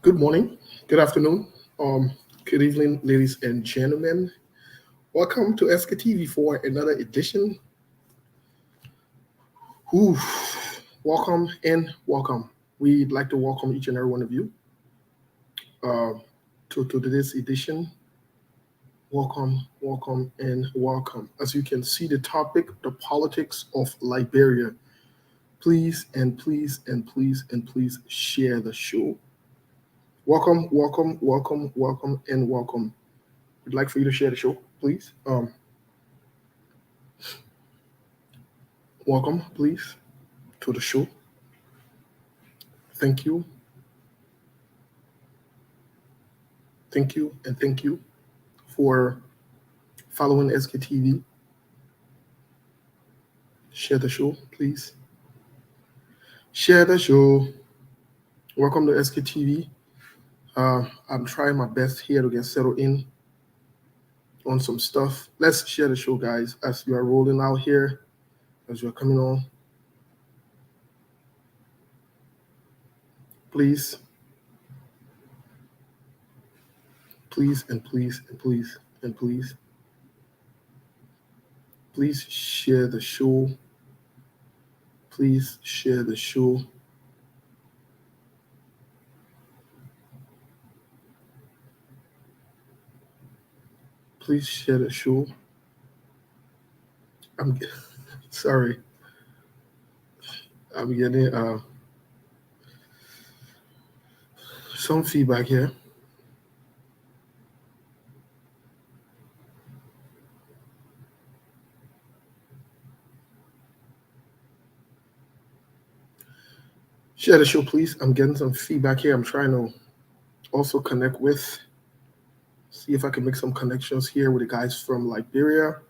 Good morning, good afternoon, um, good evening, ladies and gentlemen. Welcome to SKTV for another edition. Ooh, welcome and welcome. We'd like to welcome each and every one of you uh, to this edition. Welcome, welcome, and welcome. As you can see, the topic, the politics of Liberia. Please and please and please and please share the show. Welcome, welcome, welcome, welcome, and welcome. We'd like for you to share the show, please. Welcome, please, to the show. Thank you, and thank you for following SKTV. Share the show, please. Share the show. Welcome to SKTV. I'm trying my best here to get settled in on some stuff. Let's share the show, guys, as you are rolling out here, as you're coming on. Please, please, and please, and please, and please, please share the show. Please share the show. Please share the show. I'm sorry. I'm getting some feedback here. Share the show, please. I'm getting some feedback here. I'm trying to also connect with, see if I can make some connections here with the guys from Liberia.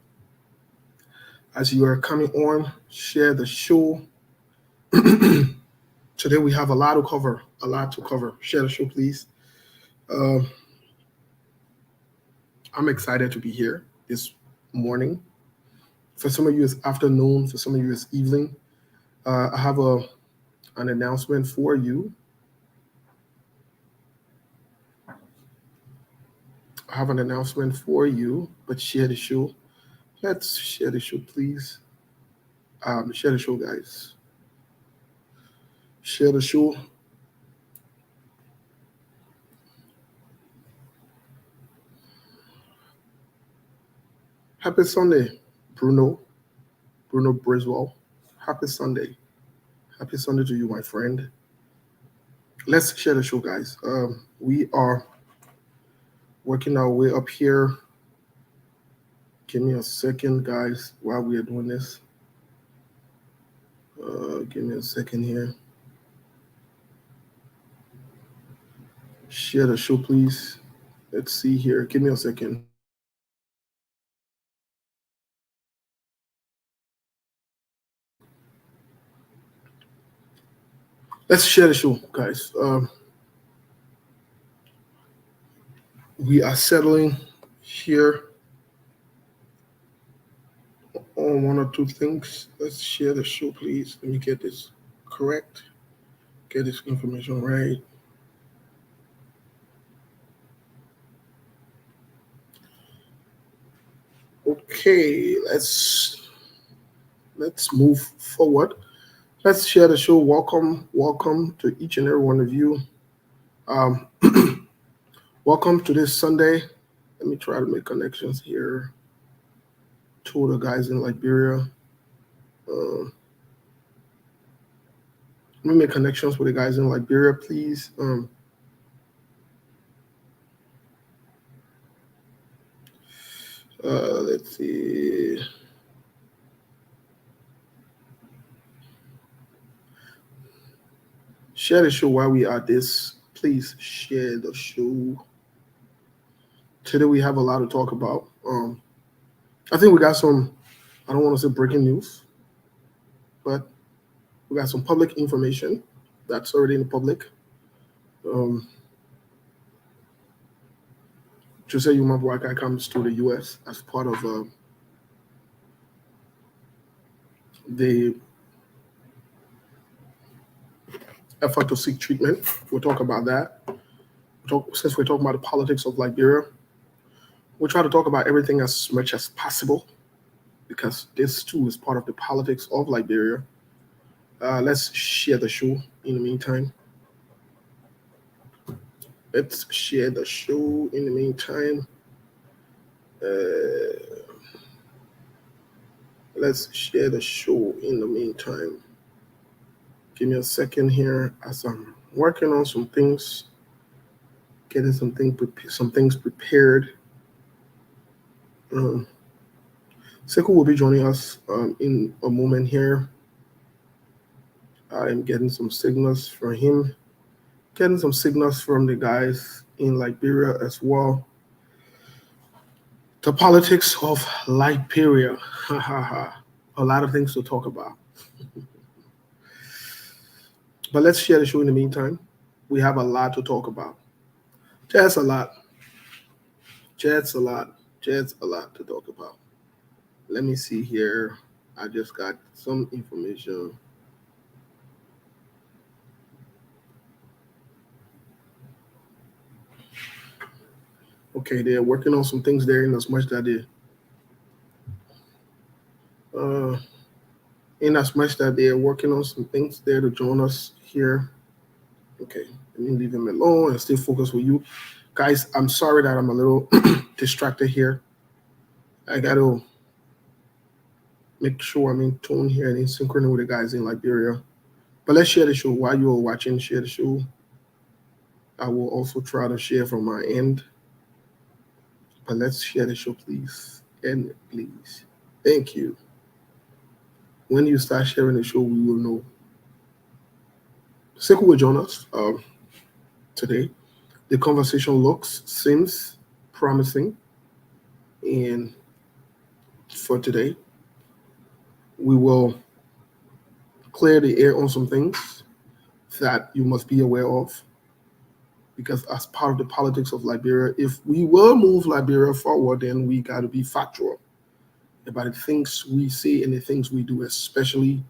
As you are coming on, share the show. Today we have a lot to cover. Share the show, please. I'm excited to be here this morning. For some of you, it's afternoon. For some of you, it's evening. I have an announcement for you. But share the show. Let's share the show, please. Share the show, guys. Share the show. Happy Sunday, Bruno Briswell. Happy Sunday. Happy Sunday to you, my friend. Let's share the show, guys. We are working our way up here. Give me a second, guys, while we are doing this. Give me a second here. Share the show, please. Let's see here. Give me a second. Let's share the show, guys. We are settling here on one or two things. Let's share the show, please. Let me get this correct. Get this information right. Okay, let's move forward. Let's share the show. Welcome to each and every one of you. Welcome to this Sunday. Let me try to make connections here to the guys in Liberia. Let me make connections with the guys in Liberia, please. Let's see. Share the show while we are this. Please share the show. Today we have a lot to talk about. I think we got some, I don't want to say breaking news, but we got some public information that's already in the public. Jose Yumabwaka comes to the U.S. as part of the effort to seek treatment. We'll talk about that. since we're talking about the politics of Liberia, we'll try to talk about everything as much as possible because this too is part of the politics of Liberia. Let's share the show in the meantime. Let's share the show in the meantime. Uh, let's share the show in the meantime. Give me a second here as I'm working on some things, getting some things prepared. Sekou will be joining us in a moment here. I'm getting some signals from him, getting some signals from the guys in Liberia as well. The politics of Liberia. A lot of things to talk about. But let's share the show in the meantime. We have a lot to talk about. Just a lot. Just a lot. Just a lot to talk about. Let me see here. I just got some information. Okay, they're working on some things there in as much that they are working on some things there to join us here. Okay, let me leave him alone and stay focused with you. Guys, I'm sorry that I'm a little distracted here. I got to make sure I'm in tune here and in synchrony with the guys in Liberia. But let's share the show. While you are watching, share the show. I will also try to share from my end. But let's share the show, please. And please. Thank you. When you start sharing the show, we will know. Sekou will join us today. The conversation seems promising. And for today, we will clear the air on some things that you must be aware of. Because as part of the politics of Liberia, if we will move Liberia forward, then we got to be factual about the things we say and the things we do, especially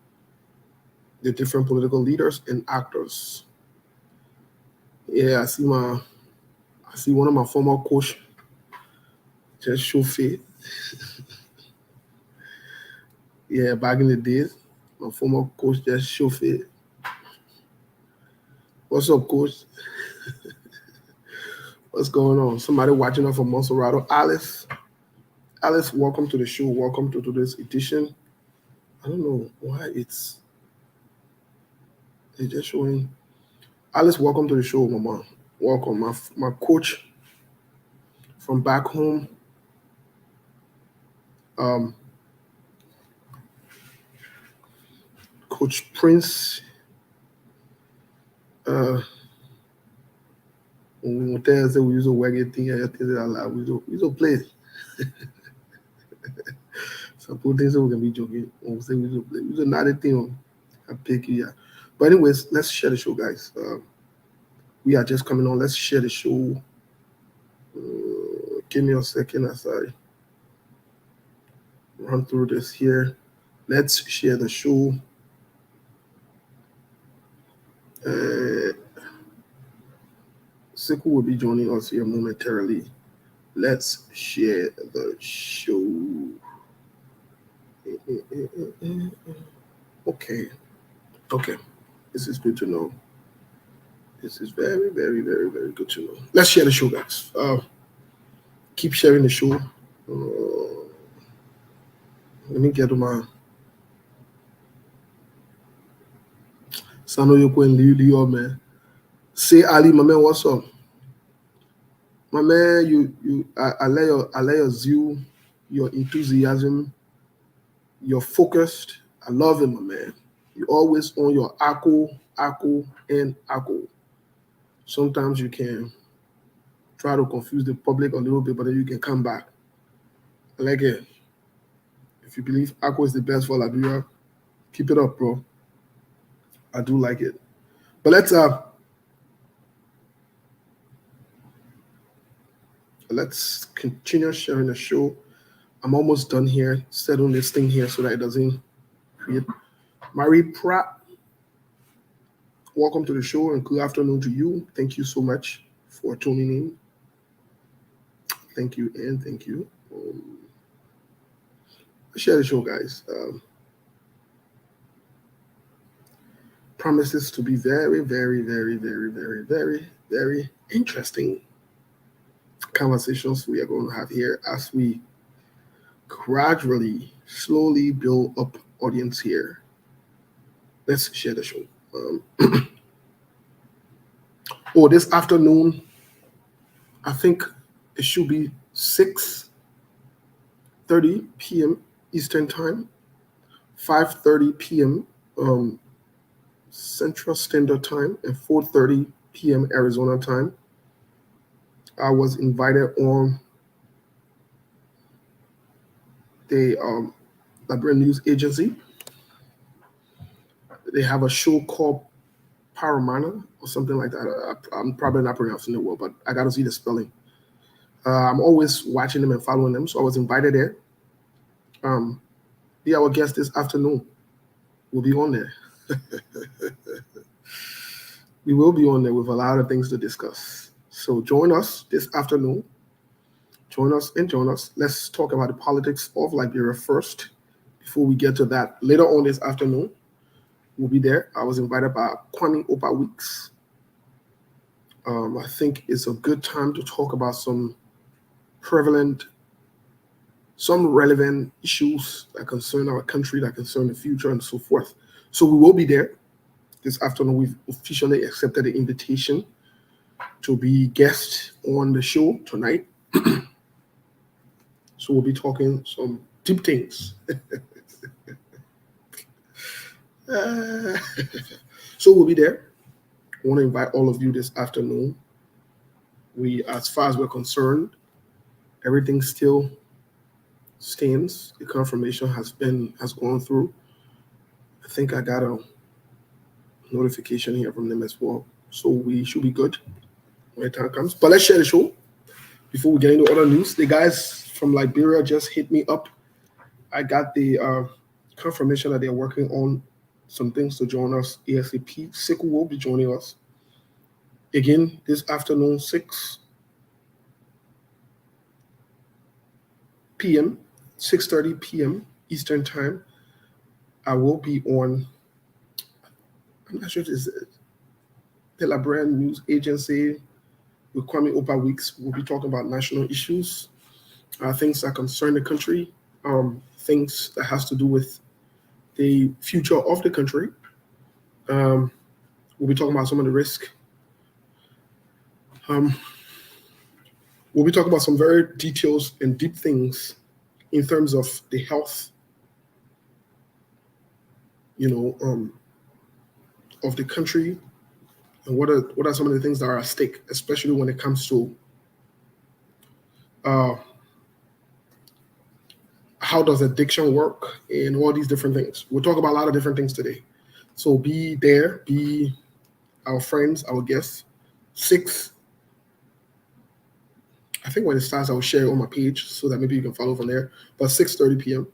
the different political leaders and actors. Yeah, I see one of my former coach just show fit. Yeah, back in the days, my former coach just show fit. What's up, coach? What's going on? Somebody watching us from Monserrato. Alice, welcome to the show. Welcome to today's edition. I don't know why it's just showing. Alice, welcome to the show, Mama. Welcome. My coach from back home. Coach Prince. We use a wagon thing. We use a play. Some things we can be joking. We say we use a play. We use another thing. I pick you. Yeah. But anyways, let's share the show, guys. We are just coming on. Let's share the show. Give me a second as I run through this here. Let's share the show. Sekou will be joining us here momentarily. Let's share the show. Okay. This is good to know. This is very, very, very, very good to know. Let's share the show, guys. Keep sharing the show. Let me get to my Sano Yoko and Leo, man. Say Ali, my man, what's up? My man, I like your zeal, your enthusiasm, you're focused. I love it, my man. You always on your ACO, and ACO. Sometimes you can try to confuse the public a little bit, but then you can come back. I like it. If you believe ACO is the best for Liberia, keep it up, bro. I do like it. But let's continue sharing the show. I'm almost done here, settling this thing here so that it doesn't create. Marie Pratt, welcome to the show and good afternoon to you. Thank you so much for tuning in. Thank you, and thank you. Share the show, guys. Promises to be very, very, very, very, very, very, very interesting conversations we are going to have here as we gradually, slowly build up audience here. Let's share the show. This afternoon, I think it should be 6:30 p.m. Eastern Time, 5:30 p.m. Central Standard Time, and 4:30 p.m. Arizona time. I was invited on the Liberian News Agency. They have a show called Paramana or something like that. I'm probably not pronouncing it well, but I got to see the spelling. I'm always watching them and following them, so I was invited there. Be our guest this afternoon. We'll be on there. We will be on there with a lot of things to discuss. So join us this afternoon. Join us. Let's talk about the politics of Liberia first before we get to that. Later on this afternoon, we'll be there. I was invited by Kwame Opa Weeks. I think it's a good time to talk about some relevant issues that concern our country, that concern the future, and so forth. So we will be there this afternoon. We've officially accepted the invitation to be guest on the show tonight. So we'll be talking some deep things. So we'll be there. I want to invite all of you this afternoon. As far as we're concerned, everything still stands. The confirmation has gone through. I think I got a notification here from them as well. So we should be good when the time comes. But let's share the show before we get into other news. The guys from Liberia just hit me up. I got the confirmation that they're working on some things to join us ASAP. Siku will be joining us again this afternoon, 6 p.m., 6:30 p.m. Eastern Time. I will be on, I'm not sure if it's the Liberian News Agency with Kwame Opa Weeks. We'll be talking about national issues, things that concern the country, things that has to do with the future of the country. We'll be talking about some of the risk. We'll be talking about some very details and deep things in terms of the health, of the country, and what are some of the things that are at stake, especially when it comes to how does addiction work and all these different things. We'll talk about a lot of different things today. So be there, be our friends, our guests. 6, I think when it starts, I'll share it on my page so that maybe you can follow from there. But 6:30 p.m.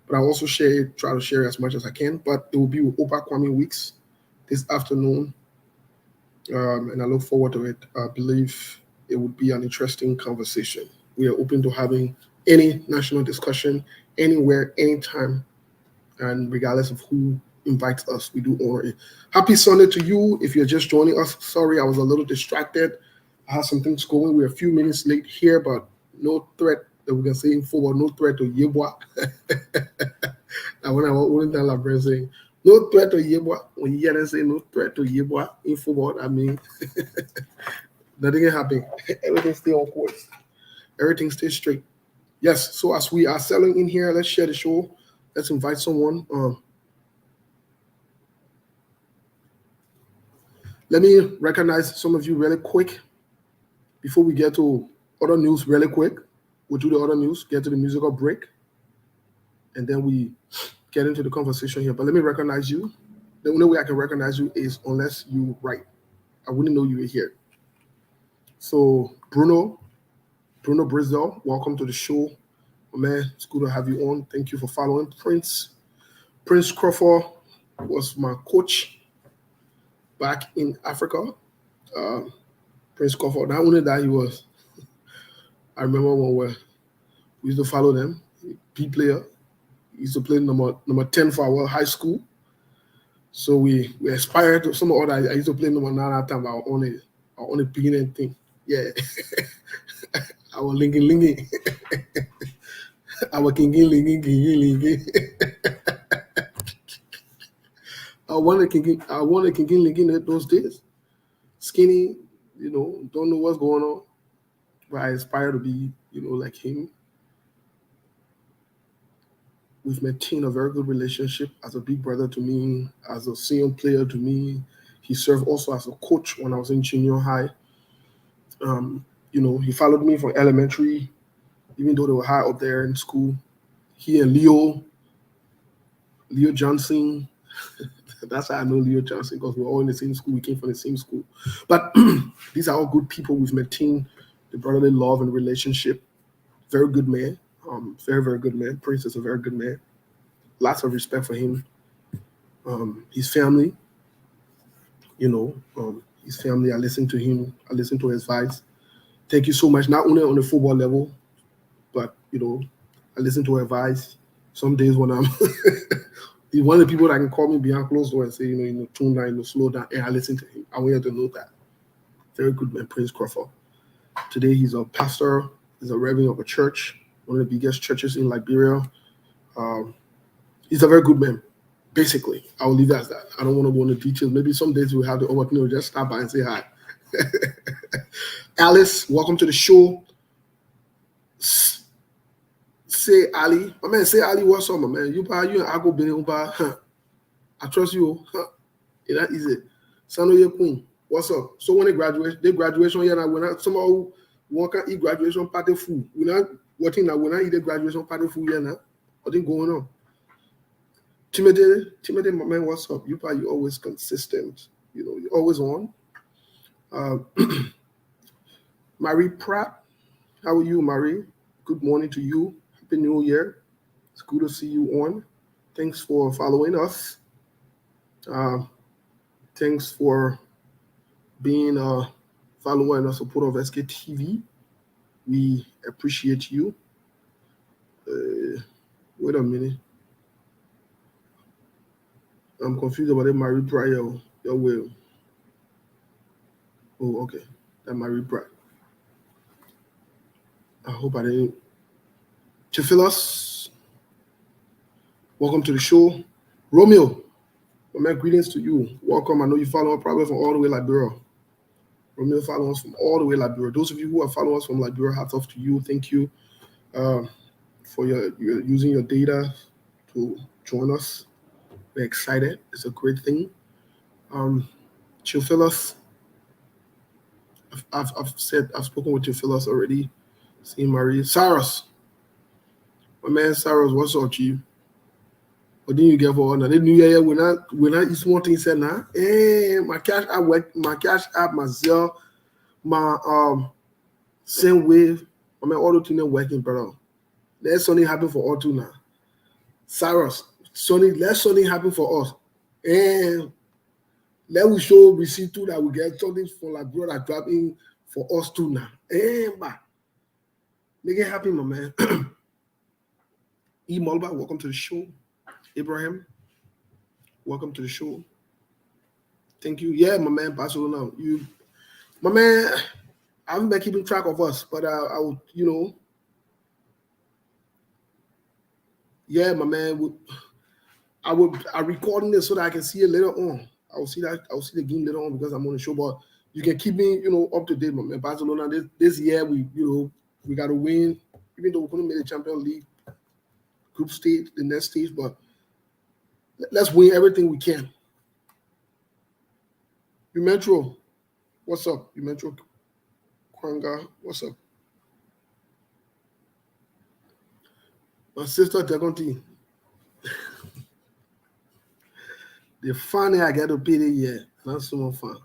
But I'll also try to share as much as I can. But it will be with Opa Kwame Weeks this afternoon. And I look forward to it. I believe it would be an interesting conversation. We are open to having any national discussion, anywhere, anytime, and regardless of who invites us, we do honor it. Happy Sunday to you. If you're just joining us, sorry, I was a little distracted. I had some things going. We're a few minutes late here, but no threat that we can say in football, no threat to Yeboah. And when I wouldn't tell our friends saying, no threat to Yeboah, when you hear them say no threat to Yeboah in football, I mean, nothing can happen. Everything stay on course. Everything stays straight. Yes, so as we are selling in here, let's share the show. Let's invite someone. Let me recognize some of you really quick before we get to other news really quick. We'll do the other news, get to the musical break, and then we get into the conversation here. But let me recognize you. The only way I can recognize you is unless you write. I wouldn't know you were here. So Bruno Brisdell, welcome to the show. Oh, man, it's good to have you on. Thank you for following. Prince Crawford was my coach back in Africa. Prince Crawford. Not only that, he was. I remember when we used to follow them. P player. He used to play number 10 for our high school. So we aspired to some other. I used to play number 9 at that time. I only beginning thing. Yeah. I was linking. I was linking. I wanted linking at those days. Skinny, don't know what's going on. But I aspire to be, like him. We've maintained a very good relationship as a big brother to me, as a senior player to me. He served also as a coach when I was in junior high. He followed me from elementary, even though they were high up there in school. He and Leo Johnson. That's how I know Leo Johnson, because we're all in the same school. We came from the same school. But these are all good people. We've maintained the brotherly love and relationship. Very good man. Very, very good man. Prince is a very good man. Lots of respect for him. His family, his family, I listen to him. I listen to his advice. Thank you so much, not only on the football level, but, I listen to advice. Some days when I'm he's one of the people that can call me behind closed door and say, tune down, slow down, and I listen to him. I want you to know that. Very good man, Prince Crawford. Today he's a pastor, he's a reverend of a church, one of the biggest churches in Liberia. He's a very good man. Basically, I will leave it as that. I don't want to go into details. Maybe some days we'll have the opportunity to just stop by and say hi. Alice, welcome to the show. Say Ali, my man. Say Ali, what's up, my man? You and I go be I trust you. That easy. Sano your queen. What's up? So when they graduation here now, we're not somehow who can eat graduation party food. We're not watching now. We're not eating graduation party food here now. What's going on? Timothy, my man, what's up? You always consistent. You're always on. Marie Pratt, how are you, Marie? Good morning to you. Happy New Year. It's good to see you on. Thanks for following us. Thanks for being a follower and a supporter of SK TV. We appreciate you. Wait a minute. I'm confused about that Marie Pratt. Your will. Oh, okay. That Marie Pratt. I hope I didn't. Theophilus, welcome to the show. Romeo, my man, greetings to you. Welcome. I know you follow us probably from all the way Liberia. Romeo follow us from all the way Liberia. Those of you who are following us from Liberia, hats off to you. Thank you for your using your data to join us. We're excited. It's a great thing. Theophilus, I've spoken with Theophilus already. See Marie. Cyrus. My man Cyrus, what's up to you? What did you get for honor? The New Year, we're not eat small things said now. Hey, my cash app, my Zelle, my same wave. I mean all the things working, brother. Let something happen for all two now. Cyrus, let something happen for us. And let we show receipt too that we get something for like brother dropping for us too now. And make it happen, my man. E. Mulba, welcome to the show. Abraham, welcome to the show. Thank you. Yeah, my man, Barcelona. My man, I haven't been keeping track of us, but I would, yeah, my man. I'm recording this so that I can see it later on. I'll see the game later on because I'm on the show. But you can keep me, up to date, my man. Barcelona. This year we got to win, even though we couldn't make the Champions League group stage, the next stage, but let's win everything we can. Metro, what's up? Metro Kwanga, what's up? My sister Jagonti. The fun I got to pay the year, not so much fun.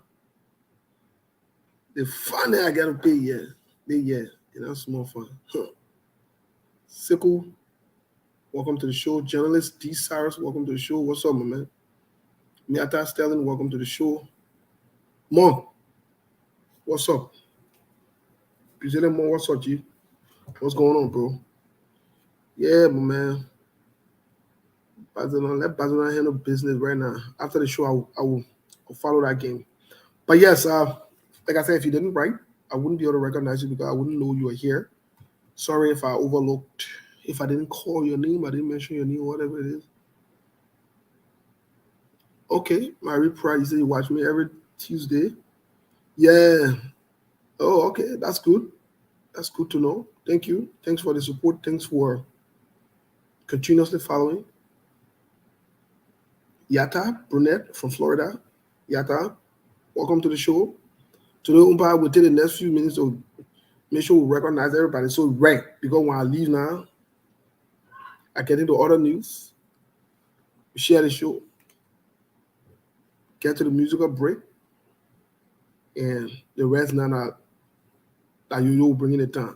The fun I got to pay the year, not so much fun. Sickle, welcome to the show. Journalist D. Cyrus, welcome to the show. What's up, my man? Miata Sterling, welcome to the show. Mom, what's up? Mo, what's up, G? What's going on, bro? Yeah, but man, let Barcelona handle business right now. After the show, I'll follow that game. But yes, like I said, if you didn't write, I wouldn't be able to recognize you because I wouldn't know you were here. Sorry if I overlooked, if I didn't call your name, I didn't mention your name, whatever it is. Okay, Marie Pride, you say you watch me every Tuesday. Yeah. Oh, okay, that's good. That's good to know. Thank you. Thanks for the support. Thanks for continuously following. Yata Brunette from Florida. Yata, welcome to the show. Today, Umpa will take the next few minutes to make sure we recognize everybody. So, right, because when I leave now, I get into other news, we share the show, get to the musical break, and the rest now that you bringing it down.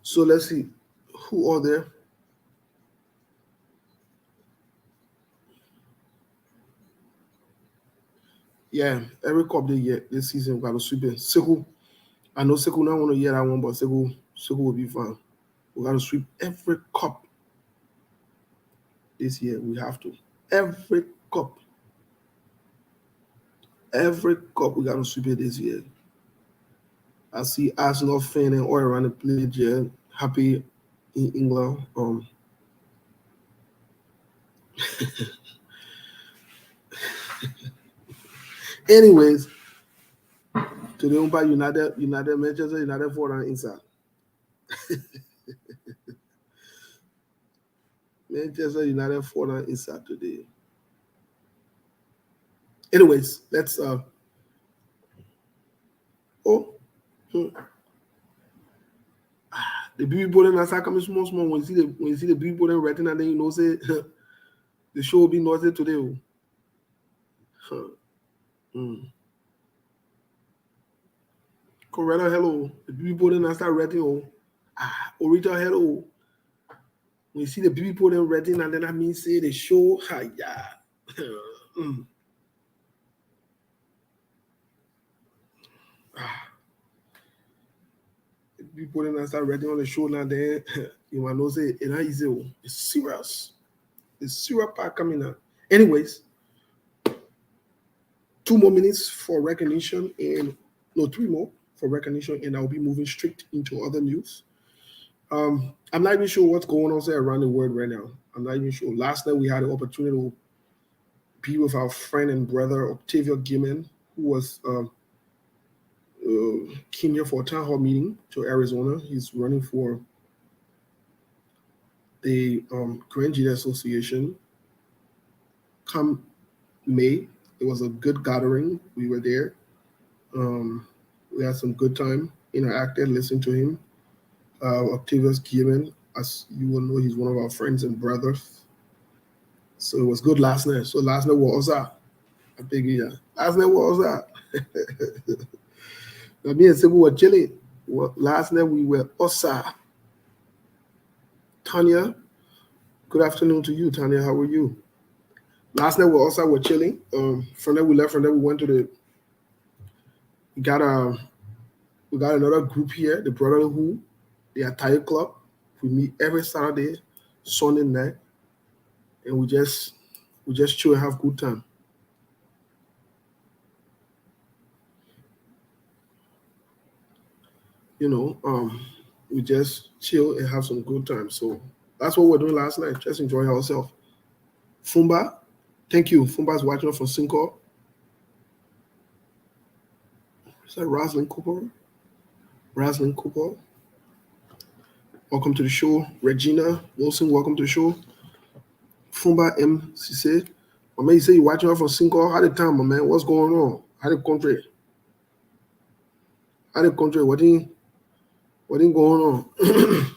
So, let's see who are there. Yeah, every cup they get this season, we got to sweep it. Seku, I know Seku not want to hear that one, but Seku will be fine. We got to sweep every cup this year. We have to. Every cup. Every cup we got to sweep it this year. I see Arsenal fan and all around the place, yeah, happy in England. Anyways, today Umpa United, Manchester United fought on inside. Manchester United fought on inside today. Anyways, let's oh hmm. The BB boarding and start coming small. When you see the BB boarding writing and then you know say the show will be noisy today. Oh. Huh. Mm. Coretta, hello. The BB boarding and start writing. Oh. Orita, hello. When you see the people then reading and then that means say the show, yeah. Mm. People then start reading on the show now then you might know say it ain't easy. Oh. It's serious. It's serious part coming out. Anyways, 2 more minutes for recognition and no 3 more for recognition and I'll be moving straight into other news. I'm not even sure what's going on say around the world right now. I'm not even sure. Last night we had the opportunity to be with our friend and brother Octavio Gimen, who was came here for a town hall meeting to Arizona. He's running for the Grand Jury Association. Come May, it was a good gathering. We were there. We had some good time, interacted, listened to him. Octavius Gimen, as you will know, he's one of our friends and brothers. So it was good last night. So last night was that. I think yeah. Last night was that. Me and Sibu were chilling. Well, last night we were Osa. Tanya, good afternoon to you, Tanya. How are you? Last night we also were chilling. From there we left. From there we went to the. We got we got another group here, the Brotherhood, the Attire Club. We meet every Saturday, Sunday night, and we just chill and have good time. You know, we just chill and have some good time. So that's what we're doing last night. Just enjoy ourselves. Fumba, thank you. Fumba's watching us from Cinco. Is that Roslyn Cooper? Roslyn Cooper. Welcome to the show. Regina Wilson, welcome to the show. Fumba M. Cisse. My man, you say you're watching us from Cinco. How the time, my man? What's going on? How the country? How the country? What ain't going on?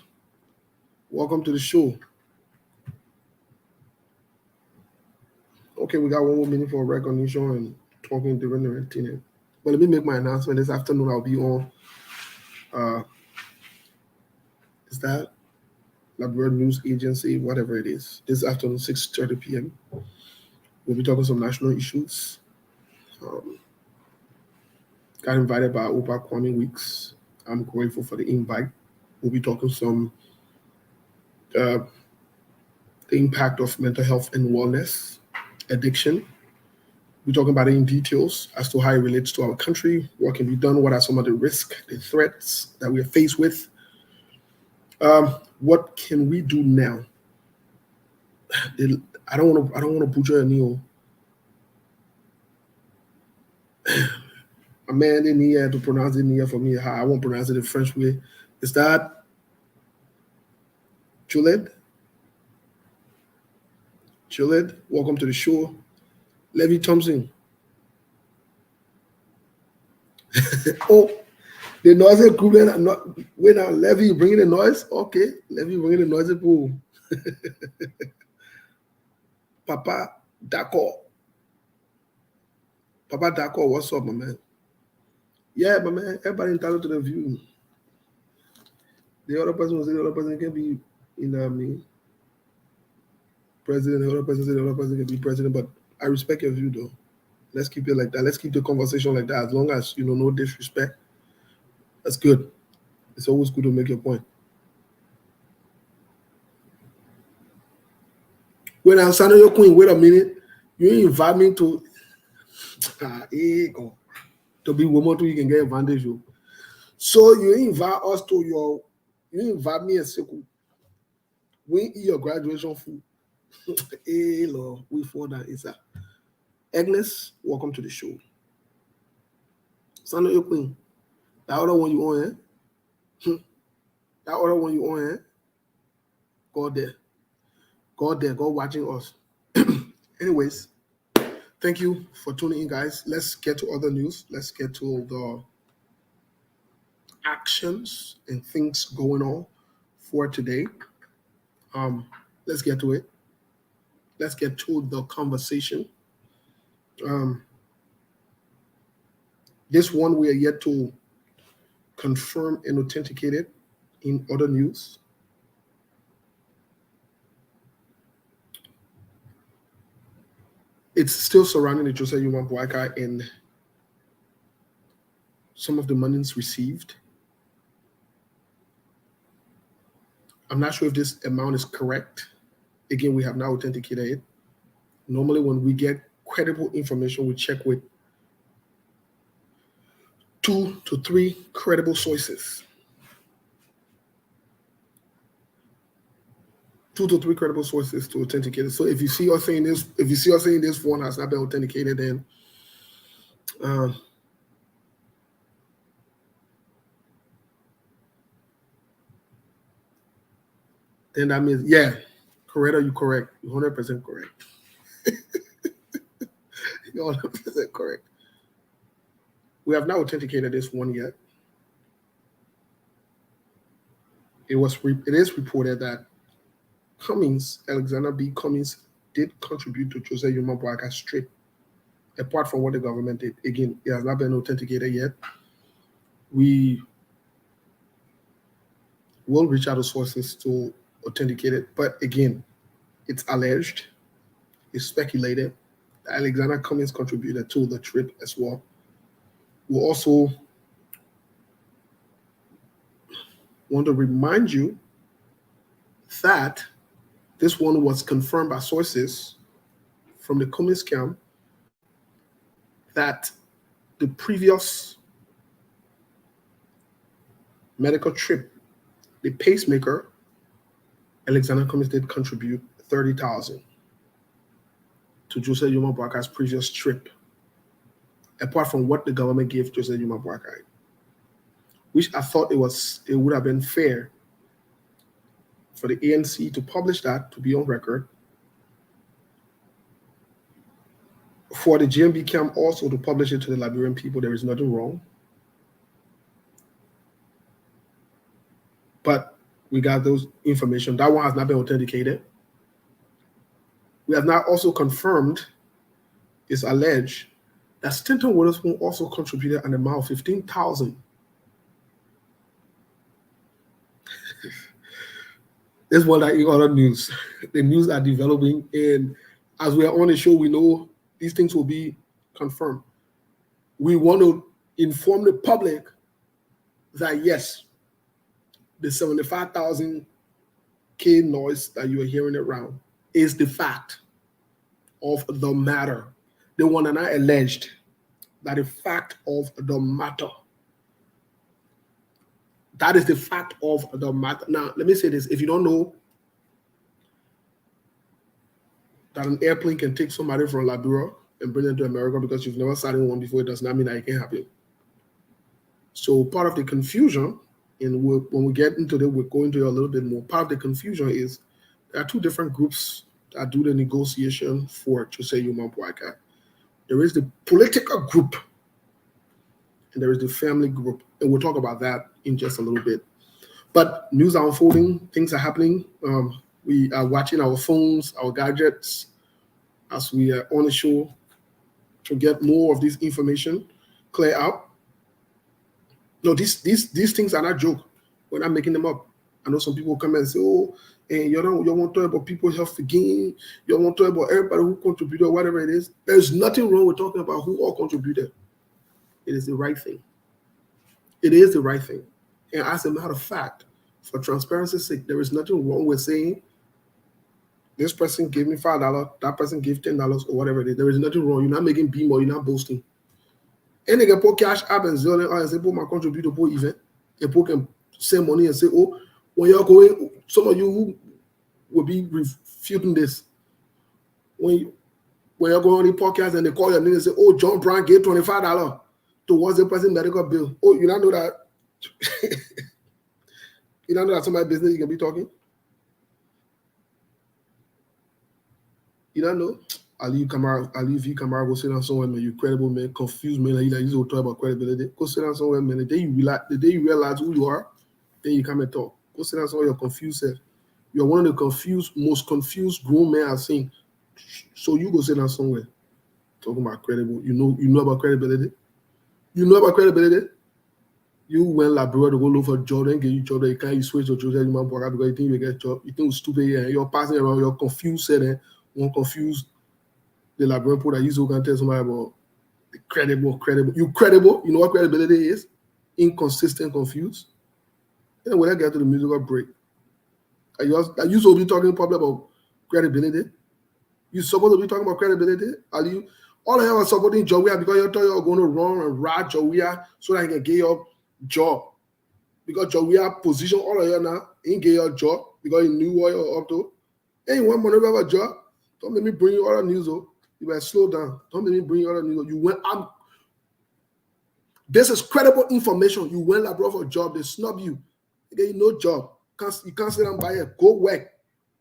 Welcome to the show. Okay, we got 1 more minute for recognition and talking during the routine. But let me make my announcement. This afternoon I'll be on is that Liberia News Agency, whatever it is. This afternoon, 6:30 p.m. We'll be talking some national issues. Got invited by Opa Kwame Weeks. I'm grateful for the invite. We'll be talking some the impact of mental health and wellness, addiction. We're talking about it in details as to how it relates to our country, what can be done, what are some of the risks, the threats that we are faced with. What can we do now? I don't want to butcher a meal. A man in here to pronounce it here for me. How I won't pronounce it the French way. Is that Juled? Juled, welcome to the show. Levy Thompson. Oh, the noisy group then not wait now. Levy bringing the noise. Okay, Levy bringing the noisy pool. Papa Dako. Papa Dako, what's up, my man? Yeah, my man. Everybody entitled to the view. The other person will say the other person can be, you know what I mean, president. The other person say the other person can be president. But I respect your view, though. Let's keep it like that. Let's keep the conversation like that. As long as no disrespect, that's good. It's always good to make your point. When I'm standing your queen, wait a minute. You invite me to to be woman too, you can get advantage. You. So you invite us to you invite me and say, we eat your graduation food. Hey, Lord, we fall that inside. Agnes, welcome to the show. Stand up your queen. That other one you on, eh? That other one you on, eh? God there. God there. God watching us. Anyways, thank you for tuning in, guys. Let's get to other news. Let's get to the actions and things going on for today. Let's get to it. Let's get to the conversation. This one we are yet to confirm and authenticate it in other news. It's still surrounding the Joseph Yuma Boakai and some of the monies received. I'm not sure if this amount is correct. Again, we have now authenticated it. Normally, when we get credible information, we check with 2 to 3 credible sources. 2 to 3 credible sources to authenticate it. So if you see us saying this one has not been authenticated, then that means, yeah, correct or you correct. You're 100% correct. You're 100% correct. We have not authenticated this one yet. It is reported that Alexander B. Cummings did contribute to Joseph Yuma Boakai's trip. Apart from what the government did, again, it has not been authenticated yet. We will reach out to sources to authenticate it, but again, it's alleged, it's speculated that Alexander Cummings contributed to the trip as well. We'll also want to remind you that this one was confirmed by sources from the Cummings camp that the previous medical trip, the pacemaker, Alexander Cummings did contribute $30,000 to Joseph Yuma Boakai's previous trip, apart from what the government gave Joseph Yuma Boakai, which I thought it would have been fair for the ANC to publish that, to be on record, for the GMB camp also to publish it to the Liberian people. There is nothing wrong. But we got those information. That one has not been authenticated. We have now also confirmed, it's alleged, that Stanton Witherspoon also contributed an amount of $15,000. This one like other news. The news are developing, and as we are on the show, we know these things will be confirmed. We want to inform the public that yes, the 75,000 K noise that you are hearing around is the fact of the matter. The one that I alleged that the fact of the matter. That is the fact of the matter. Now, let me say this. If you don't know that an airplane can take somebody from Liberia and bring them to America because you've never sat in one before, it does not mean that it can happen. So part of the confusion, and when we get into it, we'll go into it a little bit more. Part of the confusion is there are two different groups that do the negotiation for Jose Yuma Boaka. There is the political group, and there is the family group, and we'll talk about that in just a little bit. But news are unfolding, things are happening. We are watching our phones, our gadgets, as we are on the show to get more of this information clear out. No, these things are not joke. We're not making them up. I know some people come and say, "Oh, and you want to talk about people health again. You want to talk about everybody who contributed, whatever it is." There's nothing wrong with talking about who all contributed. It is the right thing. It is the right thing. And as a matter of fact, for transparency's sake, there is nothing wrong with saying this person gave me $5, that person gave $10, or whatever it is. There is nothing wrong. You're not making beam or you're not boasting. And they can put cash up and zero and say, "Put my contribute to poor event." And people can send money and say, "Oh, when you're going, some of you who will be refuting this. When you're going on the podcast and they call your name and say, 'Oh, John Brown gave $25 towards the person's medical bill.'" Oh, you don't know that? You don't know that somebody's business you can be talking? You don't know? Ali V. Kamara, go sit down somewhere, man. You credible, man. Confused, man. Like you talk about credibility. Go sit down somewhere, man. The day you realize who you are, then you come and talk. Go sit down somewhere. You're confused, self. You're one of the most confused grown men I've seen. So you go sit down somewhere. Talking about credible. You know about credibility. You know about credibility. You went Labrador to go look for a job, then get you job. You can't switch to Jose Human Boga because you think you get a job. You think it's stupid, and you're passing around. You're confused, and one confused. The Labrador put that you can tell somebody about the credible. You credible. You know what credibility is? Inconsistent, confused. And when I get to the musical break, I used to be talking probably about credibility. You're supposed to be talking about credibility. Are you? All of you are supporting Jowia because you thought you were going to run and ride Jowia so that he can get your job. Because Jowia position all of you now, he ain't get your job because he knew what you're up to. And you want money to have a job. Don't let me bring you all the news. You better slow down. Don't let me bring you all the news. You went. This is credible information. You went abroad for a job. They snub you. They get no job. You can't sit down by it. Go work.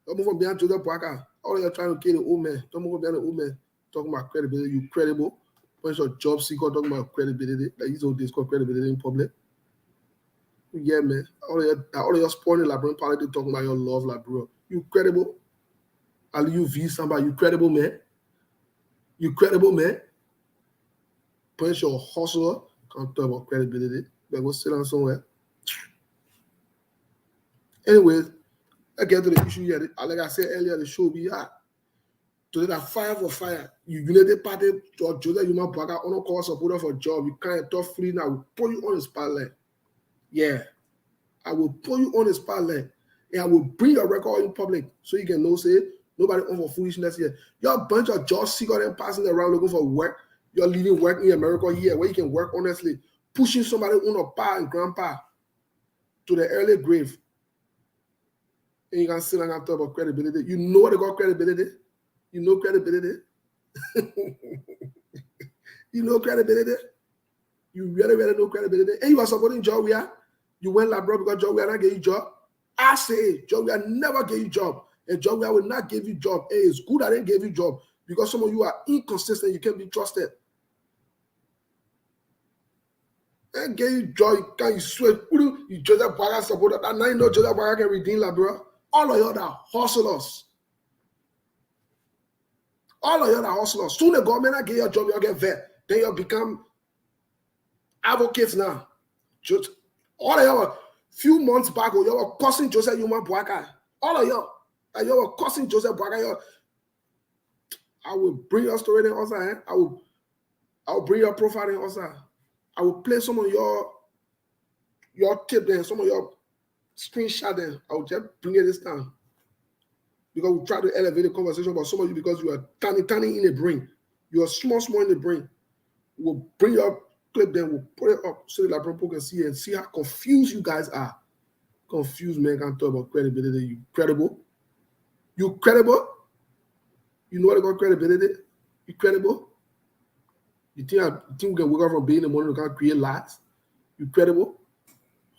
Don't move from behind Joseph Parker. All you're trying to kill the old man. Don't move from behind the old man. Talking about credibility. You credible. Bunch of job seeker talking about credibility. Like these old days called credibility in public. Yeah, man. All of your sporting Labrador politics talking about your love Labrador. You credible. Are you V somebody? You credible, man? You credible, man? Punch your hustler. Can't talk about credibility. But go sit down somewhere. Anyways, I get to the issue here. Like I said earlier, the show be hot. Today, that fire for fire. You United Party or Joseph Human Boga on a call supporter for job. You can't talk free now. We'll put you on the spotlight. Yeah. I will put you on the spotlight. And I will bring your record in public so you can know, say, nobody on for foolishness here. You're a bunch of job seekers and passing around looking for work. You're leaving work in America here where you can work honestly. Pushing somebody on a pa and grandpa to the early grave. And you can sit and talk about credibility. You know what they call credibility? You know credibility? You know credibility? You really, really know credibility. And you are supporting Jowia. You went Labrador because Jowia not give you job. I say Jowia never gave you job. And Jowia will not give you job. Hey, it's good I didn't give you job because some of you are inconsistent. You can't be trusted. And give you job. You swear. You Joseph Baga supporter. And now you know Joseph Baga can redeem Labrador. All of you are hustlers. All of you are hustlers. Soon the government will get your job, you'll get vet. Then you'll become advocates now. Just all of you, a few months back, you were cussing Joseph Human Boaka. All of y'all. Like y'all were cussing Joseph Boakai. I will bring your story in also. I will bring your profile in also. I will play some of your tape there, some of your screenshot there. I will just bring it this time. Because we try to elevate the conversation about some of you because you are tiny in the brain. You are small in the brain. We'll bring your clip there, we'll put it up so that people can see it and see how confused you guys are. Confused man can't talk about credibility. You credible? You credible? You know what about credibility? You credible? You think we can wake up from being in the morning and can't create lies? You credible?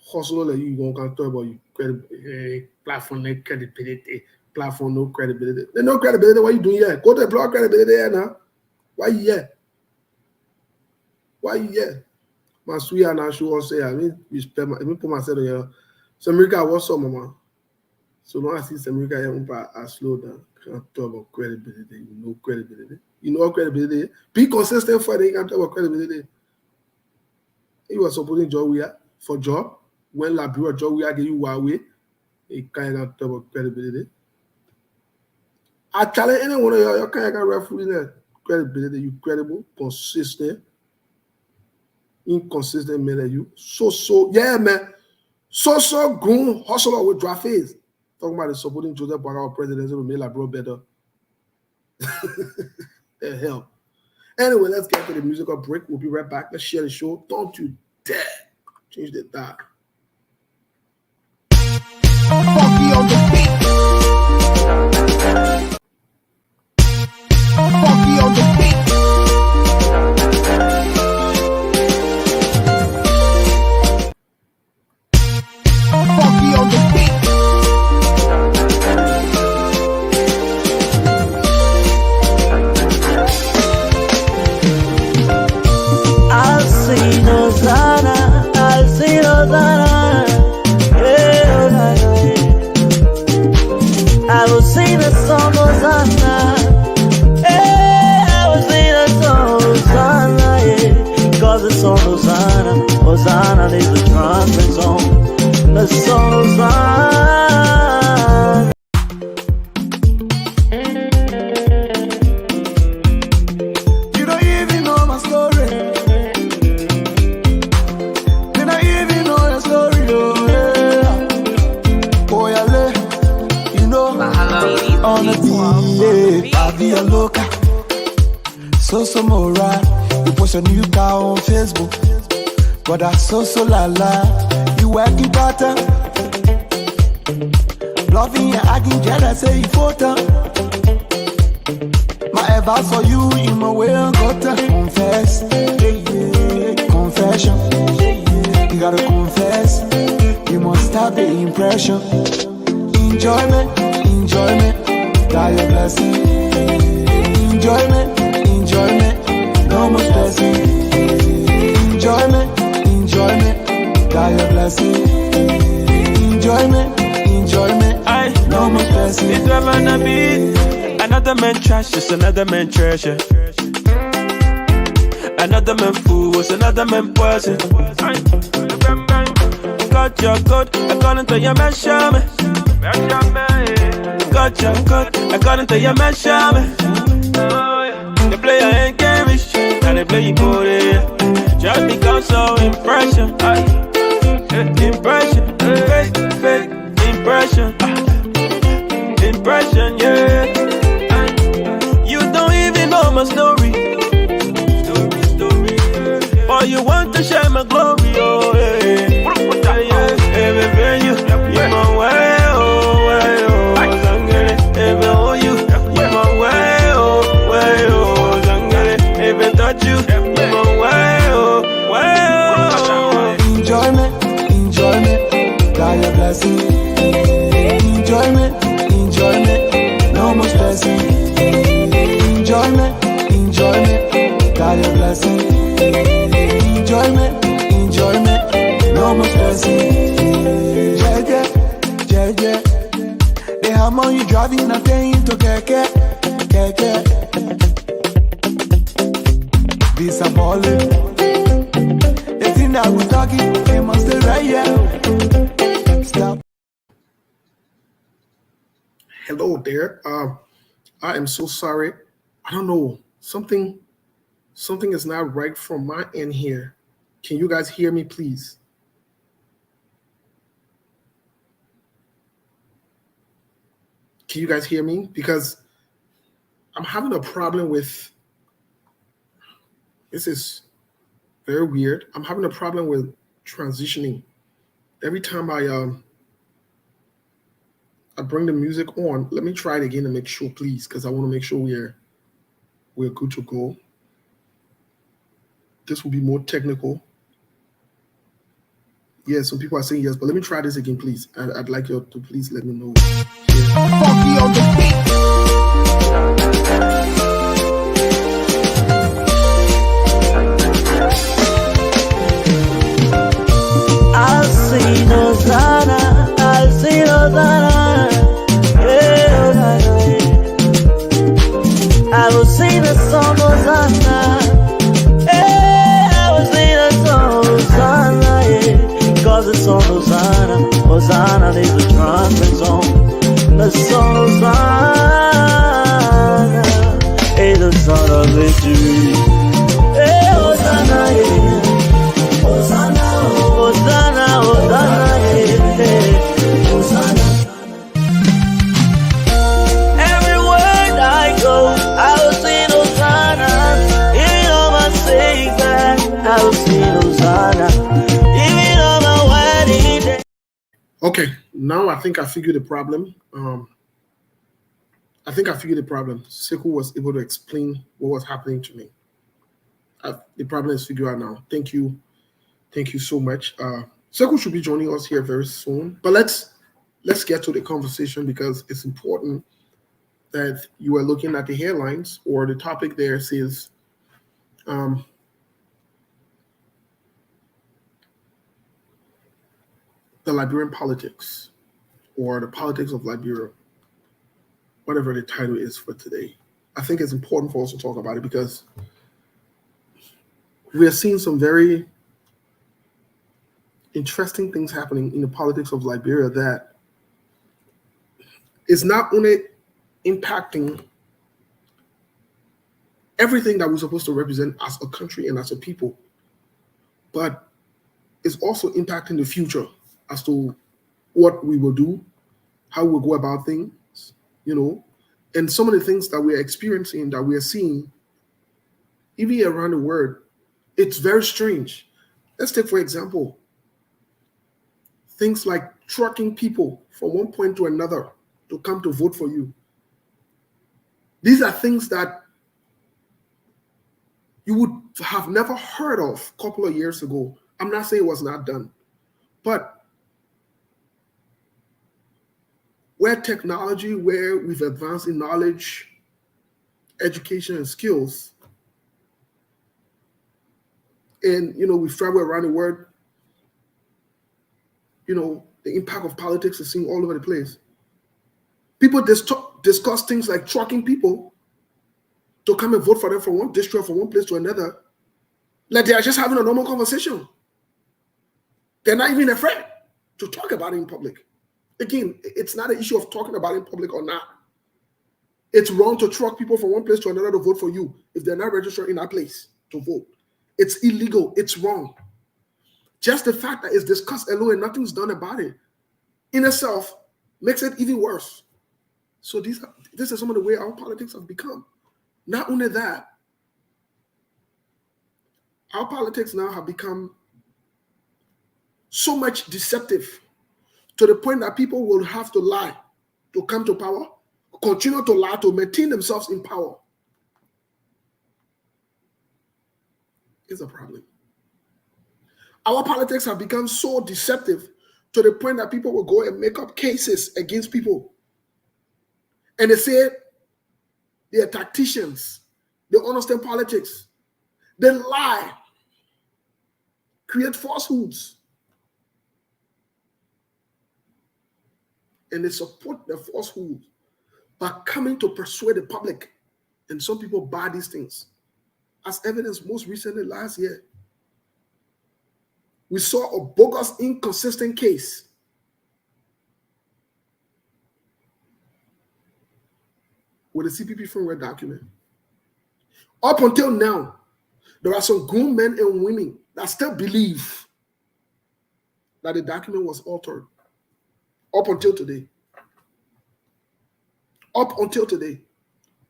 Hustle like you can't talk about you credible. Hey, platform no credibility. Platform no credibility. There's no credibility. What you doing here? Go to the blog credibility here now. Why you here? Why you here? My sweet and I should say, I mean, respect my, put myself here. Samrika, what's up, mama? So now I see Samrika here, I slow down. Can't talk about credibility. You know credibility. You know credibility. Be consistent for it. You can't talk about credibility. He was supporting Joe for job. When Labura Joe get you Huawei, he can't talk about credibility. I challenge any one of y'all. You can't referee that credibility. You credible, consistent, inconsistent man that you. Yeah, man. Grown hustler with draft face. Talking about the supporting Joseph Boakai presidency to make Labura better. The hell. Anyway, let's get to the musical break. We'll be right back. Let's share the show. Don't you dare change the dial. Funky on the beat. Funky on the beat. Funky on the beat. I'll sing Hosanna. I'll sing Hosanna. I will sing the song Hosanna. I will sing the song Hosanna. Cause the song Hosanna, Hosanna is the trumpet song. The song Hosanna. You don't even know my story. You don't even know the story. Oh yeah, you know on the beat, I be a loca. So moral. You post a new car on Facebook. But I so la la. You working part-time. Bluffing and acting jealous, say you photo. My advice for you in my way and got to confess. Confession. You gotta confess. You must have the impression. Enjoyment, got your blessing. Enjoyment, no more stressing. Enjoyment, got your blessing. Enjoyment, no more stressing. It's never gonna be another man trash, just another man treasure. Another man fool was another man poison. Got your good, according to your measurement. Got your good, according to your measurement. The player ain't garish, now they play you booty. Just because of impression. Impression, fake impression. Impression, yeah. You don't even know my story. Or you want to share my glory, oh yeah. Everywhere you my way, oh way, oh. Everywhere you my way, oh way, oh. Every touch you my way, oh way, oh. Enjoyment, got your blessing. Enjoyment, no more stressing. Enjoyment, got your blessing. Enjoyment, no more stressing. Jeje, the hammer you driving nothing to keke. This a ballin'. The thing that we talking, they must stay right here. Stop. Hello there. I am so sorry. I don't know. Something is not right from my end here. Can you guys hear me, please? Can you guys hear me? Because I'm having a problem with this. Is very weird. I'm having a problem with transitioning. Every time I bring the music on, let me try it again to make sure, please, because I want to make sure we're good to go. This will be more technical. Yeah, some people are saying yes, but let me try this again, please. I'd like you to please let me know. Funky on the beat. I'll sing Hosanna, I'll sing Hosanna, yeah, Hosanna, yeah. I will sing the song Hosanna, yeah, I will sing the song Hosanna, yeah. Cause the song Hosanna, Hosanna is a trumpet song. The song Hosanna is the song of victory. Yeah, Hosanna, yeah. Hosanna, Hosanna, Hosanna, yeah. Hosanna. Everywhere I go, I will sing Hosanna. Even on my sick bed, I will sing Hosanna. Even on my wedding day. Okay, now I think I figured the problem. Sekou was able to explain what was happening to me. The problem is figured out now. Thank you so much. Sekou should be joining us here very soon. But let's get to the conversation because it's important that you are looking at the headlines or the topic there says the Liberian politics or the politics of Liberia, whatever the title is for today. I think it's important for us to talk about it because we are seeing some very interesting things happening in the politics of Liberia that is not only impacting everything that we're supposed to represent as a country and as a people, but is also impacting the future as to what we will do, how we'll go about things, and some of the things that we're experiencing, that we're seeing, even around the world, it's very strange. Let's take, for example, things like trucking people from one point to another to come to vote for you. These are things that you would have never heard of a couple of years ago. I'm not saying it was not done, but where technology, where we've advanced in knowledge, education, and skills, and we've traveled around the world, the impact of politics is seen all over the place. People discuss things like trucking people to come and vote for them from one district, from one place to another, like they are just having a normal conversation. They're not even afraid to talk about it in public. Again, it's not an issue of talking about it in public or not. It's wrong to truck people from one place to another to vote for you if they're not registered in that place to vote. It's illegal. It's wrong. Just the fact that it's discussed alone and nothing's done about it in itself makes it even worse. So this is some of the way our politics have become. Not only that, our politics now have become so much deceptive to the point that people will have to lie to come to power, continue to lie to maintain themselves in power. It's a problem. Our politics have become so deceptive to the point that people will go and make up cases against people. And they say they are tacticians. They understand politics. They lie, create falsehoods. And they support the falsehoods by coming to persuade the public. And some people buy these things. As evidenced most recently last year, we saw a bogus, inconsistent case with the CPP firmware document. Up until now, there are some grown men and women that still believe that the document was altered. Up until today. Up until today.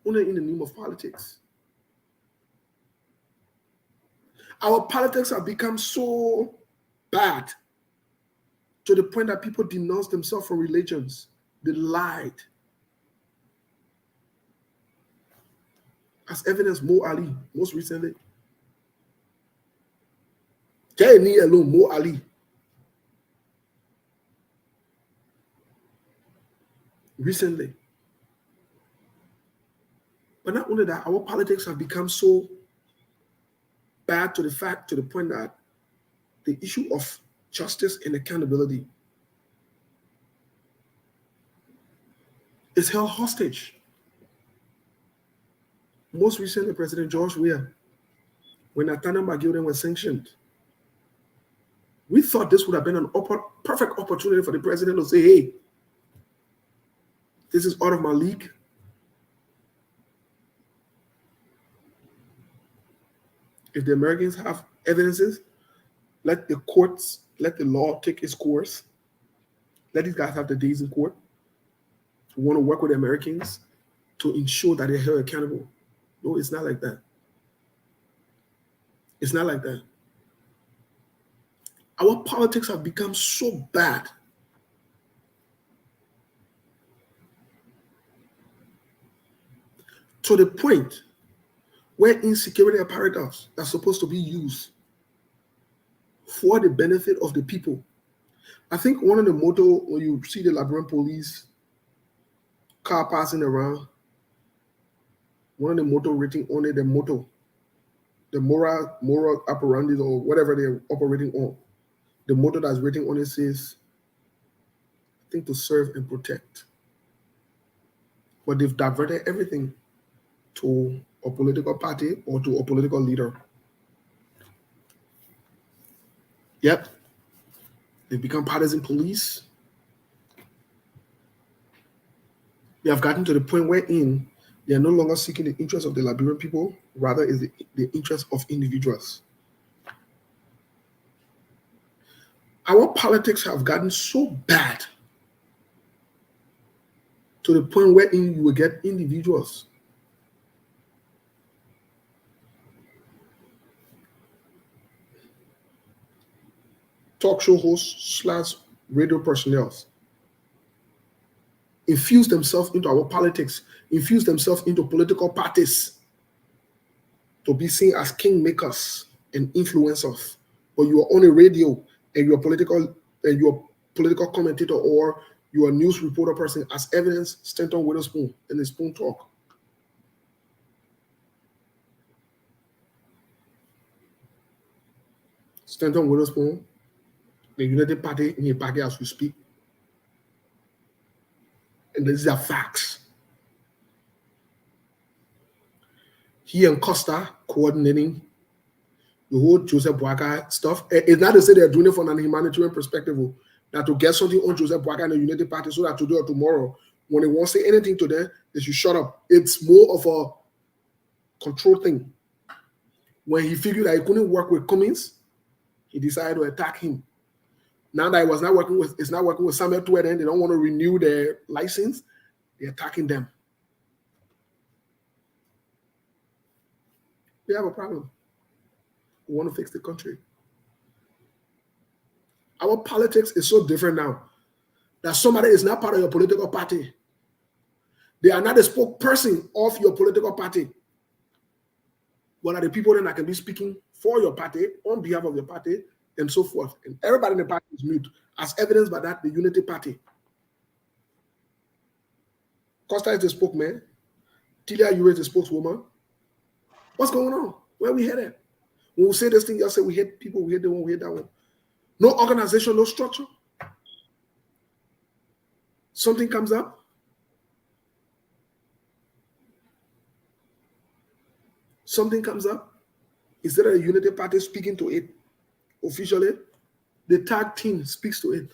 Only in the name of politics. Our politics have become so bad to the point that people denounce themselves from religions. They lied. As evidence, Mo Ali, most recently. Jay alone, Mo Ali. Recently. But not only that, our politics have become so bad to the point that the issue of justice and accountability is held hostage. Most recently, President George Weah, when Nathaniel McGilden was sanctioned, we thought this would have been a perfect opportunity for the president to say, hey, this is out of my league. If the Americans have evidences, let the courts, let the law take its course. Let these guys have the days in court. We want to work with the Americans to ensure that they're held accountable. No, it's not like that. It's not like that. Our politics have become so bad to the point where insecurity apparatus are supposed to be used for the benefit of the people. I think one of the motto, when you see the Liberian police car passing around, one of the motto written on it, the motto, the moral operandi or whatever they're operating on, the motto that's written on it says, I think, to serve and protect. But they've diverted everything to a political party or to a political leader. Yep. They've become partisan police. They have gotten to the point wherein they are no longer seeking the interests of the Liberian people, rather is the interest of individuals. Our politics have gotten so bad to the point wherein you will get individuals talk show hosts / radio personnel infuse themselves into our politics, infuse themselves into political parties to be seen as kingmakers and influencers. But you are on a radio and you're political commentator or you're a news reporter person, as evidence, Stanton Witherspoon and the Spoon Talk. Stanton Witherspoon, the United Party in a party as we speak. And these are facts. He and Costa coordinating the whole Joseph Boakai stuff. It's not to say they're doing it from an humanitarian perspective, that to get something on Joseph Boakai and the United Party so that today or tomorrow, when they won't say anything to them, they should shut up. It's more of a control thing. When he figured that he couldn't work with Cummings, he decided to attack him. Now that it's not working with Samuel Tuede, and they don't want to renew their license, they're attacking them. We have a problem. We want to fix the country. Our politics is so different now that somebody is not part of your political party. They are not a spokesperson of your political party. What are the people then that can be speaking for your party, on behalf of your party, and so forth? And everybody in the party is mute, as evidenced by that, the Unity Party. Costa is the spokesman. Tilia, you is the spokeswoman. What's going on? Where we headed? When we say this thing, y'all say we hate people, we hate the one, we hate that one. No organization, no structure. Something comes up. Something comes up. Instead of the Unity Party speaking to it officially, the tag team speaks to it.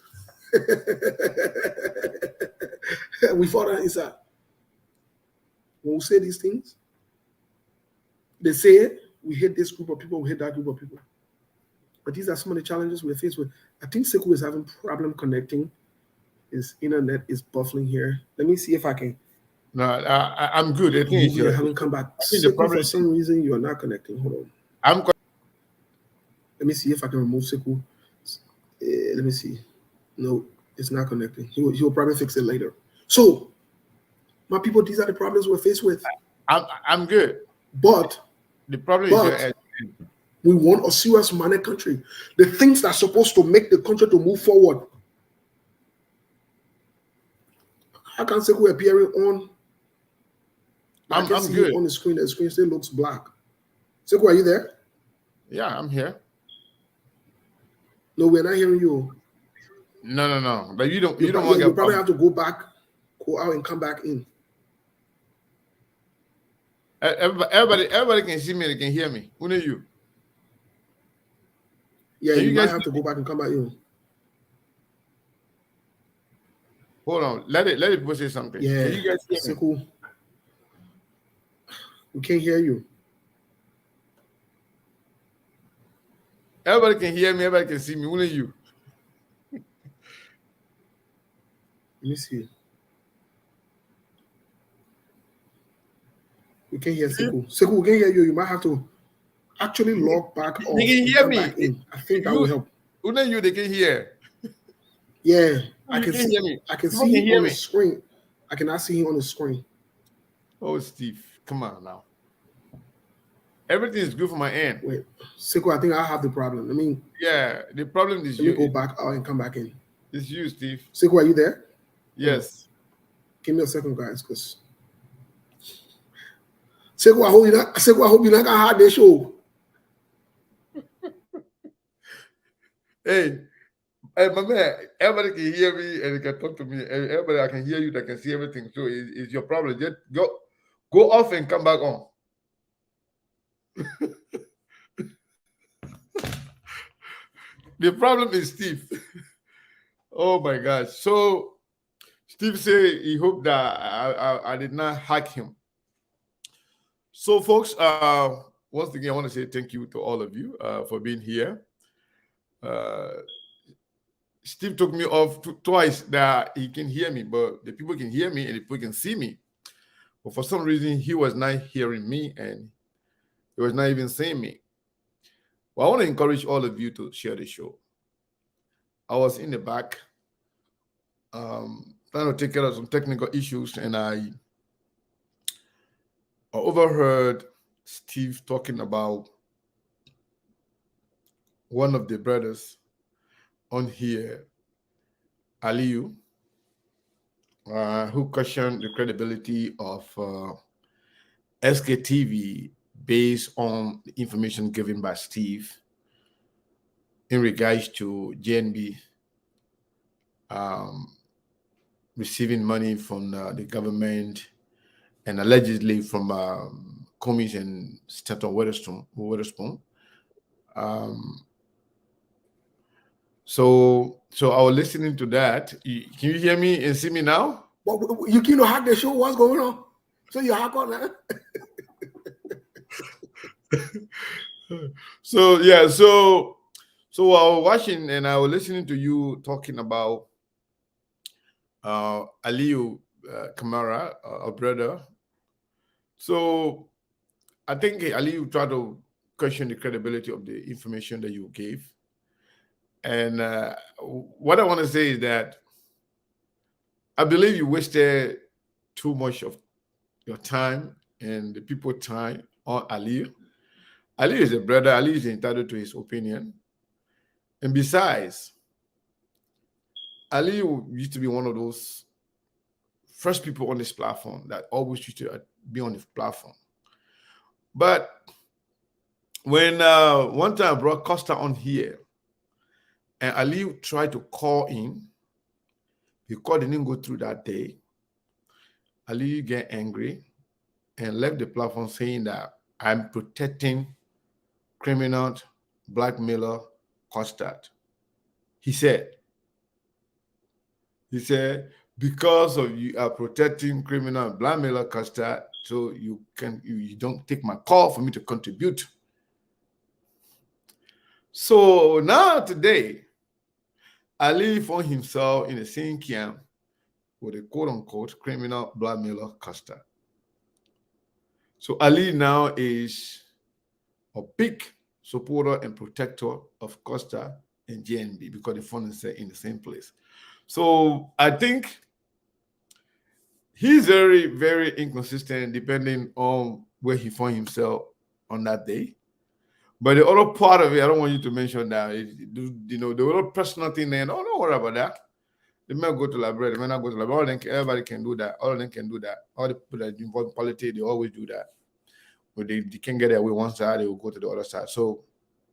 We fought that inside. when we say these things, they say it, we hate this group of people, we hate that group of people. But these are some of the challenges we're faced with. I think Sekou is having problem connecting. His internet is buffering here. Let me see if I can. No, I'm good. I think it's You haven't come back. think the Sekou, problem for is- some reason, you are not connecting. Hold on. I'm Let me see if I can remove Sekou. Let me see. No, it's not connecting. He'll probably fix it later. So, my people, these are the problems we're faced with. I'm good. But The problem But- is we want a serious money country. The things that are supposed to make the country to move forward. How can Sekou appearing on? I can I'm see good. him on the screen. The screen still looks black. Sekou, are you there? Yeah, I'm here. No, we're not hearing you. No. But you don't You want to probably get have to go back, go out and come back in. everybody can see me, they can hear me. Who know you? Yeah, Can you you might guys- have to go back and come back in. Hold on. Let it people say something. Yeah, Can you guys hear me? Sekou, we can't hear you. Everybody can hear me, everybody can see me. Who know you? Let me see. We can't hear Sekou. Sekou, we can't hear you. You might have to actually log back off can and hear come me. back in. I think that You- will help. Who know you? They can hear. Yeah, I You can can see. hear me. I can You see can him hear on me. the screen. I cannot see him on the screen. Oh, Steve, come on now. Everything is good for my end. Wait, Sekou, I think I have the problem. Yeah, the problem is Let me go you. back out and come back in. It's you, Steve. Sekou, are you there? Yes. Give me a second, guys, because Sekou, I hope you're not gonna hard this show. Hey, my man, everybody can hear me and they can talk to me. Everybody, I can hear you, they can see everything. So it's your problem. Just go off and come back on. The problem is Steve. Oh my gosh. So Steve said he hoped that I did not hack him. So folks, once again, I want to say thank you to all of you for being here. Steve took me off twice that he can hear me, but the people can hear me and the people can see me. But for some reason, he was not hearing me and he was not even seeing me. Well, I want to encourage all of you to share the show. I was in the back trying to take care of some technical issues, and I overheard Steve talking about one of the brothers on here, Aliyu, who questioned the credibility of SKTV based on the information given by Steve in regards to JNB receiving money from the government and allegedly from Commies and Staton Witherspoon. So I was listening to that. Can you hear me and see me now? But you can't hack the show. What's going on? So you hack on that? So yeah, so I was watching and I was listening to you talking about Aliyu Kamara, a brother. So I think Aliyu tried to question the credibility of the information that you gave. And what I want to say is that I believe you wasted too much of your time and the people's time on Aliyu. Aliyu is a brother. Aliyu is entitled to his opinion. And besides, Aliyu used to be one of those first people on this platform that always used to be on this platform. But when one time I brought Costa on here, and Aliyu tried to call in, the call didn't go through that day. Aliyu get angry and left the platform saying that I'm protecting criminal blackmailer Costa. He said, because of you are protecting criminal blackmailer Costa, so you don't take my call for me to contribute. So now today, Ali found himself in the same camp with a quote-unquote criminal blackmailer Costa. So Ali now is a big supporter and protector of Costa and JNB because they found themselves in the same place. So I think he's very, very inconsistent depending on where he found himself on that day. But the other part of it, I don't want you to mention that. The other personal thing there, don't worry about that. They may go to Liberia, they may not go to Liberia. Everybody can do that. All of them can do that. All the people that involved in politics, they always do that. But they can't get their way one side, they will go to the other side. So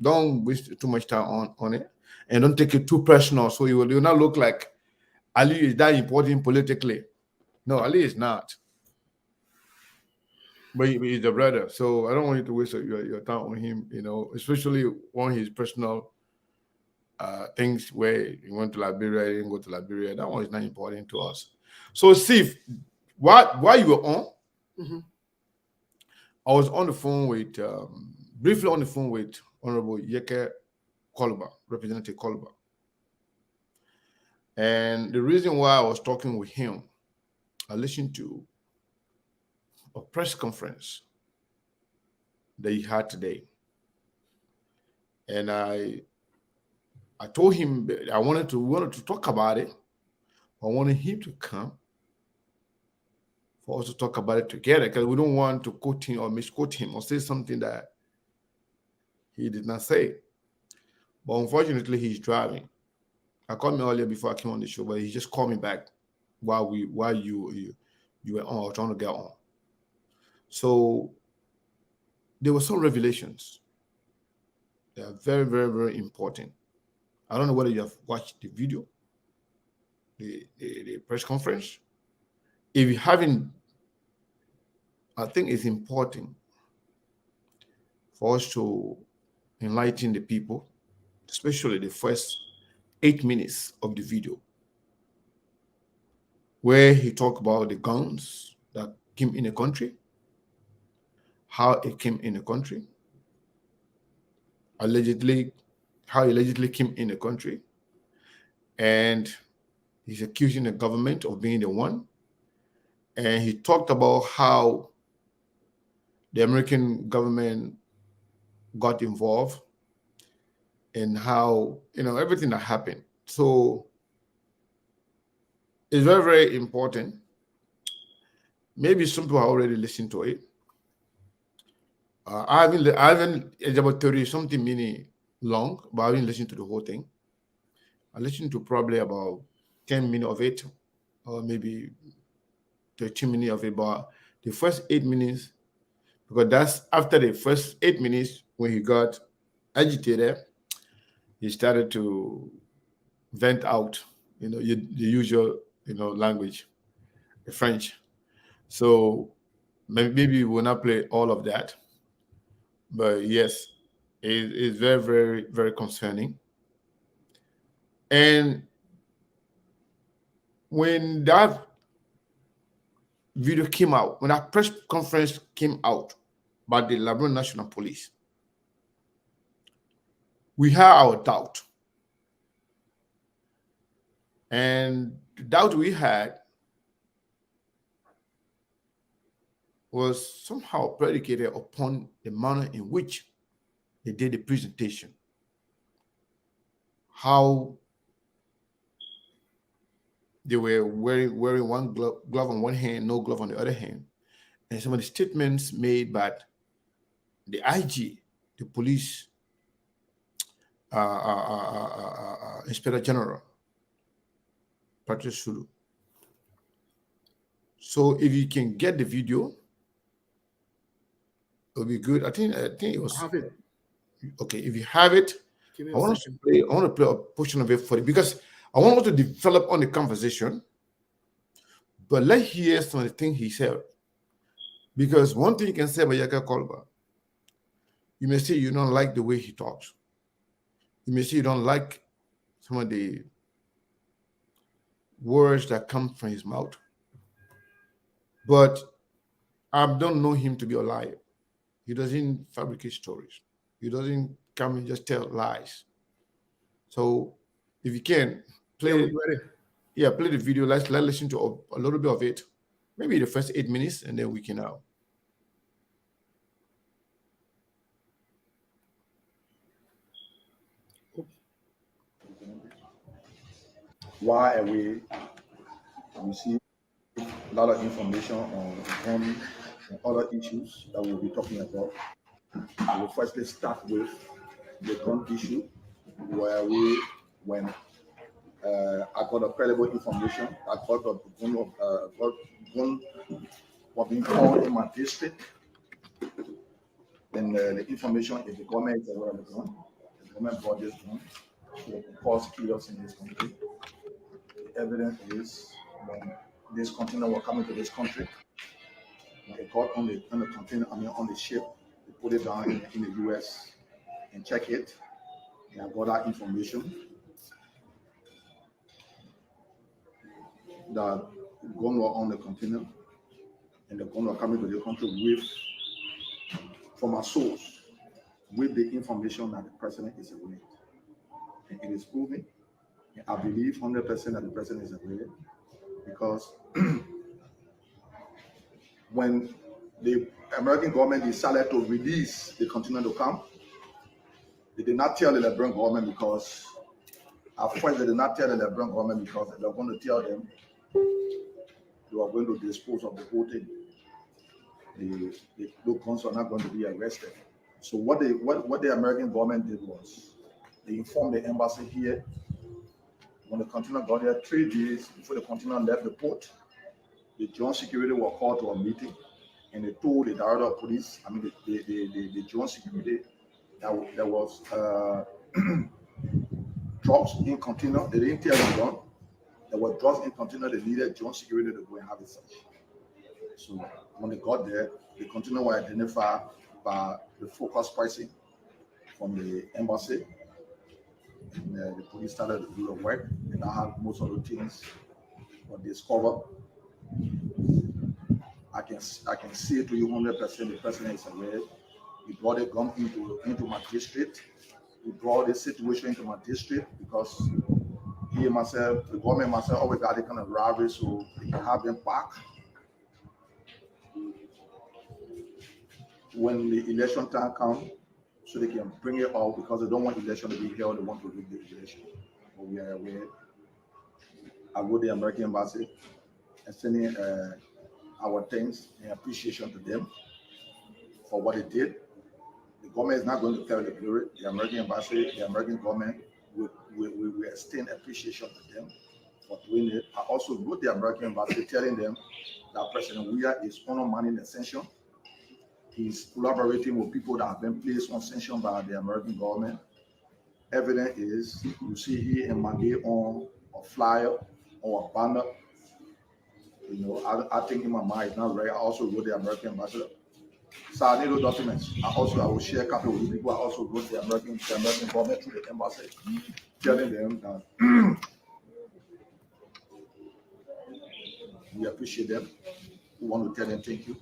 don't waste too much time on it. And don't take it too personal. So you will not look like Ali is that important politically. No, Ali is not. But he's a brother. So I don't want you to waste your time on him, especially on his personal things where he went to Liberia, he didn't go to Liberia. That one is not important to us. So, Steve, while you were on, I was on the phone with, briefly on the phone with Honorable Yeke Koluba, Representative Koluba. And the reason why I was talking with him, I listened to a press conference that he had today. And I told him that I wanted to talk about it. I wanted him to come for us to talk about it together because we don't want to quote him or misquote him or say something that he did not say. But unfortunately, he's driving. I called him earlier before I came on the show, but he just called me back while you were on or trying to get on. So there were some revelations. They are very, very, very important. I don't know whether you have watched the video, the press conference. If you haven't, I think it's important for us to enlighten the people, especially the first 8 minutes of the video, where he talked about the guns that came in the country, how it came in the country, how allegedly came in the country, and he's accusing the government of being the one. And he talked about how the American government got involved and how, everything that happened. So it's very, very important. Maybe some people have already listened to it. I haven't, it's about 30 something minutes long, but I haven't listened to the whole thing. I listened to probably about 10 minutes of it, or maybe 13 minutes of it, but the first 8 minutes, because that's after the first 8 minutes when he got agitated, he started to vent out, the usual, language, the French. So maybe we will not play all of that. But yes, it's very, very, very concerning. And when that video came out, when that press conference came out by the Liberia National Police, we had our doubt. And the doubt we had was somehow predicated upon the manner in which they did the presentation. How they were wearing one glove on one hand, no glove on the other hand. And some of the statements made by the IG, the police Inspector General, Patrick Sulu. So if you can get the video, it'll be good. I think it was. I have it. Okay, if you have it, I want to play a portion of it for you because I want us to develop on the conversation. But let's hear some of the things he said. Because one thing you can say about Yeke Koluba, you may say you don't like the way he talks. You may say you don't like some of the words that come from his mouth. But I don't know him to be a liar. He doesn't fabricate stories. He doesn't come and just tell lies. So if you can play, play the video. Let's listen to a little bit of it. Maybe the first 8 minutes, and then we can While away, we see a lot of information on economy and other issues that we'll be talking about. I will firstly start with the gun issue, where when I got a credible information, I got a gun was being called in my district. Then the information is the government is aware of the gun. The government bought this gun to cause chaos in this country. The evidence is when this container was coming to this country, when it got on the container, on the ship, they put it down in the US and check it. And I got that information that the gun was on the container and the gun was coming to the country from a source with the information that the president is aware. And it is proven. And I believe 100% that the president is aware, because when the American government decided to release the container to come, they did not tell the Liberian government, because at first they did not tell the Liberian government because they were going to tell them they were going to dispose of the whole thing. The guns are not going to be arrested. So what the American government did was they informed the embassy here. When the container got there, 3 days before the container left the port, the joint security were called to a meeting, and they told the director of police, the joint security, that there was drugs in container. They didn't tell the gun. There were drugs in container. They needed joint security to go and have it searched. So when they got there, the container was identified by the focus pricing from the embassy. And the police started to do the work, and I had most of the things were discovered. I can say to you 100% the president is aware. He brought a gun into my district. He brought the situation into my district because he myself, the government myself, always got a kind of robbery, so they can have them back. When the election time comes, so they can bring it out, because they don't want election to be held, they want to rig the election. But we are aware. I go to the American embassy and sending our thanks and appreciation to them for what they did. The government is not going to tell the glory. The American embassy, the American government, we extend appreciation to them for doing it. I also wrote the American embassy telling them that President Weah is undermining the sanction. He's collaborating with people that have been placed on sanction by the American government. Evidence is, you see here in Monday on a flyer or a banner. You know, I think in my mind it's not right. I also wrote the American ambassador. So I need those documents. I will share a copy with people. I also wrote the American government through the embassy, telling them that we appreciate them. We want to tell them thank you.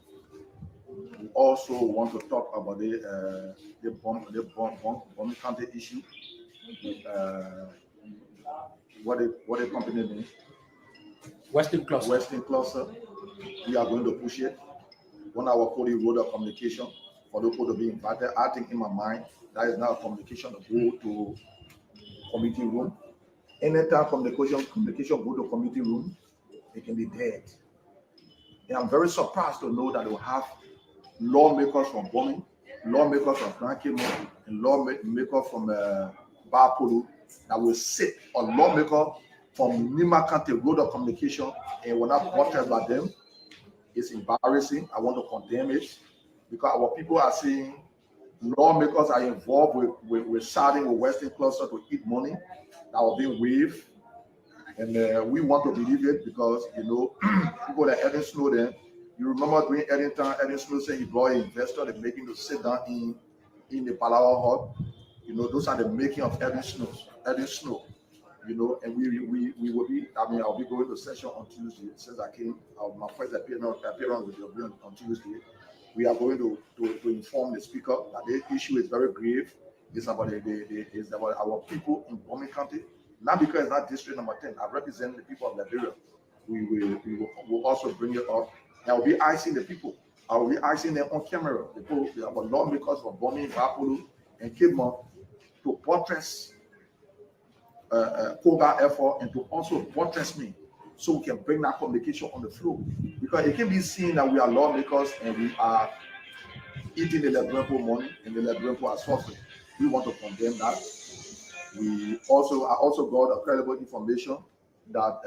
We also want to talk about the bomb county issue. What the company means. Western Cluster. We are going to push it. When our colleague wrote a communication for the people to be invited, I think in my mind that is now a communication to go to committee room. Anytime communication go to committee room, it can be dead. And I'm very surprised to know that we'll have lawmakers from Bombing, lawmakers from Grand Cayman, and lawmakers from Bapolu that will sit, a lawmaker from Nima County Road of Communication, and will not buttressed by them. It's embarrassing. I want to condemn it, because our people are saying lawmakers are involved with siding with Western Cluster to eat money that will be waived. And we want to believe it, because, you know, people like Edwin Snowden, you remember during Edwin Snowden said he brought an investor, they making to sit down in the Palawa Hall. You know, those are the making of Edwin Snow. and we will be. I mean, I'll be going to session on Tuesday since I came. My first appearance will be on Tuesday. We are going to inform the speaker that the issue is very grave. It's about it's about our people in Bombay County. Not because it's not district number 10. I represent the people of Liberia. We'll also bring it up. And I'll be icing the people. I will be icing them on camera. The people, our lawmakers from Bombay, Rapolo, and Kidmont to buttress Koga effort and to also buttress me so we can bring that communication on the floor. Because it can be seen that we are lawmakers and we are eating the Lebrenpo money and the Lebrenpo are suffering. We want to condemn that. I also got a credible information that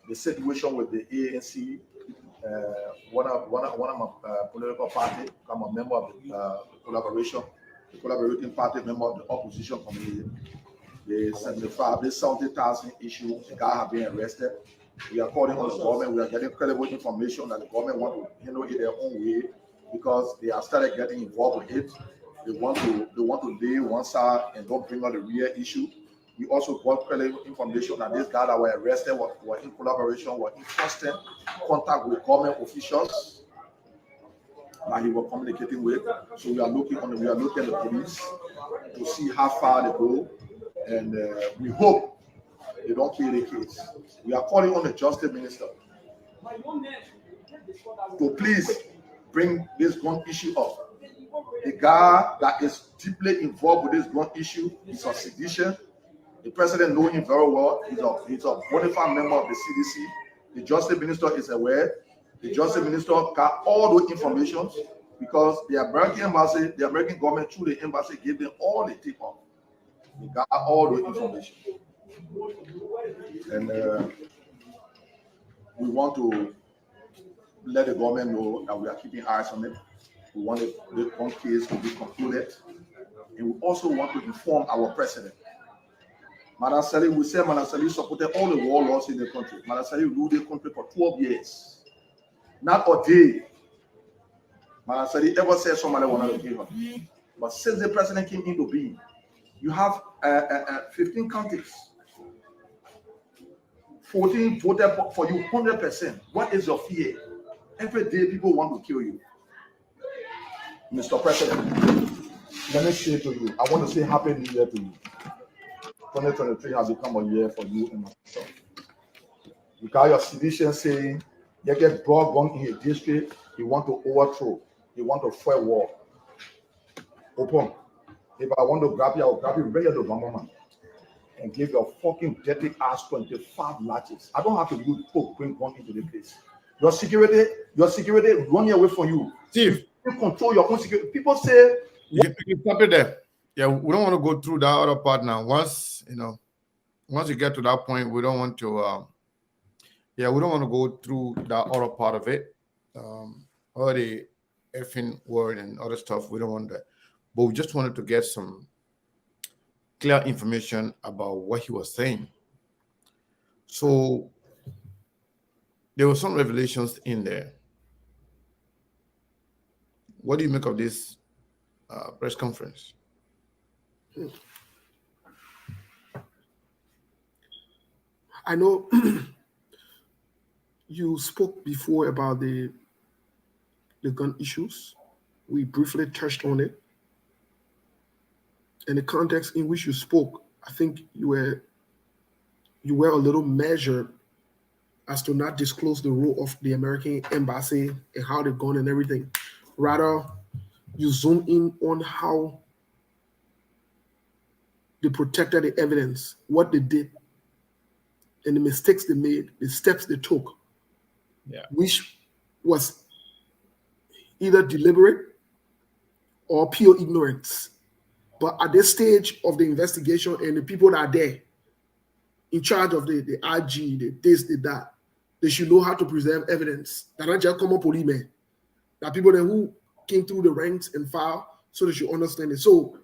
the situation with the ANC, one of my political party, I'm a member of the collaborating party, member of the opposition committee. The 70,000 issue, the guy have been arrested. We are calling on the government. We are getting credible information that the government want to handle it their own way because they have started getting involved with it. They want to lay one side and don't bring on the real issue. We also got credible information that this guy that were arrested were in collaboration, were in constant contact with government officials that he was communicating with. So we are looking at the police to see how far they go. And we hope they don't kill the case. We are calling on the Justice Minister to please bring this gun issue up. The guy that is deeply involved with this gun issue is a sedition. The president knows him very well. He's a bona fide member of the CDC. The Justice Minister is aware. The Justice Minister got all those information because the American embassy, the American government through the embassy gave them all the tip-off. We got all the information, and we want to let the government know that we are keeping eyes on it. We want the case to be concluded, and we also want to inform our president. Madam Sally, we say Madam Sally supported all the warlords in the country. Madam Sally ruled the country for 12 years. Not a day Madam Sally ever said somebody wanted to kill her. But since the president came into being, you have 15 counties. 14 voted for you 100%. What is your fear? Every day people want to kill you. Mr. President, let me say to you, I want to say Happy New Year to you. 2023 has become a year for you and myself. You got your citizens saying, you get brought gun in a district, you want to overthrow, you want to fuel war. Open. If I want to grab you, I'll grab you right at the man and give your fucking dirty ass 25 latches. I don't have to use to bring one into the place. Your security running away from you. Steve, you control your own security. People say, you stop it there. Yeah, we don't want to go through that other part now. Once you get to that point, we don't want to. We don't want to go through that other part of it. All the effing word and other stuff. We don't want that. But we just wanted to get some clear information about what he was saying. So there were some revelations in there. What do you make of this press conference? I know you spoke before about the gun issues. We briefly touched on it. In the context in which you spoke, I think you were a little measured as to not disclose the role of the American embassy and how they've gone and everything. Rather, you zoom in on how they protected the evidence, what they did, and the mistakes they made, the steps they took, which was either deliberate or pure ignorance. But at this stage of the investigation and the people that are there in charge of the IG, the this, the that, they should know how to preserve evidence. That not just common police men. That people then who came through the ranks and file so they should understand it. So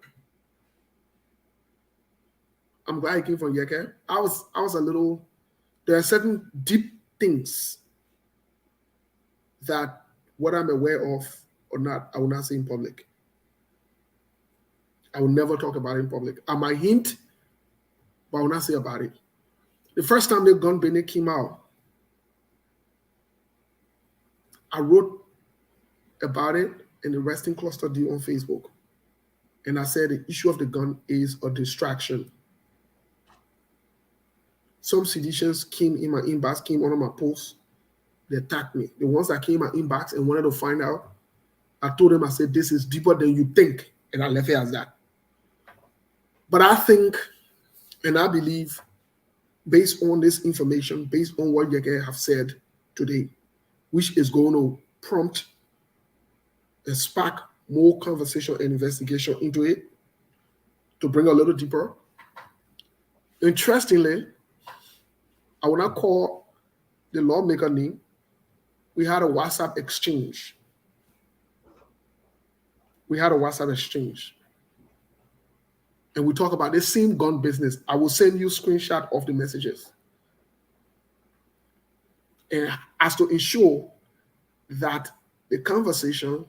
I'm glad I came from Yeke. I was a little, there are certain deep things that what I'm aware of or not, I will not say in public. I will never talk about it in public. I might hint But I will not say about it. The first time the gun ban came out, I wrote about it in the Resting Cluster deal on Facebook. And I said the issue of the gun is a distraction. Some seditionists came in my inbox, came on my posts, they attacked me. The ones that came in my inbox and wanted to find out, I told them, I said, this is deeper than you think. And I left it as that. But I think, and I believe, based on this information, based on what Yeke have said today, which is going to prompt and spark more conversation and investigation into it, to bring a little deeper. Interestingly, I will not call the lawmaker name. We had a WhatsApp exchange. And we talk about the same gun business. I will send you a screenshot of the messages. And as to ensure that the conversation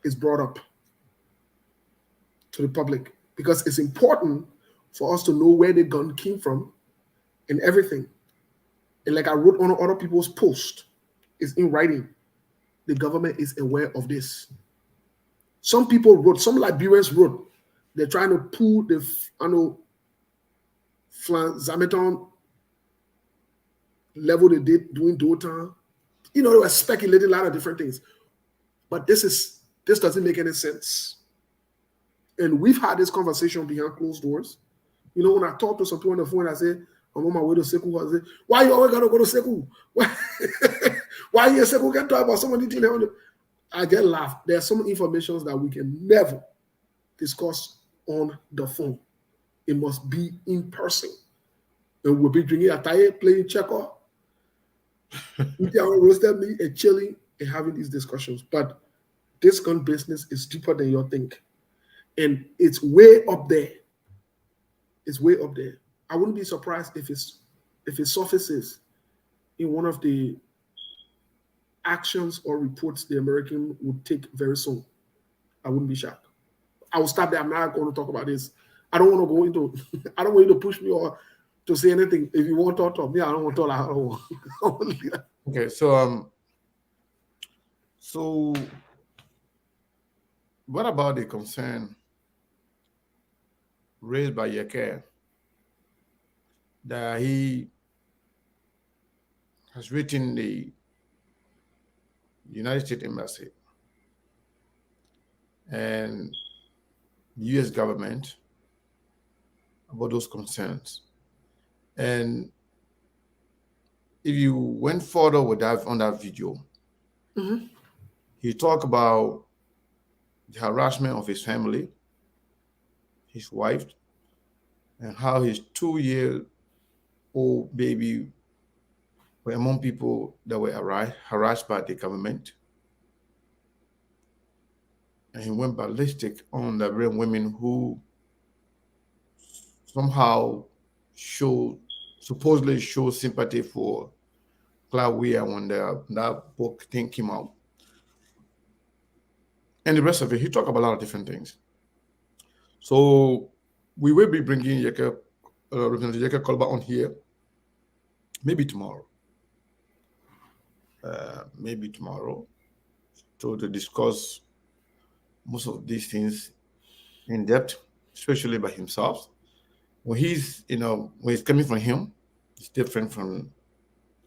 is brought up to the public, because it's important for us to know where the gun came from and everything. And like I wrote on other people's posts, it's in writing. The government is aware of this. Some people wrote, some Liberians wrote, they're trying to pull the, Zameton level they did doing Dota. They were speculating a lot of different things. But this doesn't make any sense. And we've had this conversation behind closed doors. When I talk to some people on the phone, I say, I'm on my way to Seku. I say, why you always gotta go to Seku? Why you Seku can talk about someone eating? I get laughed. There are some information that we can never discuss on the phone. It must be in person. And we'll be drinking a tie, playing checker, eating our roasted meat and chilling and having these discussions. But this gun business is deeper than you think. And it's way up there. It's way up there. I wouldn't be surprised if it surfaces in one of the actions or reports the American would take very soon. I wouldn't be shocked. I will stop there. I'm not going to talk about this. I don't want to go into, I don't want you to push me or to say anything. If you want to talk, me. I don't want to talk. I don't want. Okay, so what about the concern raised by Yeke that he has written the United States Embassy and the U.S. government about those concerns? And if you went further with that on that video, he talked about the harassment of his family, his wife, and how his 2-year-old baby were among people that were harassed by the government. And he went ballistic on the Liberian women who somehow supposedly show sympathy for Claudia when that book thing came out. And the rest of it, he talked about a lot of different things. So we will be bringing Yeke Kolba on here, maybe tomorrow. To discuss most of these things in depth, especially by himself. When he's coming from him, it's different from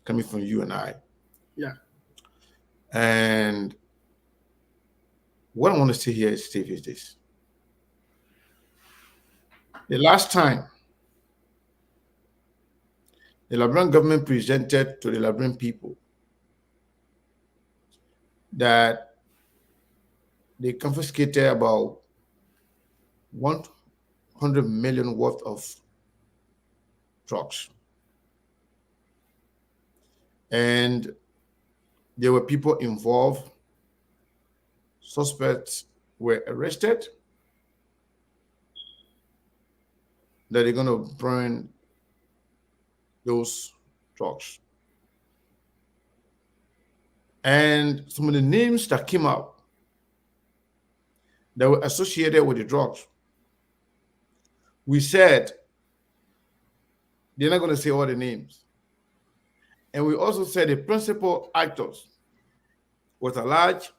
coming from you and I. Yeah. And what I want to say here, Steve, is this. The last time the Liberian government presented to the Liberian people that they confiscated about 100 million worth of drugs. And there were people involved. Suspects were arrested. That they're going to burn those drugs. And some of the names that came out that were associated with the drugs, we said They're not going to say all the names. And we also said the principal actors was alleged,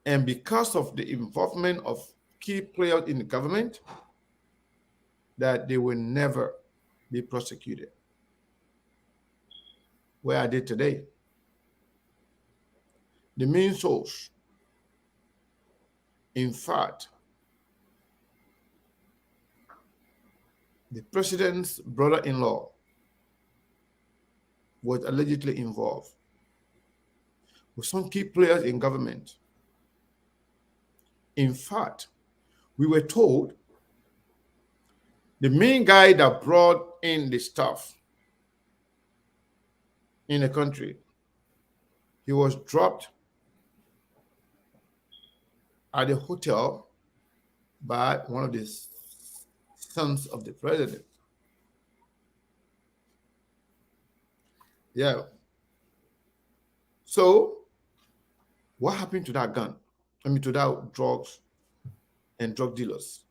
and because of the involvement of key players in the government, that they will never be prosecuted. Where are they today? The main source, in fact, the president's brother-in-law was allegedly involved with some key players in government. In fact, we were told the main guy that brought in the stuff in the country, he was dropped at the hotel by one of the sons of the president. Yeah. So, what happened to that gun? I mean, to that drugs and drug dealers?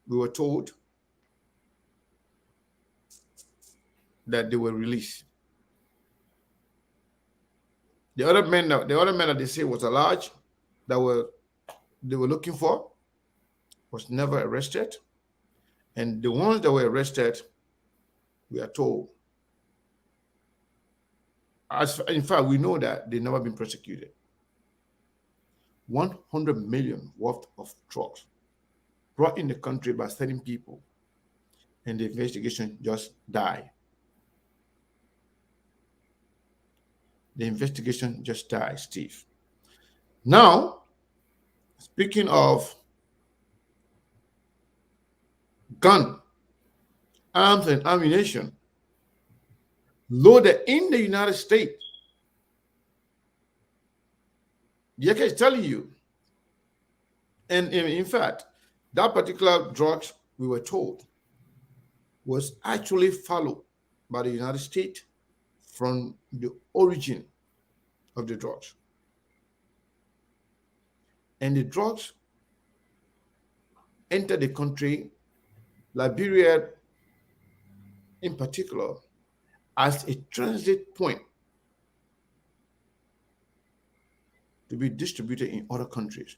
We were told that they were released. The other men that they say was alleged that they were looking for was never arrested, and the ones that were arrested, we are told, in fact, we know that they've never been prosecuted. 100 million worth of drugs brought in the country by certain people, and the investigation just died. The investigation just died, Steve. Now, speaking of gun, arms, and ammunition loaded in the United States, Yeke is telling you, and in fact, that particular drugs, we were told, was actually followed by the United States from the origin of the drugs. And the drugs entered the country, Liberia in particular, as a transit point to be distributed in other countries.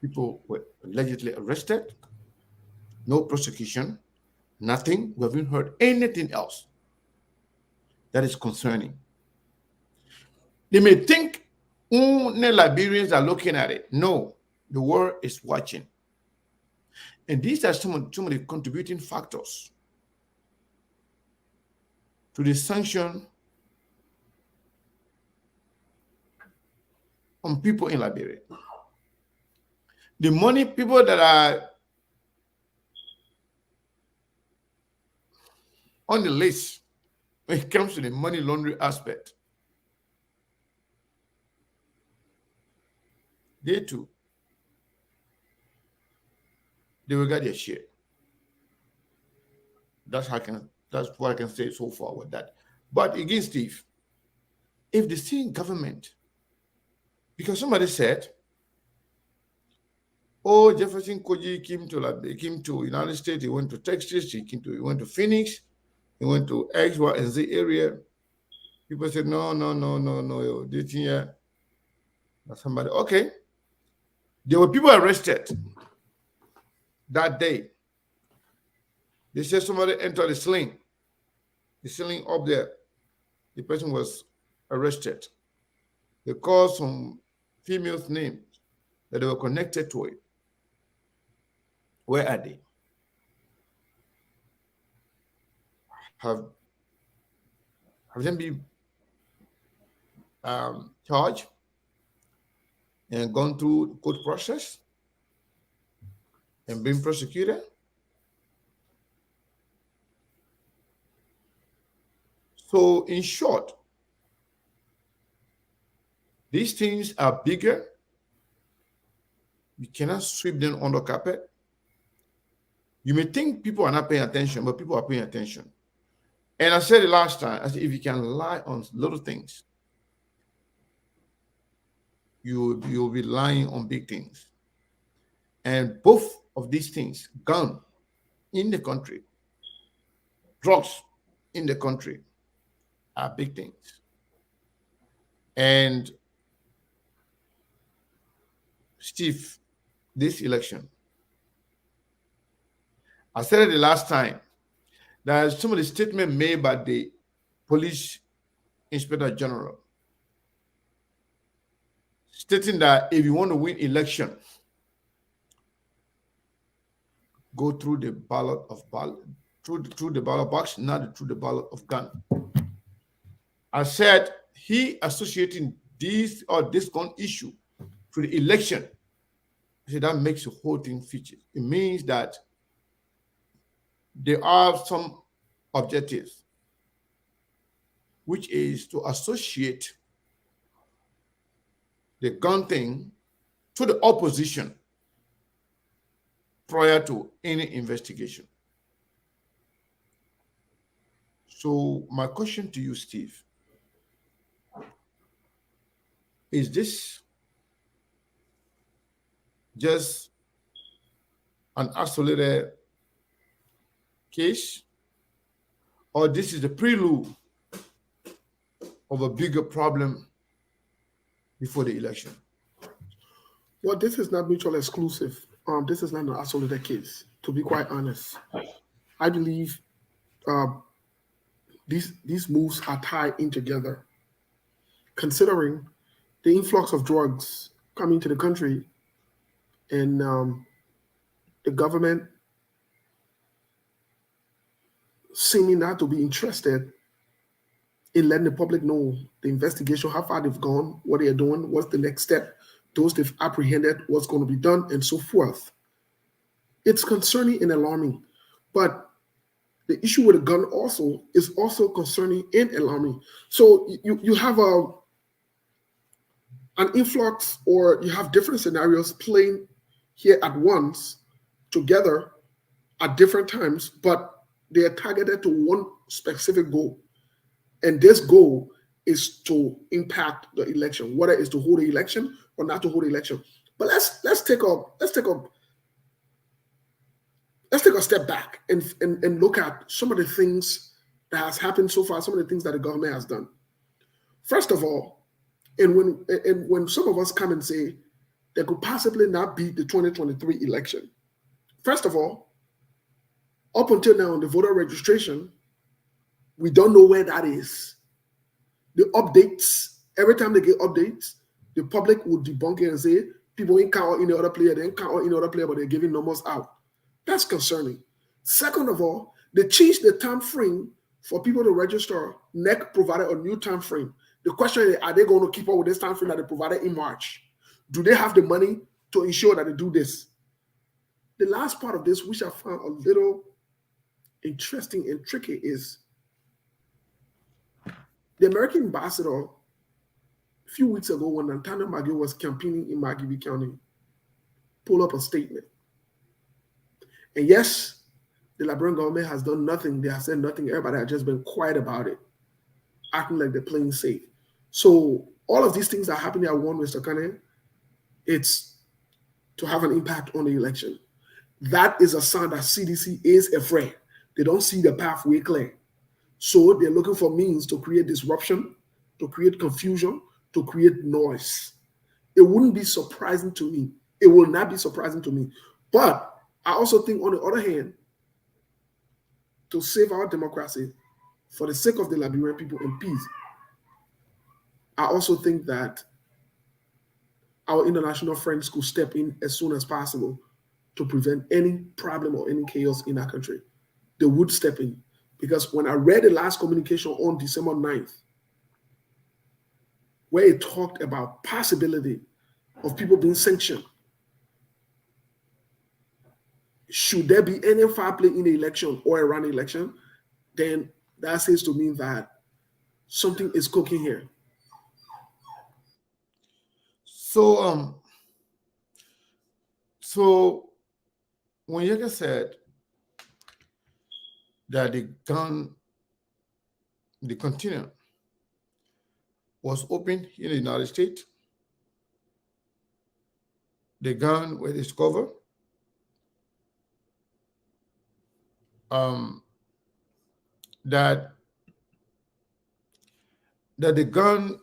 People were allegedly arrested, no prosecution, nothing. We haven't heard anything else that is concerning. They may think only Liberians are looking at it. No, the world is watching. And these are some of the contributing factors to the sanction on people in Liberia. The money people that are on the list when it comes to the money laundering aspect, they too, they will get their share. That's what I can say so far with that. But again, Steve, if the same government, because somebody said, oh, Jefferson Koji came to United States, he went to Texas, he went to Phoenix, he went to X, Y, and Z area. People said, no, this here. Somebody, okay. There were people arrested that day. They said somebody entered the ceiling up there. The person was arrested. They called some females' names that they were connected to it. Where are they? Have them been charged and gone through the court process and been prosecuted? So, in short, these things are bigger. You cannot sweep them under carpet. You may think people are not paying attention, but people are paying attention. And I said it last time, I said, if you can lie on little things, you'll be lying on big things. And both of these things, gun in the country, drugs in the country are big things. And Steve, this election, I said it the last time, that some of the statements made by the police inspector general stating that if you want to win election, go through the ballot through the ballot box, not through the ballot of gun. I said he associating this gun issue to the election. I said that makes the whole thing feature. It means that there are some objectives, which is to associate the gun thing to the opposition prior to any investigation. So my question to you, Steve, is this just an isolated case, or this is the prelude of a bigger problem before the election? Well, this is not mutually exclusive. This is not an isolated case, to be quite honest. I believe these moves are tied in together, considering the influx of drugs coming to the country and the government seeming not to be interested in letting the public know the investigation, how far they've gone, what they are doing, what's the next step, those they've apprehended, what's going to be done, and so forth. It's concerning and alarming. But the issue with the gun also is also concerning and alarming. So you have an influx, or you have different scenarios playing here at once together at different times, but they are targeted to one specific goal. And this goal is to impact the election, whether it's to hold the election or not to hold the election. But let's take a step back and look at some of the things that has happened so far, some of the things that the government has done. First of all, and when some of us come and say there could possibly not be the 2023 election, first of all, up until now, the voter registration, we don't know where that is. The updates, every time they get updates, the public will debunk it and say, people ain't count any other player, they ain't count any other player, but they're giving numbers out. That's concerning. Second of all, they changed the time frame for people to register. NEC provided a new time frame. The question is, are they going to keep up with this time frame that they provided in March? Do they have the money to ensure that they do this? The last part of this, which I found a little interesting and tricky, is the American ambassador a few weeks ago, when Nathaniel McGill was campaigning in Margibi County, pulled up a statement. And yes, the Liberian government has done nothing. They have said nothing. Everybody has just been quiet about it, acting like they're playing safe. So all of these things are happening at one, Mr. Kane. It's to have an impact on the election. That is a sign that CDC is afraid. They don't see the pathway clear. So they're looking for means to create disruption, to create confusion, to create noise. It wouldn't be surprising to me. It will not be surprising to me. But I also think, on the other hand, to save our democracy, for the sake of the Liberian people and peace, I also think that our international friends could step in as soon as possible to prevent any problem or any chaos in our country. They would step in. Because when I read the last communication on December 9th, where it talked about possibility of people being sanctioned, should there be any foul play in the election or around the election, then that says to me that something is cooking here. So when Yega said that the container was open in the United States, the gun was discovered, that the gun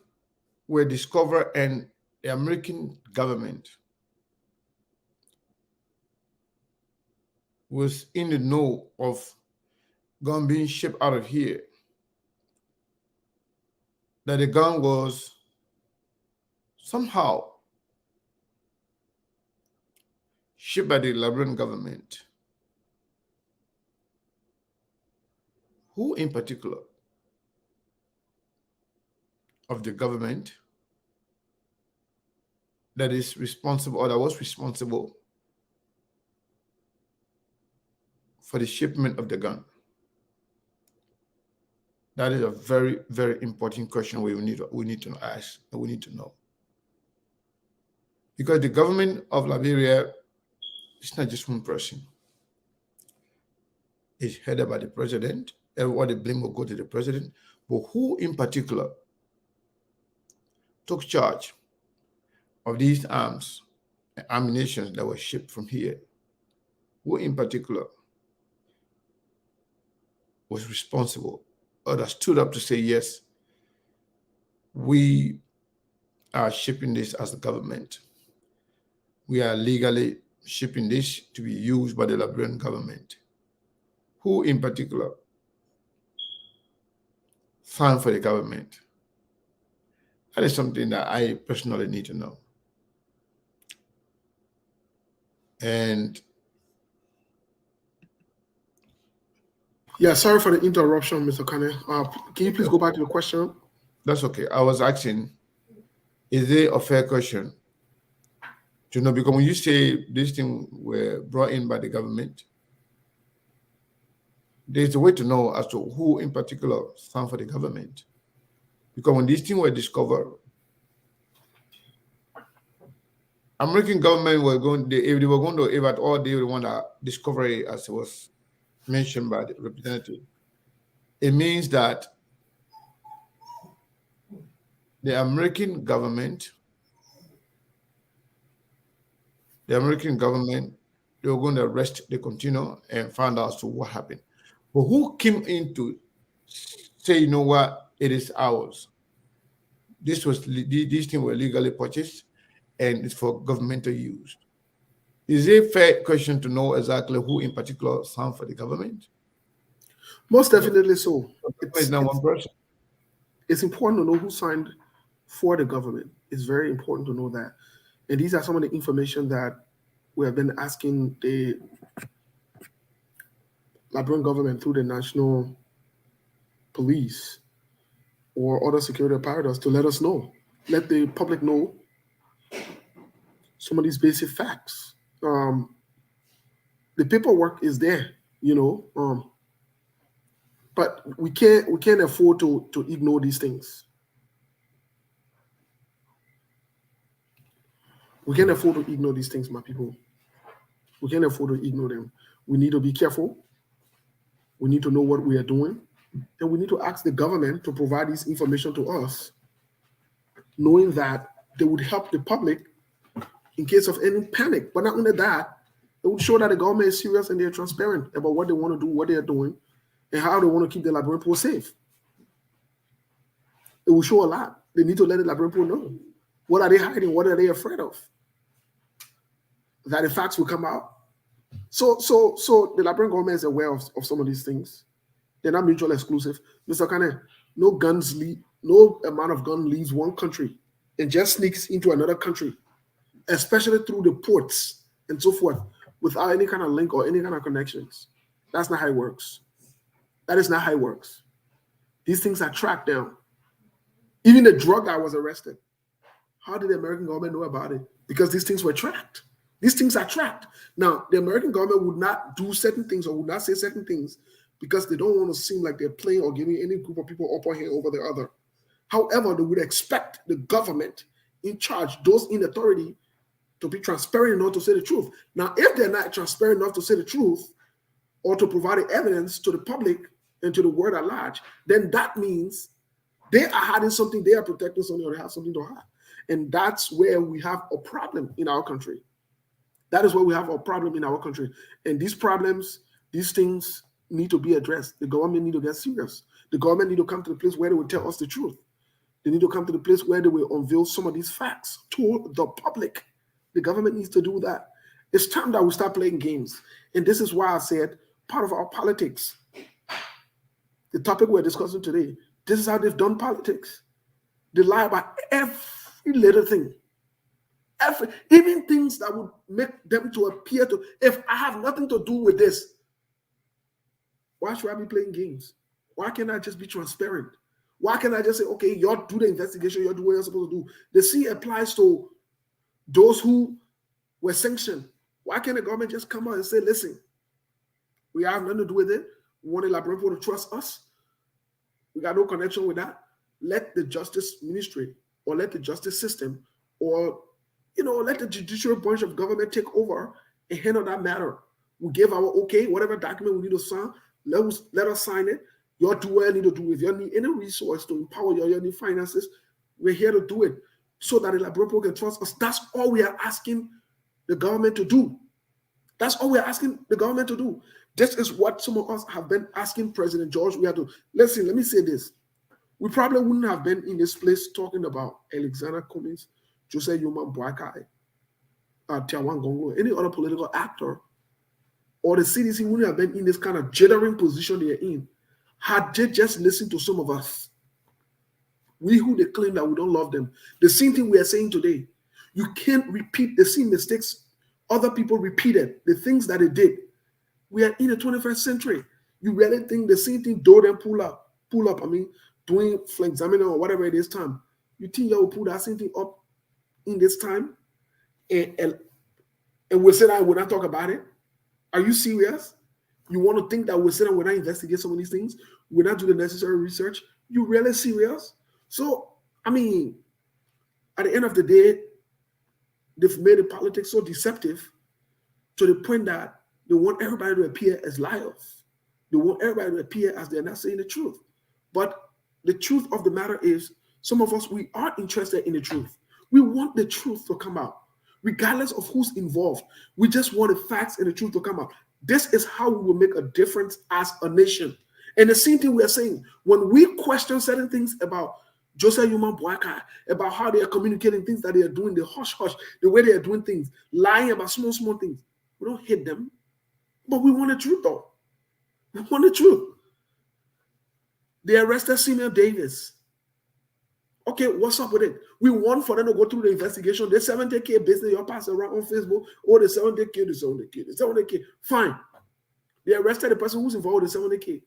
were discovered and the American government was in the know of gun being shipped out of here, that the gun was somehow shipped by the Liberian government. Who in particular of the government that is responsible or that was responsible for the shipment of the gun? That is a very, very important question we need to ask and we need to know. Because the government of Liberia is not just one person. It's headed by the president. Everybody blame will go to the president. But who in particular took charge of these arms and ammunition that were shipped from here? Who in particular was responsible or that stood up to say, yes, we are shipping this as a government. We are legally shipping this to be used by the Liberian government. Who in particular signed for the government? That is something that I personally need to know. And yeah, sorry for the interruption, Mr. Kane. Can you please go back to the question? That's okay. I was asking, is it a fair question to know? Because when you say these things were brought in by the government, there's a way to know as to who in particular signed for the government. Because when these things were discovered, American government were going, if they were going to, if at all, they would want to discover it, as it was mentioned by the representative. It means that the American government, they were going to arrest the container and find out as to what happened. But who came in to say, you know what, it is ours? These things were legally purchased and it's for governmental use. Is it a fair question to know exactly who in particular signed for the government? Most definitely so. It's not one person. It's important to know who signed for the government. It's very important to know that. And these are some of the information that we have been asking the Liberian government through the national police or other security apparatus to let us know. Let the public know some of these basic facts. The paperwork is there, but we can't afford to ignore these things. We can't afford to ignore these things, my people. We can't afford to ignore them. We need to be careful. We need to know what we are doing. And we need to ask the government to provide this information to us, knowing that they would help the public in case of any panic. But not only that, it would show that the government is serious and they're transparent about what they want to do, what they're doing, and how they want to keep the Liberian people safe. It will show a lot. They need to let the Liberian people know. What are they hiding? What are they afraid of? That the facts will come out. So the Liberian government is aware of some of these things. They're not mutually exclusive. Mr. Kane, no amount of gun leaves one country and just sneaks into another country, especially through the ports and so forth, without any kind of link or any kind of connections. That's not how it works. That is not how it works. These things are tracked down. Even the drug guy was arrested. How did the American government know about it? Because these things were tracked. These things are tracked. Now, the American government would not do certain things or would not say certain things because they don't want to seem like they're playing or giving any group of people upper hand over the other. However, they would expect the government in charge, those in authority, to be transparent enough to say the truth. Now, if they're not transparent enough to say the truth or to provide the evidence to the public and to the world at large, then that means they are hiding something, they are protecting something, or they have something to hide. And that's where we have a problem in our country. That is where we have a problem in our country. And these problems, these things need to be addressed. The government need to get serious. The government need to come to the place where they will tell us the truth. They need to come to the place where they will unveil some of these facts to the public. The government needs to do that. It's time that we start playing games. And this is why I said part of our politics, the topic we're discussing today, this is how they've done politics. They lie about every little thing. Even things that would make them to appear to, if I have nothing to do with this, why should I be playing games? Why can't I just be transparent? Why can't I just say, okay, y'all do the investigation, y'all do what you're supposed to do? The C applies to those who were sanctioned. Why can't the government just come out and say, listen, we have nothing to do with it. We want the Liberian people to trust us. We got no connection with that. Let the justice ministry or let the justice system or, let the judicial branch of government take over and handle that matter. We give our okay, whatever document we need to sign, let us sign it. You do what you need to do. If you need any resource to empower you need finances, we're here to do it so that the Liberian people can trust us. That's all we are asking the government to do. That's all we're asking the government to do. This is what some of us have been asking President George. We have to listen. Let me say this. We probably wouldn't have been in this place talking about Alexander Cummings, Joseph Yuma Boakai, Tiawan Gongo, any other political actor, or the CDC wouldn't have been in this kind of jittering position they're in had they just listened to some of us. We who they claim that we don't love them. The same thing we are saying today. You can't repeat the same mistakes other people repeated, the things that they did. We are in the 21st century. You really think the same thing do them pull up, doing flank examiner or whatever it is time. You think you will pull that same thing up in this time and we'll say that we'll not talk about it? Are you serious? You want to think that we'll sit and we'll not investigate some of these things? We'll not do the necessary research? You really serious? So, at the end of the day, they've made the politics so deceptive to the point that they want everybody to appear as liars. They want everybody to appear as they're not saying the truth. But the truth of the matter is, some of us, we are interested in the truth. We want the truth to come out, regardless of who's involved. We just want the facts and the truth to come out. This is how we will make a difference as a nation. And the same thing we are saying, when we question certain things about Joseph Yuma Boakai, about how they are communicating things that they are doing, the hush-hush, the way they are doing things, lying about small things. We don't hate them, but we want the truth though. We want the truth. They arrested Samuel Davis. Okay, what's up with it? We want for them to go through the investigation. The 70K business you pass around on Facebook. Oh, the 70K, the 70K, the 70K. Fine. They arrested the person who's involved with the 70K.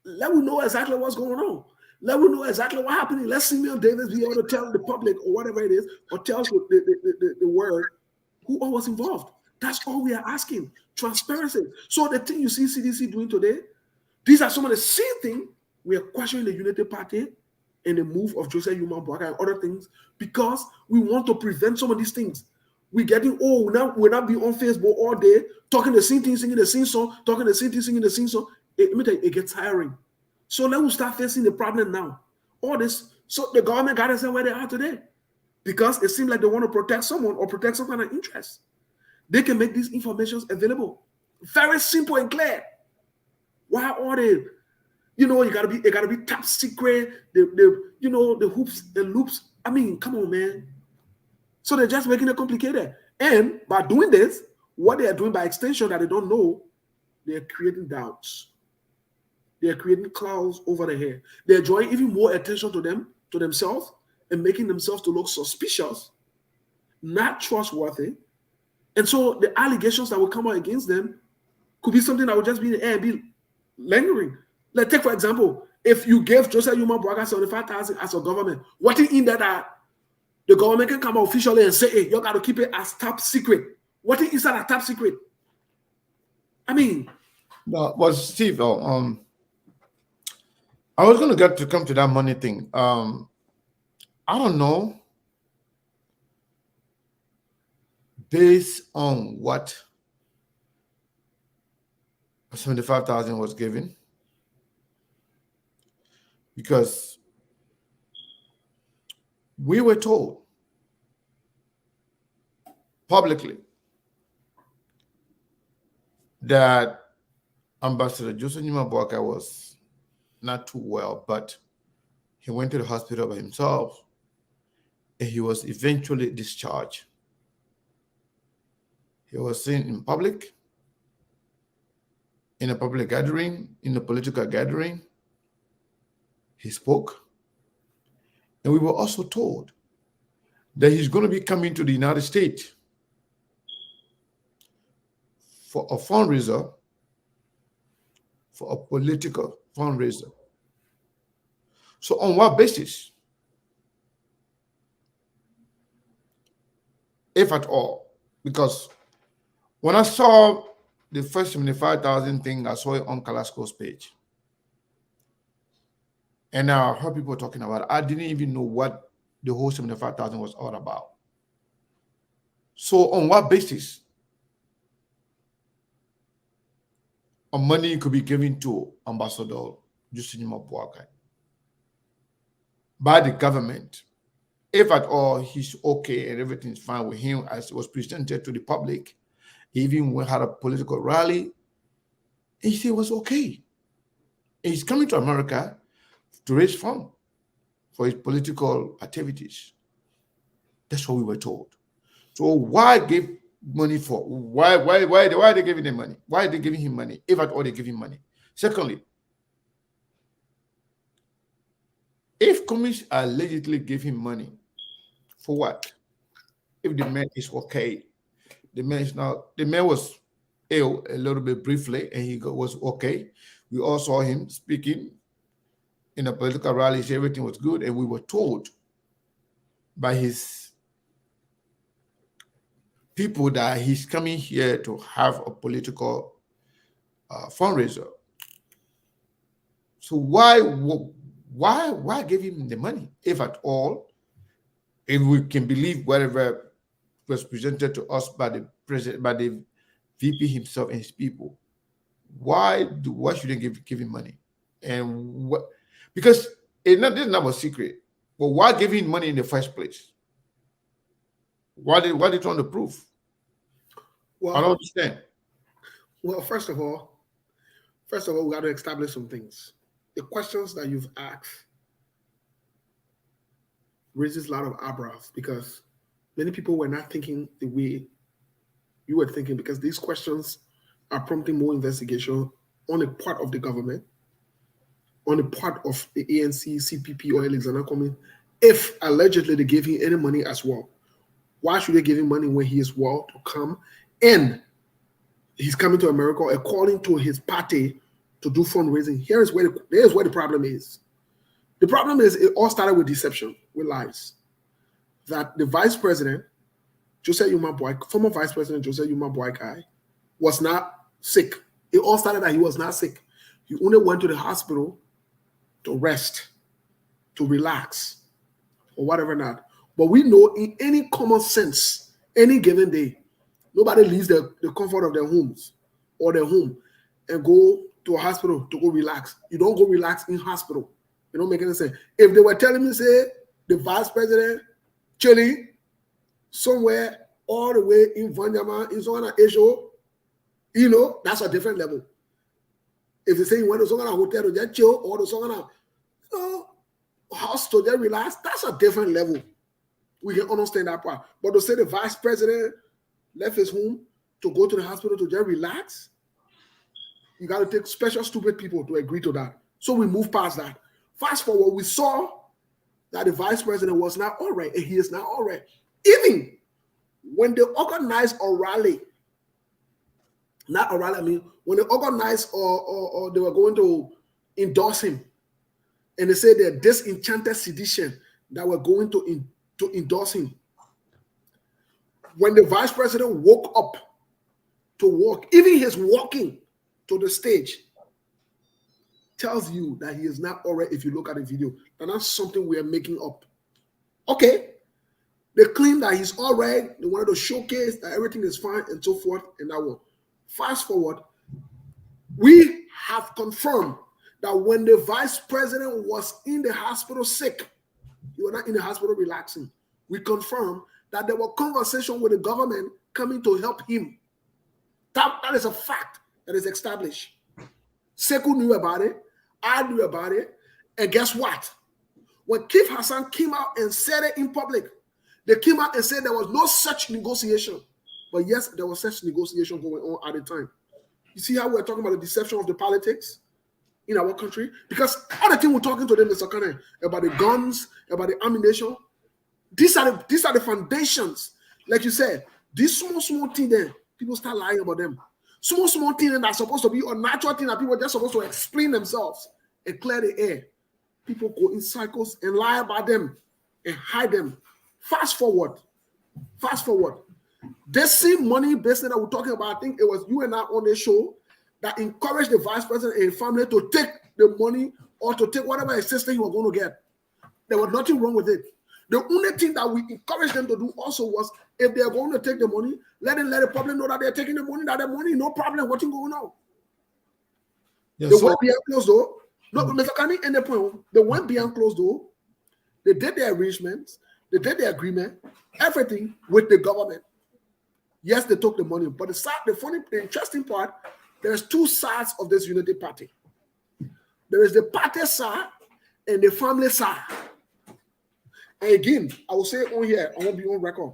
Let me know exactly what's going on. Let me know exactly what happened. Let Samuel Davis be able to tell the public or whatever it is, or tell the world who all was involved. That's all we are asking. Transparency. So the thing you see CDC doing today, these are some of the same things we are questioning the Unity Party and the move of Joseph Yuma Boakai and other things, because we want to prevent some of these things. We're getting, we're not be on Facebook all day, talking the same thing, singing the same song, talking the same thing, singing the same song. It gets tiring. So let us start facing the problem now. All this, so the government got us where they are today, because it seems like they want to protect someone or protect some kind of interest. They can make these informations available. Very simple and clear. Why are they? It gotta be top secret. The hoops and loops. Come on, man. So they're just making it complicated. And by doing this, what they are doing by extension that they don't know, they're creating doubts. They're creating clouds over their head. They're drawing even more attention to themselves, and making themselves to look suspicious, not trustworthy. And so the allegations that will come out against them could be something that will just be in the air and be lingering. Let's take, for example, if you gave Joseph Yuma Boakai 75,000 as a government, what in that the government can come out officially and say, hey, you got to keep it as top secret. What is that a top secret? No, but Steve, I was going to come to that money thing. I don't know, based on what 75,000 was given, because we were told publicly that Ambassador Joseph Nyimabuaka was not too well, but he went to the hospital by himself and he was eventually discharged. He was seen in public, in a public gathering, in a political gathering. He spoke. And we were also told that he's going to be coming to the United States for a fundraiser, for a political fundraiser. So on what basis? If at all? Because when I saw the first 75,000 thing, I saw it on Kalasco's page. And I heard people talking about it. I didn't even know what the whole 75,000 was all about. So on what basis money could be given to Ambassador Joseph Nyimabuaka by the government, if at all he's okay and everything's fine with him as it was presented to the public? He even had a political rally and he said it was okay. And he's coming to America to raise funds for his political activities. That's what we were told. So why give money for? Why are they giving him money? Why are they giving him money? If at all they give him money. Secondly, if communists allegedly give him money, for what? If the man is okay, the man was ill a little bit briefly and he was okay. We all saw him speaking in a political rally, everything was good, and we were told by his people that he's coming here to have a political fundraiser. So why give him the money, if at all, if we can believe whatever was presented to us by the president, by the VP himself and his people? Why should they give him money? And what? Because this is not a secret. But why give him money in the first place? What are they trying to prove? Well, I don't understand. Well, first of all, we got to establish some things. The questions that you've asked raises a lot of eyebrows because many people were not thinking the way you were thinking, because these questions are prompting more investigation on the part of the government, on the part of the ANC, CPP, or Alexander Cummings. If allegedly they gave him any money as well, why should they give him money when he is well to come? And he's coming to America according to his party to do fundraising. Here's where the problem is. The problem is it all started with deception, with lies. That the vice president, former vice president Joseph Nyimabuaka, was not sick. It all started that he was not sick. He only went to the hospital to rest, to relax, or whatever not. But we know in any common sense, any given day, nobody leaves the comfort of their homes or their home and go to a hospital to go relax. You don't go relax in hospital. It don't make any sense. If they were telling me, say, the vice president chilling somewhere all the way in Vanyama, in Zona Asia, that's a different level. If they say you went to some kind of hotel to just chill or to some kind of house to just relax, that's a different level. We can understand that part. But to say the vice president left his home to go to the hospital to just relax, you got to take special stupid people to agree to that. So we move past that. Fast forward, we saw that the vice president was not all right, and he is not all right. Even when they organized a rally, when they organized or they were going to endorse him, and they said they're disenchanted sedition that were going to endorse him. When the vice president woke up to walk, even his walking to the stage tells you that he is not all right if you look at the video. And that's something we are making up. Okay. They claim that he's all right. They wanted to showcase that everything is fine and so forth and that one. Fast forward, we have confirmed that when the vice president was in the hospital sick, he was not in the hospital relaxing. We confirmed that there were conversations with the government coming to help him. That is a fact that is established. Sekou knew about it. I knew about it. And guess what? When Keith Hassan came out and said it in public, they came out and said there was no such negotiation. But yes, there was such negotiation going on at the time. You see how we're talking about the deception of the politics in our country? Because all the thing we're talking to them, Mr. Kane, about the guns, about the ammunition, these are the foundations. Like you said, these small thing there, people start lying about them. Small thing that's supposed to be a natural thing that people are just supposed to explain themselves and clear the air. People go in cycles and lie about them and hide them. Fast forward. This same money business that we're talking about, I think it was you and I on the show that encouraged the vice president and family to take the money or to take whatever assistance you were going to get. There was nothing wrong with it. The only thing that we encouraged them to do also was if they're going to take the money, let the public know that they're taking the money, no problem, what's going on. Yeah, They went behind closed door. No, Mr. Kani, end the point. They went behind closed door. They did their arrangements. They did their agreement. Everything with the government. Yes, they took the money. But the interesting part, there's two sides of this unity party. There is the party side and the family side. And again, I will say it on here. I won't be on record.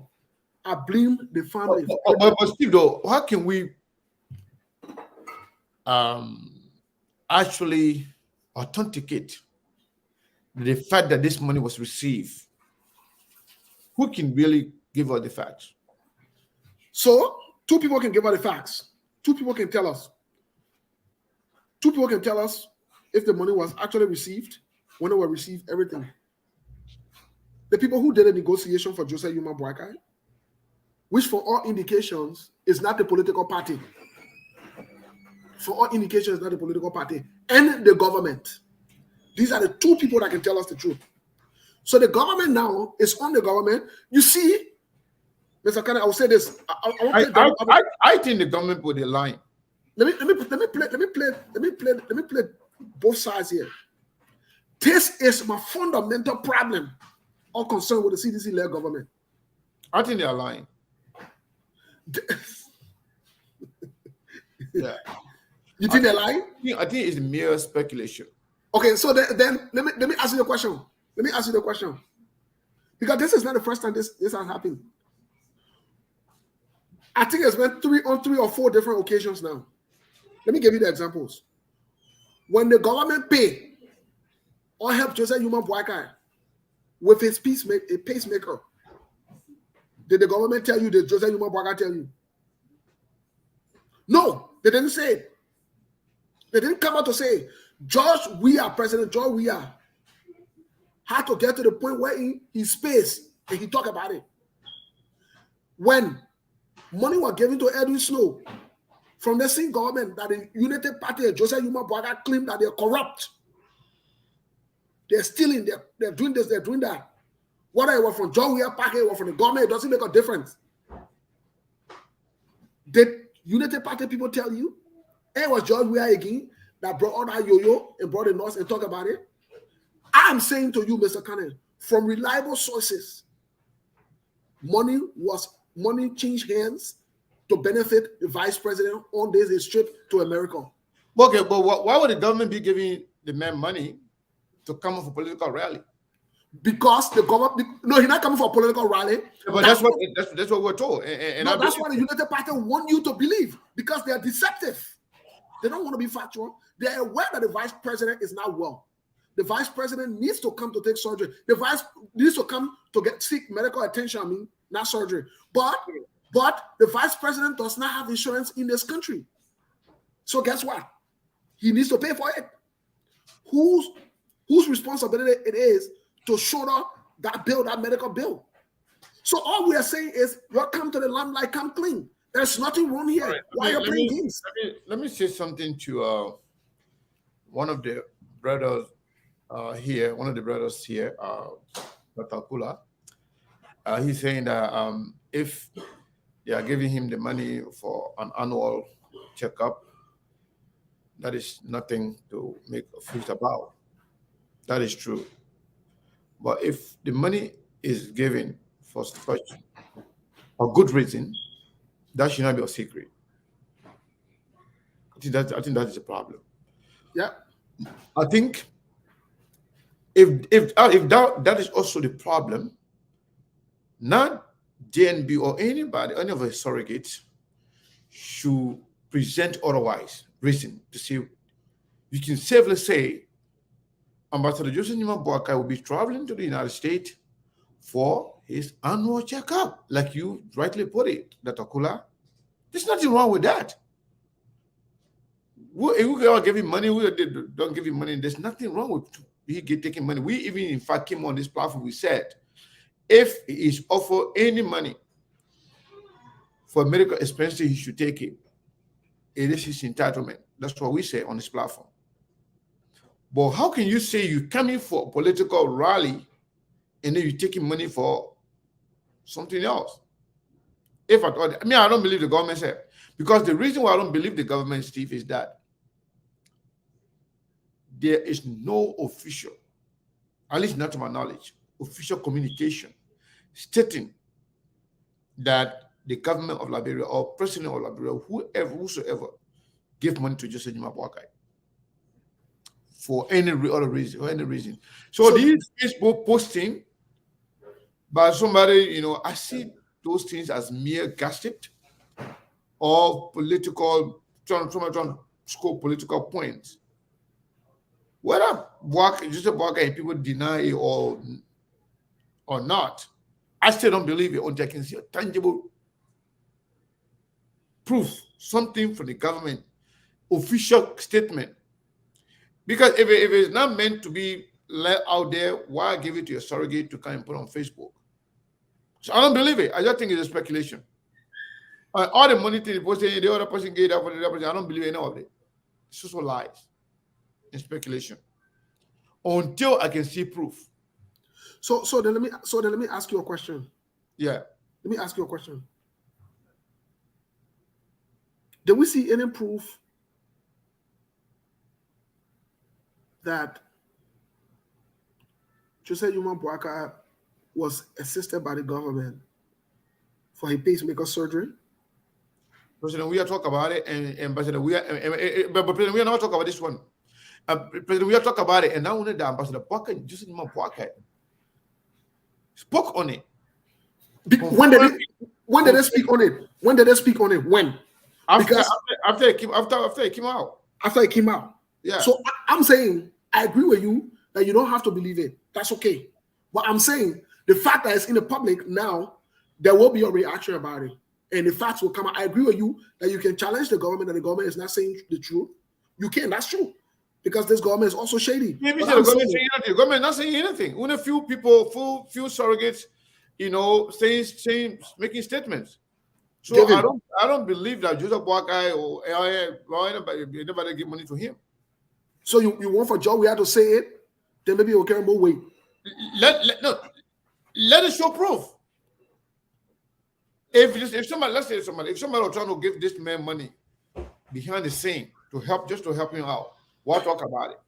I blame the family. But Steve, though, how can we actually authenticate the fact that this money was received? Who can really give us the facts? So, two people can give us the facts. Two people can tell us. Two people can tell us if the money was actually received, when it was received, everything. The people who did a negotiation for Joseph Yuma Boakai, which for all indications is not the political party. For all indications, not the political party, and the government. These are the two people that can tell us the truth. So the government now is on the government. You see, Mr. Kane, I will say this. I think the government put the line. Let me play both sides here. This is my fundamental problem or concern with the CDC-led government. I think they're lying. Yeah. You think they're lying? I think it's mere speculation. Okay, so then let me ask you the question. Let me ask you the question. Because this is not the first time this has happened. I think it's been three or four different occasions now. Let me give you the examples. When the government pay or help Joseph Yuma Boakai with his pacemaker, did the government tell you? Did Joseph Yuma Boakai tell you? No, they didn't say it. They didn't come out to say, President George Weah had to get to the point where he spaced and he talked about it. When money was given to Edwin Snow from the same government that the United Party and Joseph Yuma Boakai claimed that they're corrupt. They're stealing, they're doing this, they're doing that. Whether it was from George Weah Party or from the government, it doesn't make a difference. Did United Party people tell you? It was George Weah again that brought all that yo-yo and brought the North and talk about it. I'm saying to you, Mr. Cannon, from reliable sources, money changed hands to benefit the vice president on this trip to America. Okay, but why would the government be giving the man money to come up for political rally? Because the government, no, he's not coming for a political rally. Yeah, but that's what we're told. And that's what the United Party want you to believe, because they are deceptive. They don't want to be factual. They are aware that the vice president is not well. The vice president needs to come to take surgery. The vice needs to come to seek medical attention, not surgery. But the vice president does not have insurance in this country. So guess what? He needs to pay for it. Whose responsibility it is to shoulder that bill, that medical bill? So all we are saying is, you come to the limelight, come clean. There's nothing wrong here. Right. Why are you playing games? Let me say something to one of the brothers here, Dr. Kula. He's saying that if they are giving him the money for an annual checkup, that is nothing to make a fuss about. That is true. But if the money is given for such a good reason, that should not be a secret. I think that is a problem. Yeah. I think if that is also the problem, not DNB or anybody, any of the surrogates should present otherwise reason to say you can safely say Ambassador Joseph Nima Boakai will be traveling to the United States for his annual checkup, like you rightly put it, Dr. Kula. There's nothing wrong with that. We all give him money, we don't give him money. There's nothing wrong with he taking money. We even, in fact, came on this platform, we said, if he is offered any money for medical expenses, he should take it. It is his entitlement. That's what we say on this platform. But how can you say you're coming for a political rally and then you're taking money for something else? If at all, I mean, I don't believe the government said. Because the reason why I don't believe the government, Steve, is that there is no official, at least not to my knowledge, official communication stating that the government of Liberia or president of Liberia, whosoever, give money to Joseph Nima Boakai for any other reason. So these Facebook posting by somebody, I see those things as mere gossip or political, trying to score political points. Whether Joseph Boakai and people deny it or not, I still don't believe it until I can see a tangible proof, something from the government, official statement. Because if it's not meant to be let out there, why give it to your surrogate to come and put on Facebook? So I don't believe it. I just think it's a speculation. All the money to the person, the other person gave that for the other person, I don't believe any of it. It's just lies and speculation. Until I can see proof. So then let me ask you a question. Yeah. Let me ask you a question. Did we see any proof that Joseph Nima Boakai was assisted by the government for his pacemaker surgery? President, we are talking about it, and President, but President, we are not talking about this one. President, we are talking about it, and now only the Ambassador Boakai, Joseph Nima Boakai, spoke on it. When did they speak on it? When did they speak on it? When? After it came out. After it came out. Yeah. So I'm saying I agree with you that you don't have to believe it. That's okay. But I'm saying the fact that it's in the public now, there will be a reaction about it. And the facts will come out. I agree with you that you can challenge the government and the government is not saying the truth. You can, that's true. Because this government is also shady. Maybe the government saying anything. The government not saying anything. Only a few people, few surrogates, saying making statements. So I don't believe that Joseph Boakai or anybody give money to him. So you want for Joe we have to say it, then maybe we'll carry more weight. Let it show proof. If somebody was trying to give this man money behind the scene to help him out, we'll talk about it.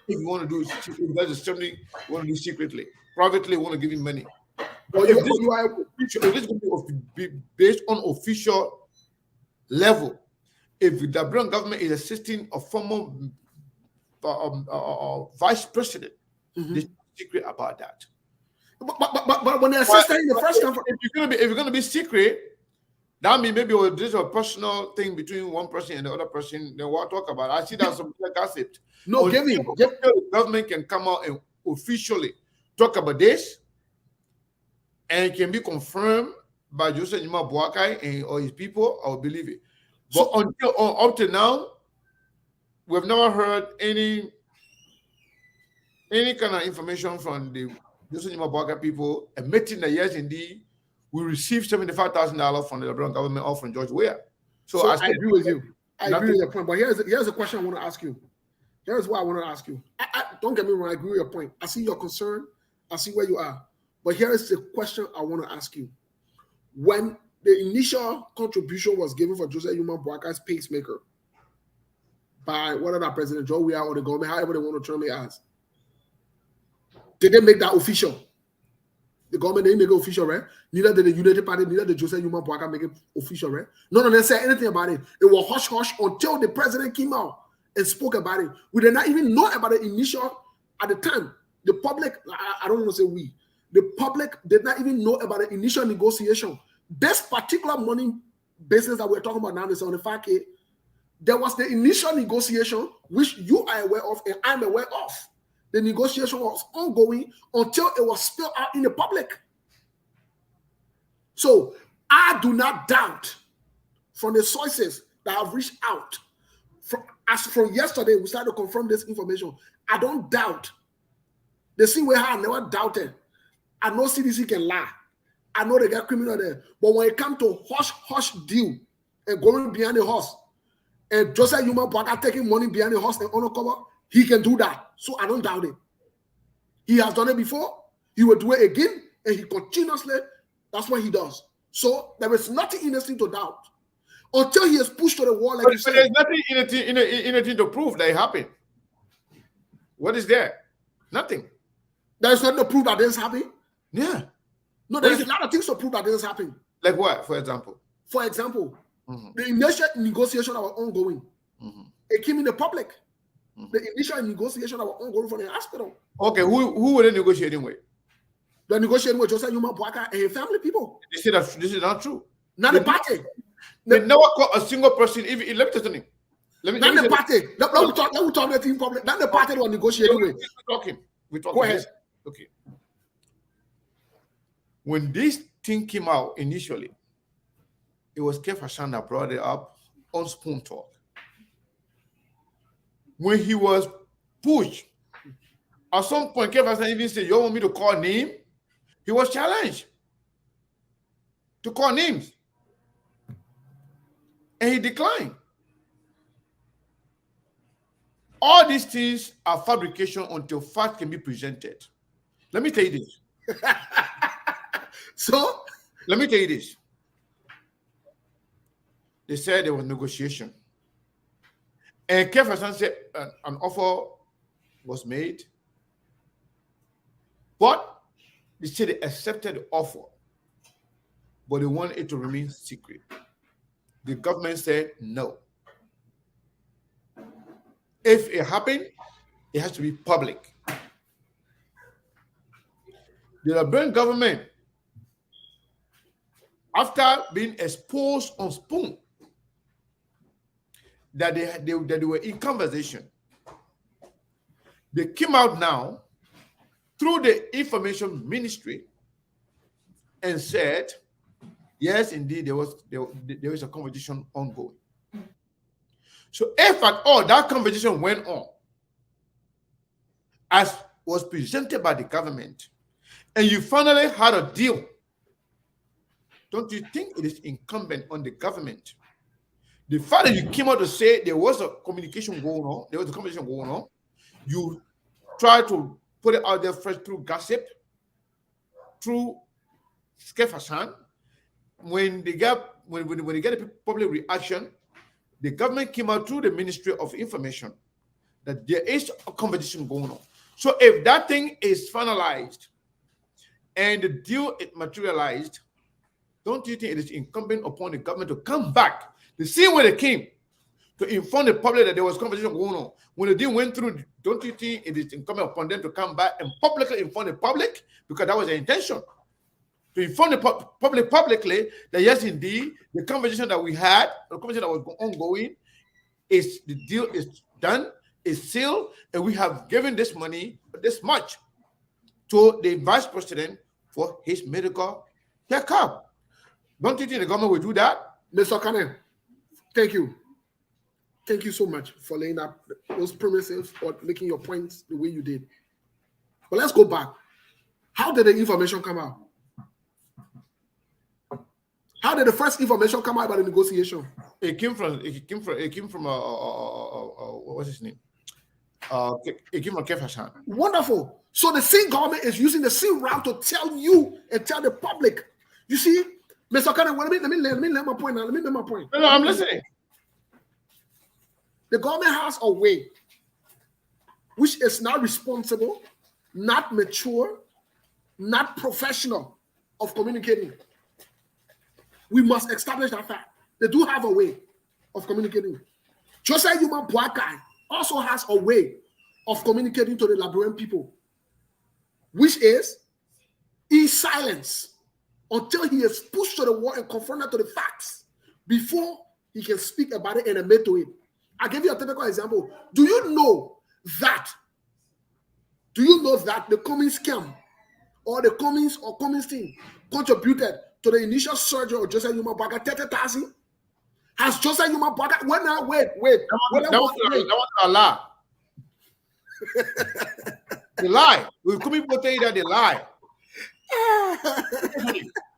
If you want to do it, if there's something you want to do secretly, privately, want to give him money. But if this is going to be based on official level, if the Liberian government is assisting a former vice president, there's no secret about that. But when they're assisting in the first time, if you're going to be secret, that means maybe this is a personal thing between one person and the other person. Then we'll talk about it. I see that some gossip. No, the government can come out and officially talk about this, and it can be confirmed by Joseph Nima Boakai or his people, I will believe it. But up to now, we've never heard any kind of information from the Joseph Nima Boakai people admitting that yes, indeed, we received $75,000 from the Liberian government or from George Weah. So I agree with you. I agree with your point. But here's a question I want to ask you. Here's what I want to ask you. Don't get me wrong, I agree with your point. I see your concern. I see where you are. But here is the question I want to ask you. When the initial contribution was given for Joseph Nima Boakai's pacemaker by whether that President Joe Weah or the government, however they want to term it as, did they make that official? The government didn't make it official, right? Neither did the United Party, neither did Joseph Nima Boakai make it official, right? None of them said anything about it. It was hush-hush until the president came out and spoke about it. We did not even know about the initial, at the time, the public, I don't want to say we, the public did not even know about the initial negotiation. This particular money business that we're talking about now, the 75K, there was the initial negotiation, which you are aware of and I'm aware of. The negotiation was ongoing until it was spilled out in the public. So I do not doubt from the sources that have reached out. As from yesterday, we started to confirm this information. I don't doubt. The same way I never doubted. I know CDC can lie. I know they got criminal there. But when it comes to hush deal and going behind the horse, and Joseph Yuma Baka taking money behind the horse and undercover, he can do that. So I don't doubt it. He has done it before. He will do it again. And he continuously, that's what he does. So there is nothing innocent to doubt. Until he is pushed to the wall, like you said. There's nothing anything to prove that it happened. What is there? Nothing. There's nothing to prove that this happened? Yeah. No, there's a lot of things to prove that this happened. Like what, for example? For example, the initial negotiation that were ongoing, it came in the public. The initial negotiation that were ongoing from the hospital. Okay, who were they negotiating with? They're negotiating with Joseph Yuma Baka and his family people. They say that this is not true. Not the party. They never caught a single person. Let me tell you something. Let me the party. Let me talk the team public. Not the party they were negotiating with. We're talking. Go ahead. Okay. When this thing came out initially, it was Kev Hassan that brought it up on Spoon Talk. When he was pushed, at some point, Kev Hassan even said, "You want me to call name?" He was challenged to call names. And he declined. All these things are fabrication until fact can be presented. Let me tell you this. So, let me tell you this. They said there was negotiation. And Kev Hassan said an offer was made. But they said they accepted the offer. But they wanted it to remain secret. The government said no. If it happened, it has to be public. The Liberian government, after being exposed on Spoon, that they were in conversation, they came out now through the information ministry and said, yes, indeed, there was a conversation ongoing. So if at all that conversation went on, as was presented by the government, and you finally had a deal, don't you think it is incumbent on the government? The fact that you came out to say there was a communication going on, there was a conversation going on, you try to put it out there first through gossip, through Kev Hassan. When they get a public reaction, the government came out through the Ministry of Information that there is a conversation going on. So if that thing is finalized and the deal is materialized, don't you think it is incumbent upon the government to come back the same way they came to inform the public that there was conversation going on? When the deal went through, don't you think it is incumbent upon them to come back and publicly inform the public, because that was their intention? To inform the public publicly that yes, indeed, the conversation that we had, the conversation that was ongoing, is the deal is done, is sealed, and we have given this money, this much, to the vice president for his medical checkup. Don't you think the government will do that? Mr. Kane, thank you. Thank you so much for laying out those premises or making your points the way you did. But let's go back. How did the information come out? How did the first information come out about the negotiation? It came from what's his name? It came from Kev Hassan. Wonderful. So the same government is using the same route to tell you and tell the public. You see, Mr. Kane, let me let my point now. Let me make my point. No, I'm listening. The government has a way which is not responsible, not mature, not professional of communicating. We must establish that fact. They do have a way of communicating. Joseph Yuma Baka also has a way of communicating to the Liberian people, which is silence until he is pushed to the wall and confronted to the facts before he can speak about it and admit to it. I'll give you a typical example. Do you know that the Cummings scam or the Cummings thing contributed to the initial surgery of Joseph Yuma Baga 30,000? Has Joseph Yuma Baga wait. That was a lie. They lie. We come people tell you that they lie.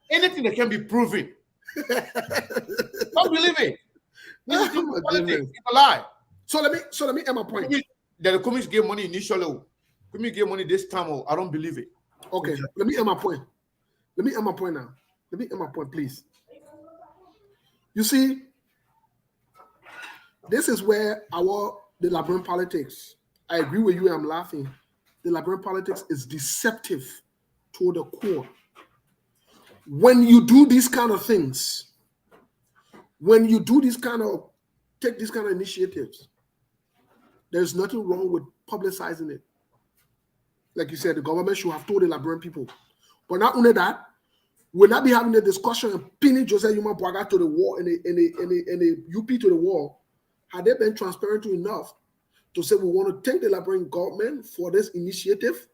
Anything that can be proven. Don't believe it. It's a lie. So let me end my point. That the Cummings gave money initially. Cummings gave money this time. I don't believe it. Okay, let me end my point. Let me end my point now. Let me end my point, please. You see, this is where the Liberian politics, I agree with you, I'm laughing. The Liberian politics is deceptive to the core. When you do these kind of things, when you do take these kind of initiatives, there's nothing wrong with publicizing it. Like you said, the government should have told the Liberian people. But not only that, we'll not be having a discussion and pinning Joseph Yuma Bwaga to the wall and the UP to the wall. Had they been transparent enough to say we want to thank the Liberian government for this initiative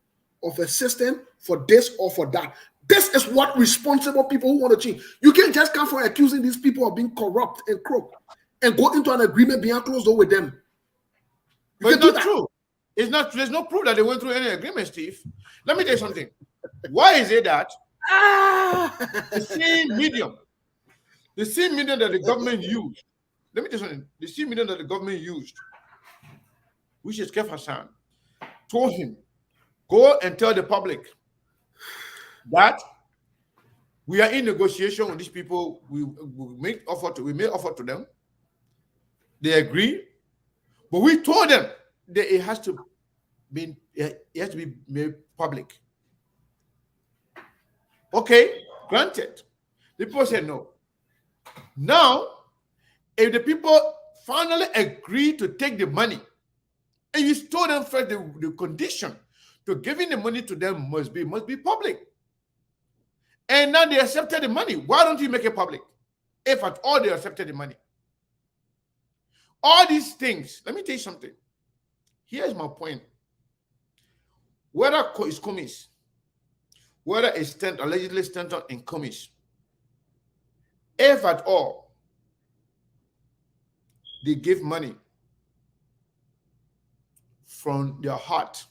of assistance for this or for that? This is what responsible people who want to change. You can't just come for accusing these people of being corrupt and crook and go into an agreement behind closed door with them. But it's not true. It's not. There's no proof that they went through any agreement, Steve. Let me tell you something. Why is it that the same medium that the government used? Let me tell you something. The same medium that the government used, which is Kef Hassan, told him, go and tell the public that we are in negotiation with these people. We made offer to them. They agree, but we told them that it has to be made public. Okay, granted. The people said no. Now, if the people finally agree to take the money, and you told them first the condition to giving the money to them must be public. And now they accepted the money. Why don't you make it public? If at all they accepted the money. All these things, let me tell you something. Here's my point. Whether it's Cummings, whether it's allegedly Stanton in Cummings, if at all they give money from their heart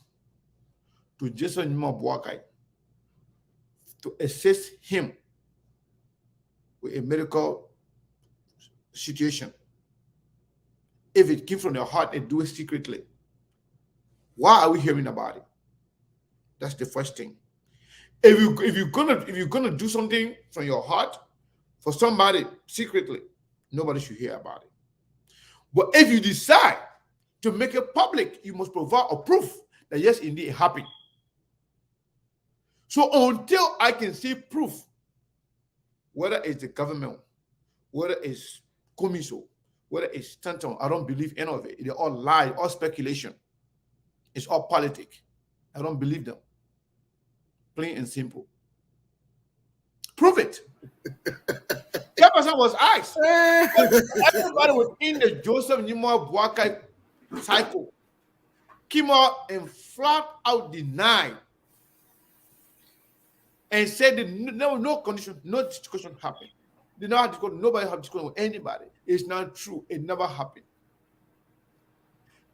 to Jason Mwabuakai to assist him with a medical situation, if it came from their heart and do it secretly, why are we hearing about it? That's the first thing. If you're gonna do something from your heart for somebody secretly, nobody should hear about it. But if you decide to make it public, you must provide a proof that yes, indeed, it happened. So until I can see proof, whether it's the government, whether it's Komiso, whether it's Stanton, I don't believe any of it. They're all lies, all speculation. It's all politics. I don't believe them. Plain and simple. Prove it. That person was asked. Everybody was in the Joseph Nimo Bwakai cycle. Came out and flat out denied and said that no condition, no discussion happened. They never had discussion, nobody had discussion with anybody. It's not true. It never happened.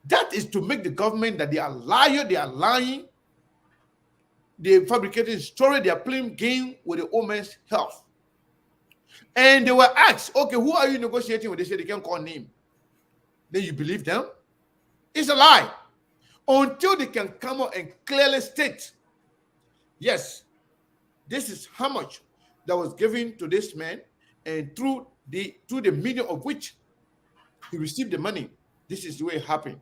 That is to make the government that they are liar, they are lying, they're fabricating story, they are playing game with the woman's health. And they were asked, okay, who are you negotiating with? They said they can't call name. Then you believe them? It's a lie. Until they can come out and clearly state, yes, this is how much that was given to this man, and through the medium of which he received the money, this is the way it happened.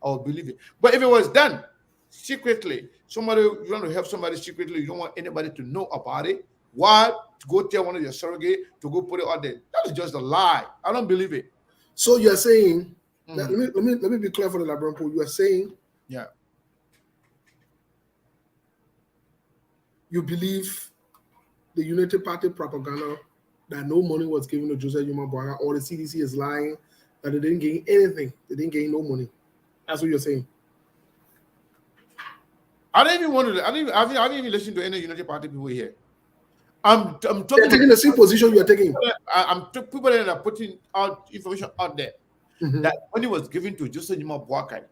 I will believe it. But if it was done secretly, you want to help somebody secretly, you don't want anybody to know about it. Why? To go tell one of your surrogate to go put it out there. That is just a lie. I don't believe it. So you're saying Let me be clear for the Liberian people. You are saying Yeah. you believe the Unity Party propaganda that no money was given to Joseph Yuma Bwaga, or the CDC is lying that they didn't gain anything. They didn't gain no money. That's what you're saying. I don't even want to. I haven't even listened to any Unity Party people here. I'm talking. They're taking the same position you are taking. People that are putting out information out there that money was given to Joseph Yuma Bwaga.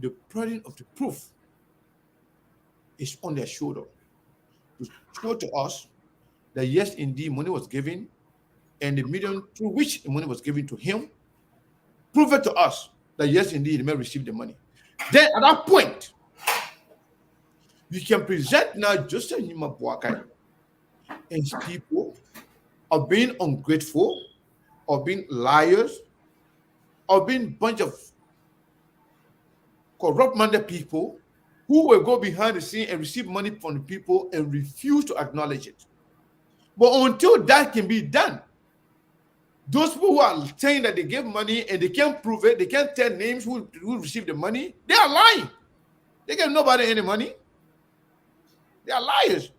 The burden of the proof is on their shoulder to show to us that yes, indeed, money was given, and the medium through which the money was given to him, prove it to us that yes, indeed, the man received the money. Then at that point, we can present now Joseph Yuma Bwaga and his people of being ungrateful, or being liars, or being a bunch of corrupt-minded people who will go behind the scene and receive money from the people and refuse to acknowledge it. But until that can be done, those people who are saying that they gave money and they can't prove it, they can't tell names who received the money, they are lying. They gave nobody any money. They are liars.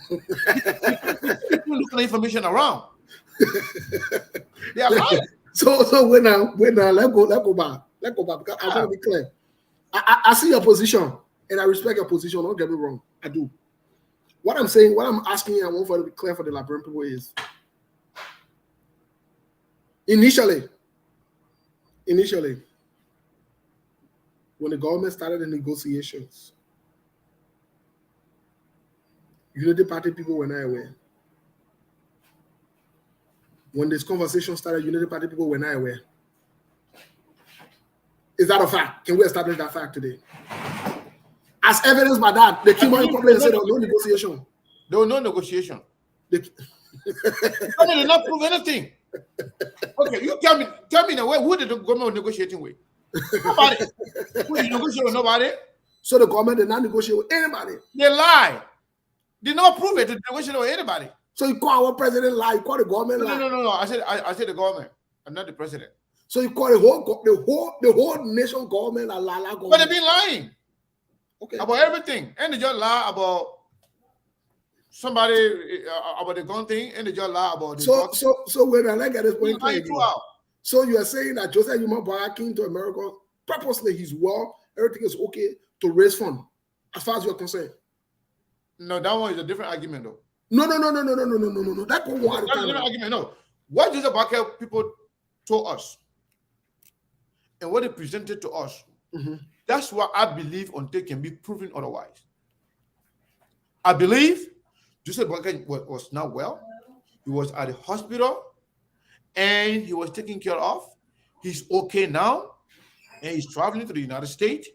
People looking at information around. They are lying. So when now, let go back. Because I want to be clear. I see your position and I respect your position. Don't get me wrong. I do. What I'm saying, what I'm asking you, I want for to be clear for the Liberian people is initially, when the government started the negotiations, Unity Party people were not aware. When this conversation started, Unity Party people were not aware. Is that a fact? Can we establish that fact today? As evidenced by that, they came out in public and said there was no negotiation. There was no negotiation. They did not prove anything. Okay, you tell me now, who did the government negotiating with? Nobody. Who did negotiate with? Nobody. So the government did not negotiate with anybody. They lie. Did not prove it to negotiate with anybody. So you call our president lie, you call the government lie. No. I said the government. I'm not the president. So you call the whole nation government a lie government. But they've been lying. Okay. About everything. And they just lie about somebody about the gun thing, and they just lie about the So when I get this point clear, throughout. So you are saying that Joseph Yuma Bwaga came to America purposely, he's well, everything is okay to raise funds, as far as you're concerned. No, that one is a different argument though. No. That's a different argument. No. What Joseph Bwaga people told us and what they presented to us, that's what I believe until can be proven otherwise. I believe Joseph Bwaga was not well. He was at the hospital and he was taken care of. He's okay now and he's traveling to the United States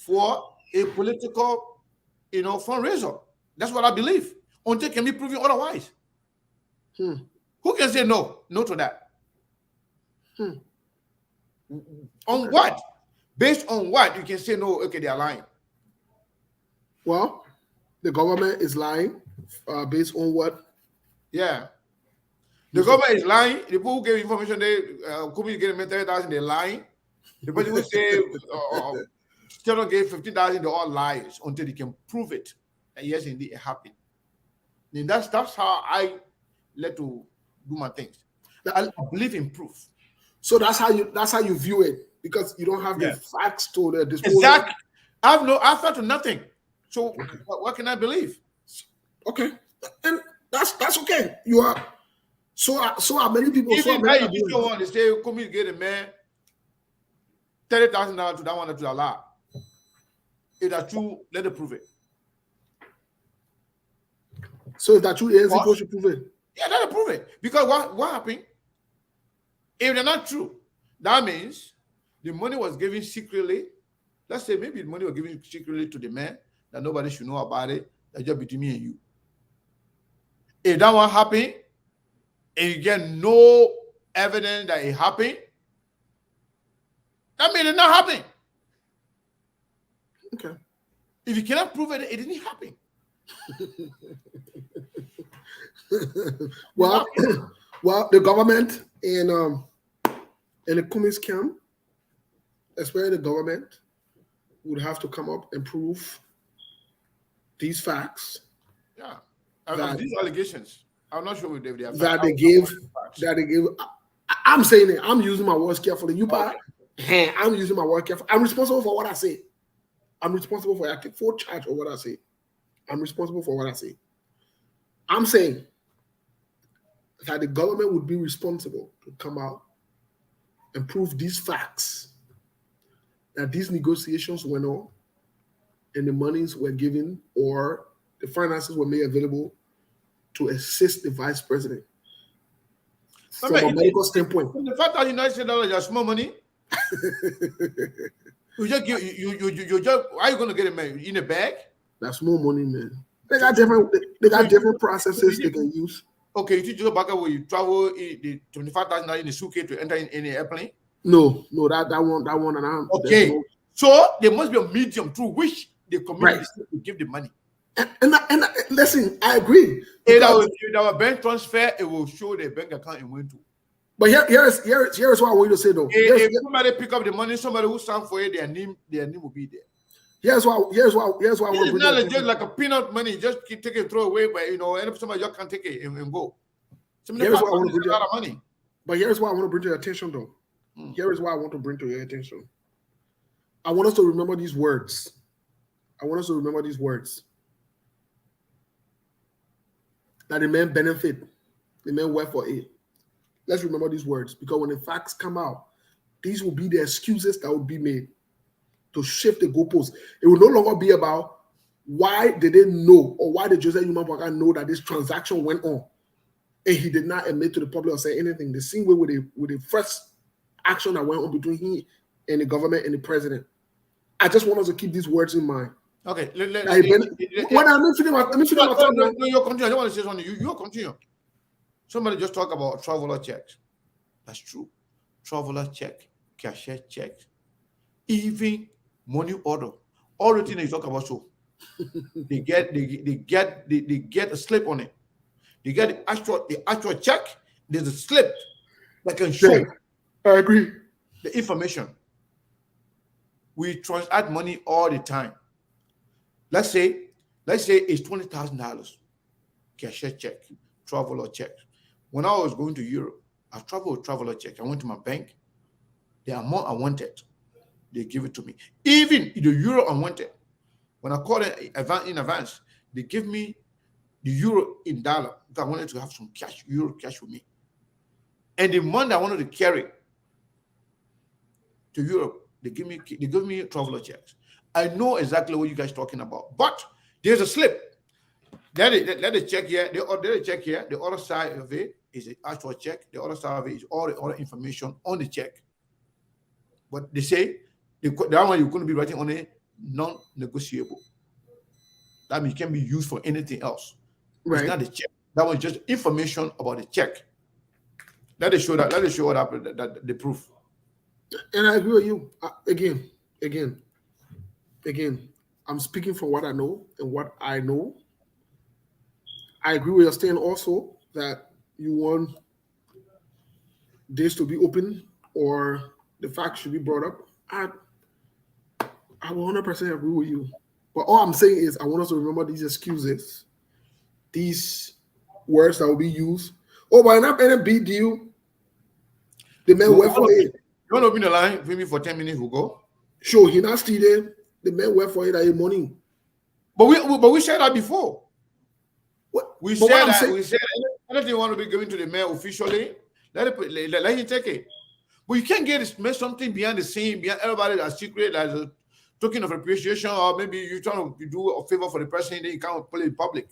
for a political, fundraiser. That's what I believe. Until can be proven otherwise. Who can say no to that? On what? Based on what you can say no? Okay, they are lying. Well, the government is lying based on what? Yeah, the government is lying. The people who gave information, they could get 30,000. They're lying. The person who say still gave 15,000. They're all liars until they can prove it. And yes, indeed, it happened. And that's how I let to do my things. I believe in proof. So that's how you view it, because you don't have the facts to the disposal. Exactly. I've thought to nothing. So what can I believe? Okay, and that's okay. You are so are many people. Even if you don't want to say, come here, get a man $30,000 to that one to Allah. If that's true, let it prove it. So if that's true, the NC should prove it. Yeah, let it prove it. Because what happened? If they're not true, that means the money was given secretly. Let's say maybe the money was given secretly to the man that nobody should know about it. That's just between me and you. If that one happened, and you get no evidence that it happened, that means it not happen. Okay. If you cannot prove it, it didn't happen. Well, the government and in a Cummings camp, especially the government, would have to come up and prove these facts. Yeah. That- These allegations, I'm not sure if they are that they gave. I'm saying it. I'm using my words carefully. You part, I'm using my words carefully. I'm responsible for what I say. I'm responsible for. I take full charge of what I say. I'm responsible for what I say. I'm saying that the government would be responsible to come out and prove these facts, that these negotiations went on and the monies were given or the finances were made available to assist the vice president. From a medical standpoint. The fact that United States dollars are small money, you just how are you going to get it in a bag? That's more money, man. They got different processes they can use. Okay, you just back where you travel the 25,000 in a suitcase to enter in an airplane? No, that one and I'm okay. So there must be a medium through which the community will give the money. And listen, I agree. If our bank transfer, it will show the bank account and went to. But here's what I want you to say though. If somebody pick up the money, somebody who stand for it, their name will be there. Here's why I want to bring it. It's not just like a peanut money, just take it, throw away, but and somebody just can take it and go. Here's why I want to bring a lot of money. But here's why I want to bring to your attention though. Here is why I want to bring to your attention. I want us to remember these words. That the man benefit, the man work for it. Let's remember these words because when the facts come out, these will be the excuses that will be made to shift the goalposts. It will no longer be about why they didn't know or why did Joseph Yumabwaka know that this transaction went on and he did not admit to the public or say anything. The same way with the first action that went on between him and the government and the president. I just want us to keep these words in mind. Okay. Let me finish my thought. No, you continue. I don't want to say something. You continue. Somebody just talk about traveler checks. That's true. Traveler check, cashier check, even money order. All the things you talk about. So they get a slip on it. They get the actual check. There's a slip that can show. I agree. The information. We transact money all the time. Let's say it's $20,000 cashier check, traveler check. When I was going to Europe, I traveled with traveler check. I went to my bank. The amount I wanted, they give it to me. Even the euro I wanted, when I called it in advance, they give me the euro in dollar because I wanted to have some cash, euro cash with me. And the money I wanted to carry to Europe, they give me traveler checks. I know exactly what you guys are talking about, but there's a slip. Let it check here. They check here. The other side of it is the actual check. The other side of it is all the other information on the check. But they say that one you're going to be writing on a non-negotiable. That means it can be used for anything else. Right. It's not the check. That was just information about the check. Let it show what happened. That the proof. And I agree with you. Again. I'm speaking from what I know and what I know. I agree with your stand also that you want this to be open or the facts should be brought up. I 100% agree with you. But all I'm saying is I want us to remember these excuses, these words that will be used. Oh, but not any big deal. The man went for it. You want to open the line with me for 10 minutes? We'll go. Sure, he not still there. The man went for it at morning. But we said that before. We said anything you want to be given to the mayor officially, let him take it. But you can't get something behind the scene, behind everybody that's secret, as a token of appreciation, or maybe you're trying to do a favor for the person, then you can't put it in public.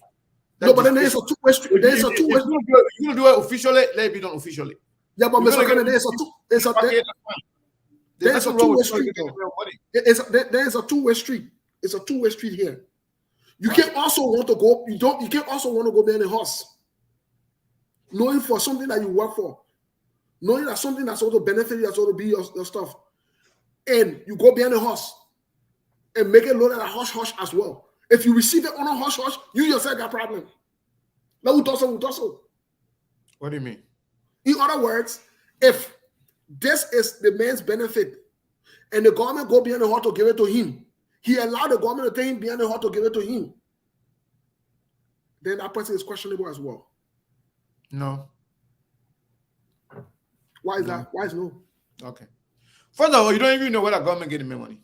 No, but then there's a two-way street. You're going to do it officially, let it be done officially. Yeah, but Mr. Kennedy, there's a two-way street. There's a two-way street. It's a two-way street here. You can't also want to go. You can't also want to go behind a horse, knowing for something that you work for, knowing that something that's also benefit you, that's also be your stuff, and you go behind a horse and make it look like a hush as well. If you receive it on a hush, you yourself got problem. Now we do so. What do you mean? In other words, if This is the man's benefit. And the government go behind the heart to give it to him. He allowed the government to take him behind the heart to give it to him. Then that person is questionable as well. No. Why is that? Why is no? Okay. First of all, you don't even know where the government getting me money.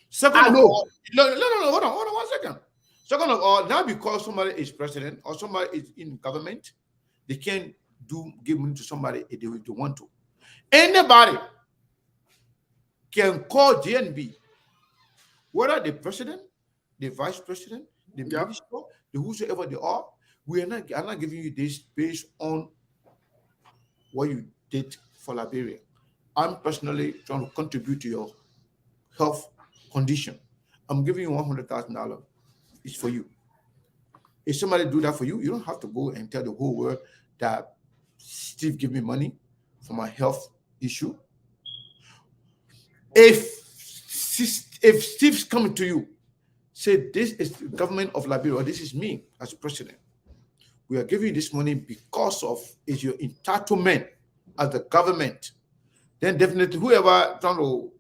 Second I of know. all, no, hold on 1 second. Second of all, now because somebody is president or somebody is in government, they can't give money to somebody if they want to. Anybody can call GNB, whether the president, the vice president, the minister, the whosoever they are. I'm not giving you this based on what you did for Liberia. I'm personally trying to contribute to your health condition. I'm giving you $100,000. It's for you. If somebody do that for you, you don't have to go and tell the whole world that Steve gave me money for my health issue. If Steve's coming to you, say this is the government of Liberia, or this is me as president. We are giving you this money because of is your entitlement as the government. Then definitely whoever trying to,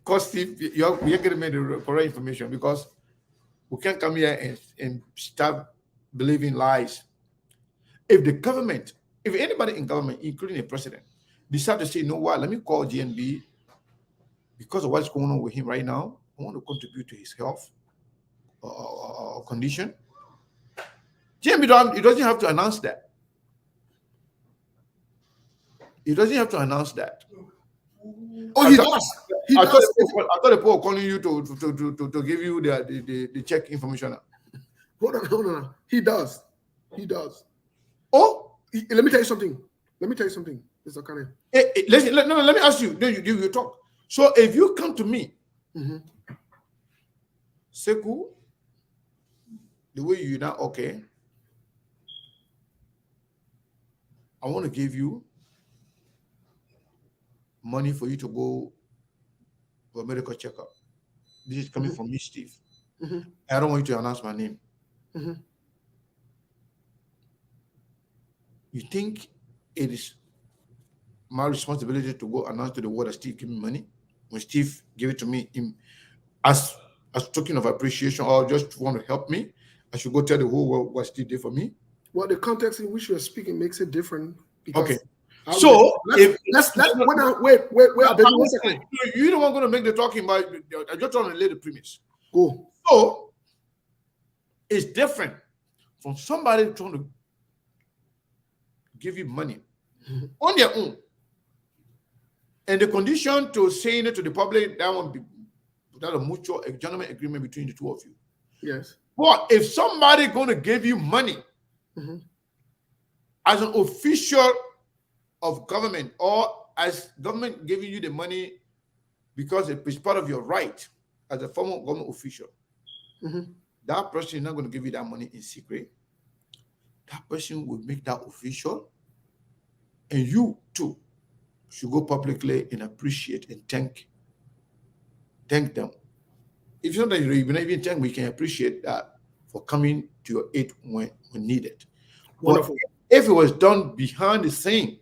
call Steve, we are getting me the correct information, because we can't come here and start believing lies. If the government, if anybody in government, including the president, decide to say, you know what, let me call GNB because of what's going on with him right now, I want to contribute to his health condition. GNB, it doesn't have to announce that. He doesn't have to announce that. Oh, he does. I thought the people were calling you to give you the check information. Hold on. He does. Oh, let me tell you something. Mr. Kane. Let me ask you. Then you talk. So if you come to me, Sekou, the way you're not okay, I want to give you money for you to go for a medical checkup. This is coming from me, Steve. I don't want you to announce my name. You think it is my responsibility to go announce to the world that Steve gave me money? When Steve gave it to me as token of appreciation, or just want to help me, I should go tell the whole world what Steve did for me? Well, the context in which you're speaking makes it different. Okay. So wait. One second. You don't want to make the talking, but I just want to lay the premise. Go. So it's different from somebody trying to give you money on their own, and the condition to saying it to the public, that won't be without a mutual gentleman agreement between the two of you. Yes. But if somebody going to give you money as an official of government, or as government giving you the money because it's part of your right as a former government official, that person is not going to give you that money in secret. That person will make that official, and you too should go publicly and appreciate and thank them. If you're not even thank, we can appreciate that for coming to your aid when needed. Wonderful. But if it was done behind the scene,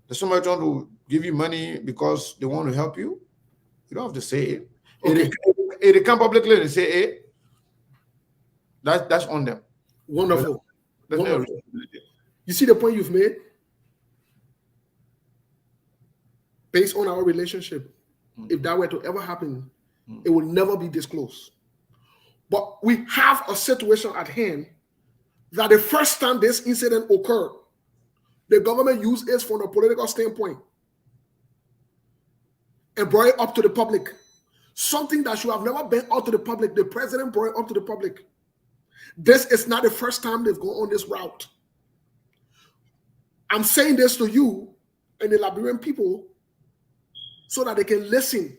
there's somebody trying to give you money because they want to help you, you don't have to say it. Okay. If they come publicly and say, hey, that's on them. Wonderful. That's not Wonderful. You see the point you've made? Based on our relationship, if that were to ever happen, it will never be disclosed. But we have a situation at hand that the first time this incident occurred, the government used it from a political standpoint and brought it up to the public. Something that should have never been out to the public, the president brought it up to the public. This is not the first time they've gone on this route. I'm saying this to you and the Liberian people so that they can listen.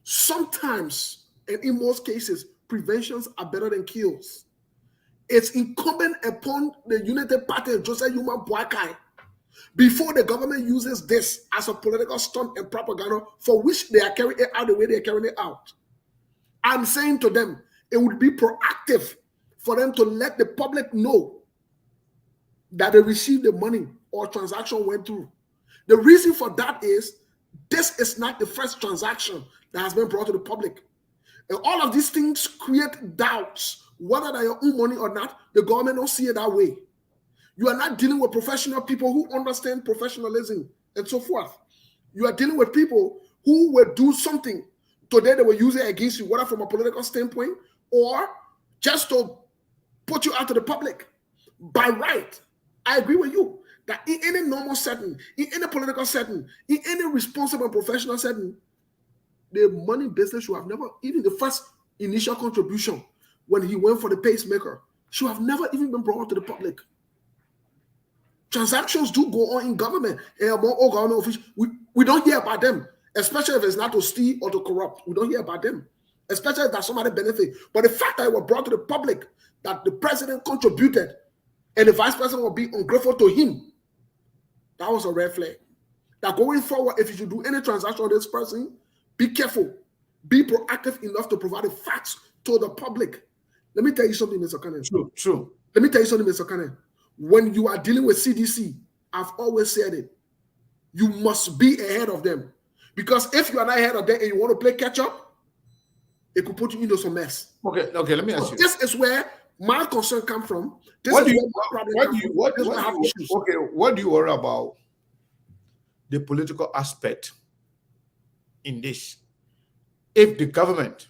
Sometimes, and in most cases, preventions are better than kills. It's incumbent upon the United Party of Joseph Yuma Boakai, before the government uses this as a political stunt and propaganda for which they are carrying it out the way they are carrying it out. I'm saying to them, it would be proactive for them to let the public know that they received the money or transaction went through. The reason for that is this is not the first transaction that has been brought to the public. And all of these things create doubts whether they're your own money or not. The government don't see it that way. You are not dealing with professional people who understand professionalism and so forth. You are dealing with people who will do something today they will use it against you, whether from a political standpoint or just to put you out to the public. By right, I agree with you that in any normal setting, in any political setting, in any responsible professional setting, the money business should have never, even the first initial contribution when he went for the pacemaker, should have never even been brought to the public. Transactions do go on in government and among all government officials. We don't hear about them, especially if it's not to steal or to corrupt. We don't hear about them, especially if that somebody benefit. But the fact that it was brought to the public, that the president contributed and the vice president will be ungrateful to him, that was a red flag. That going forward, if you should do any transaction with this person, be careful. Be proactive enough to provide the facts to the public. Let me tell you something, Mr. Cannon. True. Let me tell you something, Mr. Cannon. When you are dealing with CDC, I've always said it, you must be ahead of them. Because if you are not ahead of them and you want to play catch up, it could put you into some mess. Okay, let me ask you. This is where my concern comes from. What do you worry about the political aspect in this? If the government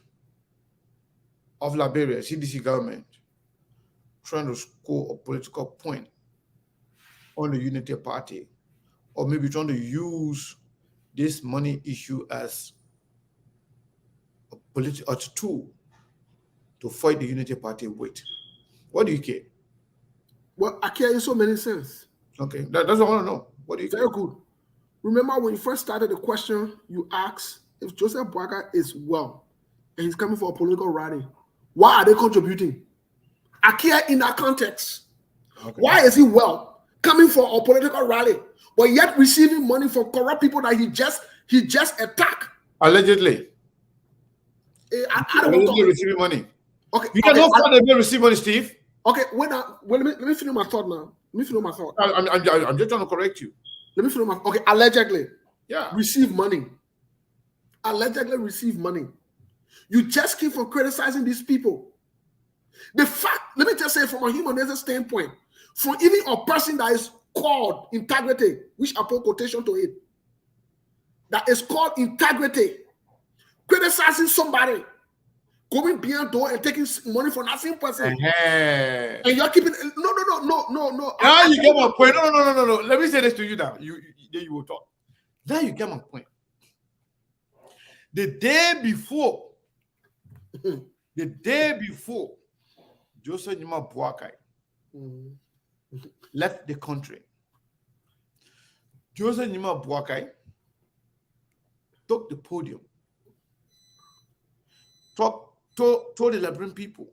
of Liberia, CDC government, trying to score a political point on the Unity Party, or maybe trying to use this money issue as a political tool to fight the Unity Party with, what do you care? Well, I care in so many sense. Okay, that's what I want to know. What do you care? Very good. Remember when you first started the question, you asked if Joseph Boakai is well and he's coming for a political rally, why are they contributing? I care in that context. Okay. Why is he well, coming for a political rally, but yet receiving money from corrupt people that he just attacked? Allegedly. I don't want to receiving money. Okay. You don't know how they receive money, Steve. Okay, let me finish my thought now. Let me finish my thought. I'm just trying to correct you. Let me finish my okay. Allegedly. Yeah. Receive money. Allegedly receive money. You just keep on criticizing these people. The fact, let me just say from a human nature standpoint, for even a person that is called integrity, which I put quotation to it, that is called integrity, criticizing somebody, going beyond door and taking money from that same person, and you're keeping no. Now you get my point. No. Let me say this to you now. You will talk. Now you get my point. The day before, Joseph Nima Boakai left the country. Joseph Nima Boakai took the podium, told the Liberian people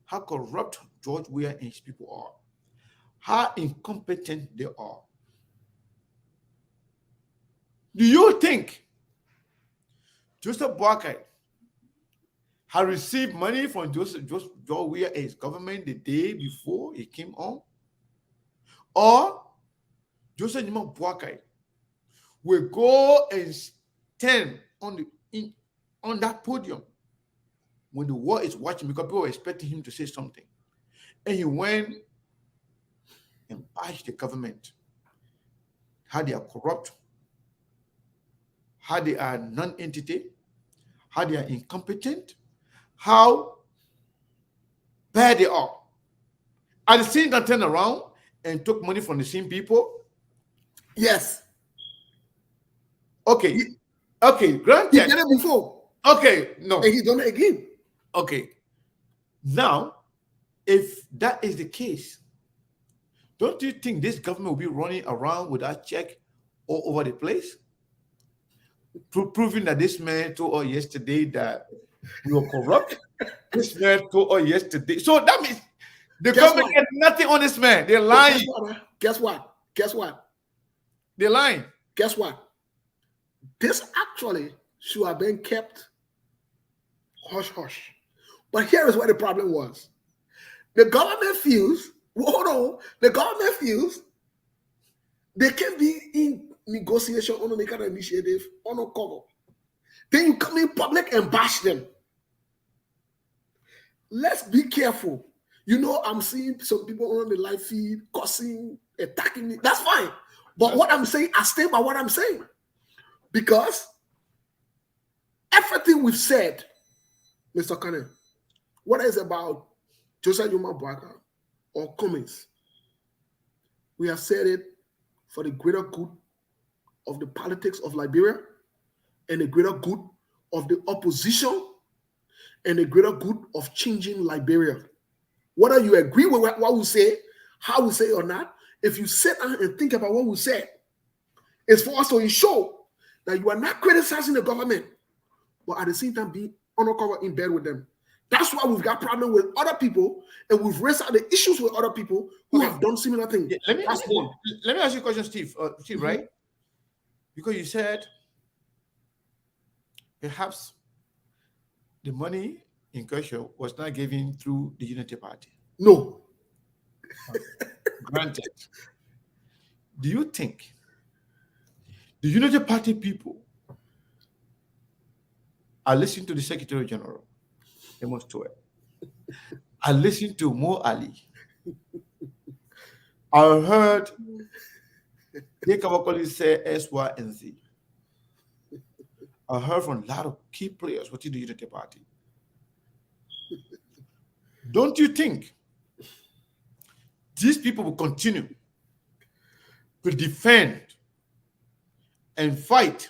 how corrupt George Weah and his people are, how incompetent they are. Do you think Joseph Boakai had received money from George Weah and his government the day before he came on? Or Joseph Nima Boakai will go and stand on that podium when the world is watching, because people were expecting him to say something, and he went and bashed the government, how they are corrupt, how they are non-entity, how they are incompetent, how bad they are. At the same time, turned around and took money from the same people. Yes. Okay. Granted. He did it before. Okay. No. And he done it again. Okay. Now, if that is the case, don't you think this government will be running around with that check all over the place? Proving that this man told us yesterday that we were corrupt. This man told us yesterday. So that means the government had nothing on this man. They're lying. Guess what? They're lying. Guess what? This actually should have been kept hush-hush. But here is where the problem was. The government feels Hold on. The government feels they can be in negotiation on a kind of initiative on a cover. Then you come in public and bash them. Let's be careful. You know, I'm seeing some people on the live feed cussing, attacking me. That's fine. But what I'm saying, I stand by what I'm saying. Because everything we've said, Mr. Kane, whether it's about Joseph Yuma Bwaka or Cummings, we have said it for the greater good of the politics of Liberia and the greater good of the opposition and the greater good of changing Liberia. Whether you agree with what we say, how we say it or not, if you sit down and think about what we said, it's for us to ensure that you are not criticizing the government, but at the same time being undercover in bed with them. That's why we've got problem with other people, and we've raised out the issues with other people who have done similar things. Yeah, let me ask you a question, Steve. Steve, right? Because you said perhaps the money in question was not given through the Unity Party. No. Granted. Do you think the Unity Party people are listening to the Secretary General, Amos Toer? I listened to Mo Ali. I heard Jake Kawakoli say S, Y, and Z. I heard from a lot of key players within the Unity Party. Don't you think these people will continue to defend and fight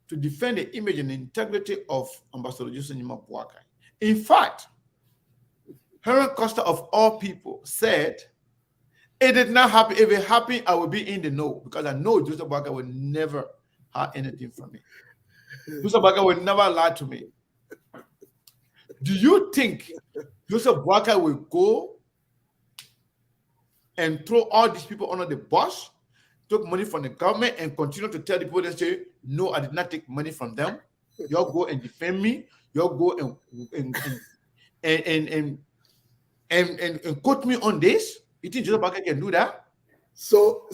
to defend the image and integrity of Ambassador Joseph Yuma Bwaka? In fact, Heron Costa of all people said, it did not happen. If it happened, I would be in the know because I know Joseph Bwaka would never have anything from me. Joseph Bwaka would never lie to me. Do you think Joseph Bwaka will go and throw all these people under the bus, took money from the government, and continue to tell the people that say, no, I did not take money from them. Y'all go and defend me. Y'all go and quote me on this. You think Joseph Bwaka can do that? So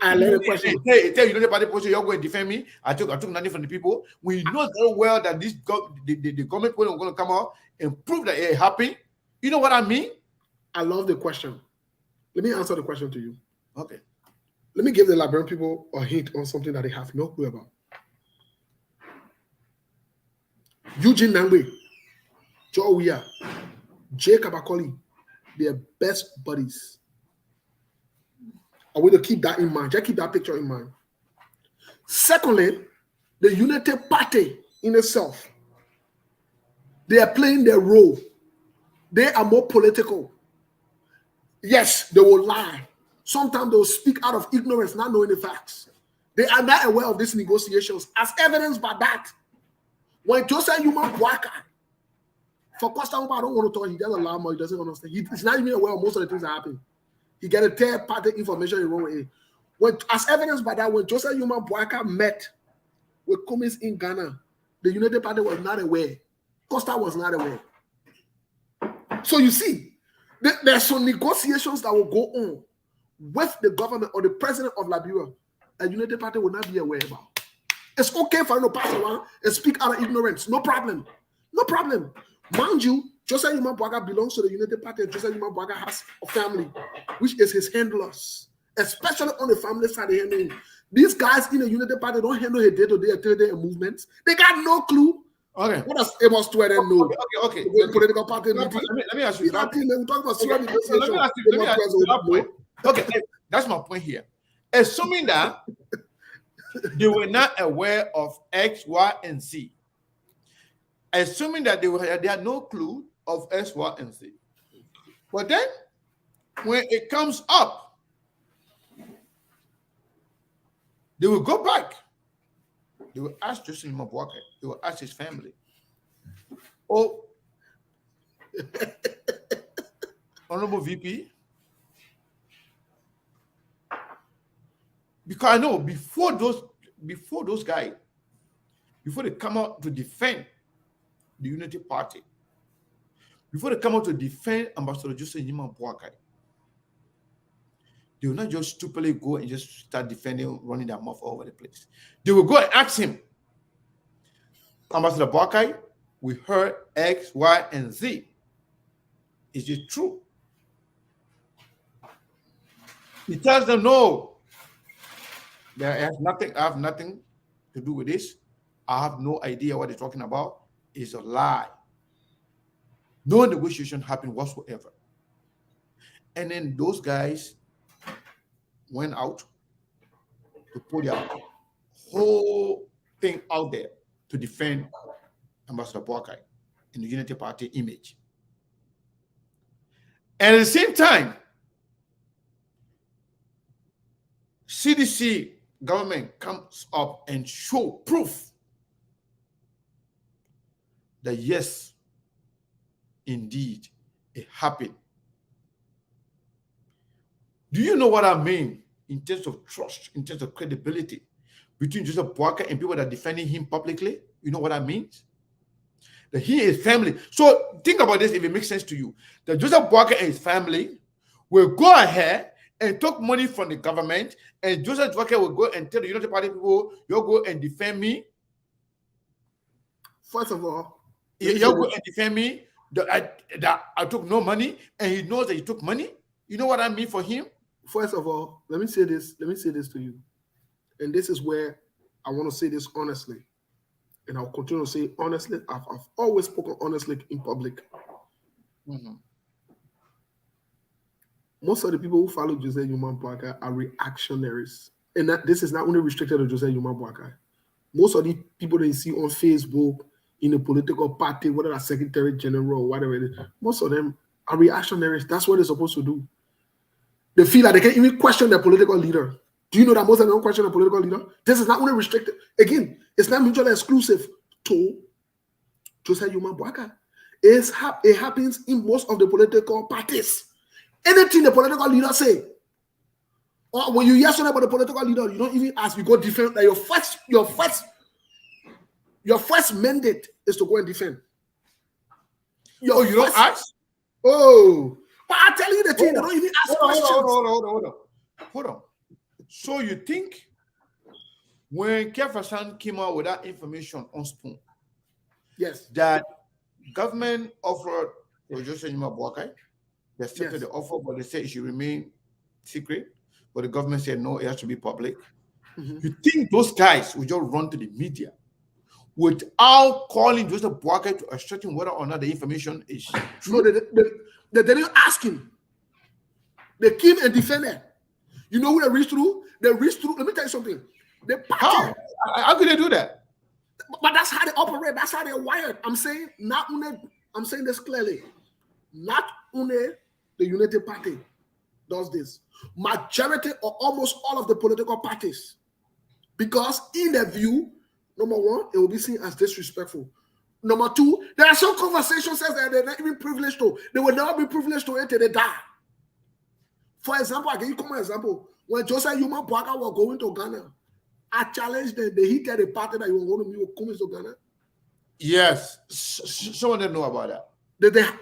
I let a question. Tell you know the party person, you're going to defend me. I took nothing from the people. We know very well that the government people are going to come out and prove that it happened. You know what I mean? I love the question. Let me answer the question to you. Okay. Let me give the Liberian people a hint on something that they have no clue about. Eugene Nangbe, Joe Weah, Jay Kabakoli, they're best buddies. I want to keep that in mind. Just keep that picture in mind. Secondly, the Unity Party in itself, they are playing their role. They are more political. Yes, they will lie. Sometimes they will speak out of ignorance, not knowing the facts. They are not aware of these negotiations, as evidenced by that. When Joseph Yuma Bwaka, for Costa Uba, I don't want to talk, he doesn't allow more, he doesn't understand. He's not even aware of most of the things that happen. He get a third-party information in wrong way. When, as evidenced by that, when Joseph Yuma Bwaka met with Cummings in Ghana, the United Party was not aware. Costa was not aware. So you see, there are some negotiations that will go on with the government or the president of Liberia, a United Party will not be aware about. It's okay for him to pass around and speak out of ignorance. No problem. No problem. Mind you, Joseph Yuma Bwaka belongs to the United Party, and Joseph Yuma Bwaka has a family, which is his handlers, especially on the family side. These guys in the United Party don't handle his day-to-day activity and movements. They got no clue. Okay. What does Amos Twitter know? Okay. Political party meeting. Let me ask you. Let me ask you. Okay, that's my point here. Assuming that they were not aware of X, Y, and Z, assuming that they had no clue of X, Y, and Z, but then when it comes up, they will go back. They will ask Joseph Mabwaka. They will ask his family. Oh, Honorable VP, because I know before those guys, before they come out to defend the Unity Party, before they come out to defend Ambassador Joseph Nyiman Boakai, they will not just stupidly go and just start defending, running their mouth all over the place. They will go and ask him, Ambassador Boakai, we heard X, Y, and Z. Is it true? He tells them, no, I have nothing to do with this. I have no idea what they're talking about. It's a lie. No negotiation happened whatsoever. And then those guys went out to put their whole thing out there to defend Ambassador Boakai in the Unity Party image. And at the same time, CDC government comes up and show proof that yes, indeed, it happened. Do you know what I mean in terms of trust, in terms of credibility between Joseph Boakai and people that are defending him publicly? You know what that means? That he and his family. So think about this if it makes sense to you. That Joseph Boakai and his family will go ahead and take money from the government, and Joseph Boakai will go and tell the United Party people, you'll go and defend me. First of all, you'll go and defend me that I took no money, and he knows that he took money. You know what I mean for him? First of all, let me say this to you. And this is where I want to say this honestly. And I'll continue to say it honestly. I've always spoken honestly in public. Mm-hmm. Most of the people who follow Joseph Nyiman Boakai are reactionaries. And this is not only restricted to Joseph Nyiman Boakai. Most of the people that you see on Facebook, in a political party, whether that's Secretary General or whatever it is, most of them are reactionaries. That's what they're supposed to do. They feel like they can't even question their political leader. Do you know that most of them don't question their political leader? This is not only restricted. Again, it's not mutually exclusive to Joseph Nyiman Boakai. It happens in most of the political parties. Anything the political leader say, or when you hear something about the political leader, you don't even ask. You go defend. Like your first mandate is to go and defend. You don't ask? Oh, but I tell you the thing, they don't even ask questions. Hold on. So you think when Kefasan came out with that information on Spoon, yes, that government offered Joseph Nyiman Boakai, they accepted the offer, but they said it should remain secret. But the government said no, it has to be public. Mm-hmm. You think those guys would just run to the media without calling Joseph Boakai to ascertain whether or not the information is true? No, they didn't ask him. They came and defended. You know who they reached through? They reached through. Let me tell you something. How could they do that? But that's how they operate. That's how they're wired. I'm saying this clearly. Not only the Unity Party does this. Majority or almost all of the political parties. Because in their view, number one, it will be seen as disrespectful. Number two, there are some conversations that they're not even privileged to. They will never be privileged to until they die. For example, I give you an example. When Joseph Nyiman Boakai was going to Ghana, I challenged them. Did he get a party that he was going to meet with Kumis to Ghana? Yes. Some of them know about that.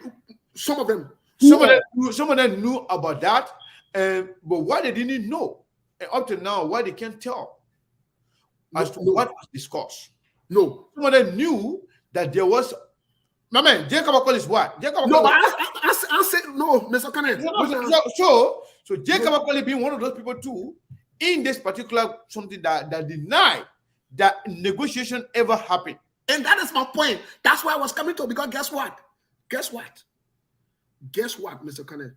Some of them. Some of them knew about that. But what they didn't know, and up to now, why they can't tell as to what was discussed. No. Some of them knew that there was. My man, Jacob Akol is what? No, but I said no, Mr. Kenneth. So Jacob Akol being one of those people too, in this particular something that denied that negotiation ever happened. And that is my point. That's why I was coming to, because guess what, Mr. Kenneth?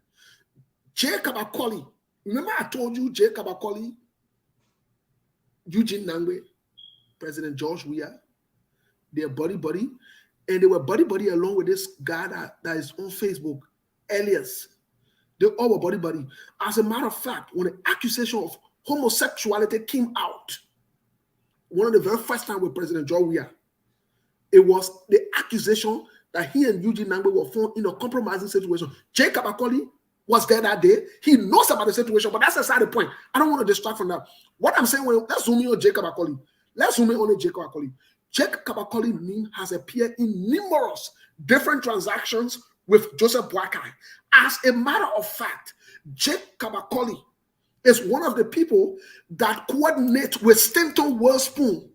Jacob Akol. Remember I told you Jacob Akol, Eugene Nangwe, President George Weah, they're buddy. And they were buddy along with this guy that is on Facebook, Elias. They all were buddy. As a matter of fact, when the accusation of homosexuality came out, one of the very first time with President George Weah, it was the accusation that he and Eugene Nangwe were found in a compromising situation. Jacob Akol was there that day. He knows about the situation, but that's aside the point. I don't want to distract from that. What I'm saying, let's zoom in on Jacob Akol. Jacob Akol has appeared in numerous different transactions with Joseph Boakai. As a matter of fact, Jake Kabakoli is one of the people that coordinate with Stanton Wellspoon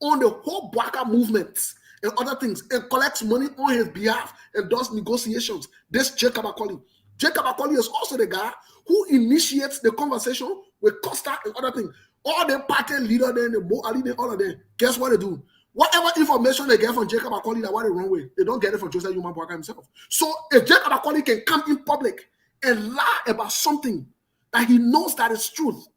on the whole Boakai movement and other things, and collects money on his behalf and does negotiations. This Jake Kabakoli. Jake Kabakoli is also the guy who initiates the conversation with Costa and other things. All the party leader, then the Bo Ali, all of them. Guess what they do? Whatever information they get from Jacob Akoli, that what the wrong way. They don't get it from Joseph Yuma Boakai himself. So if Jacob Akoli can come in public and lie about something that he knows that is truth,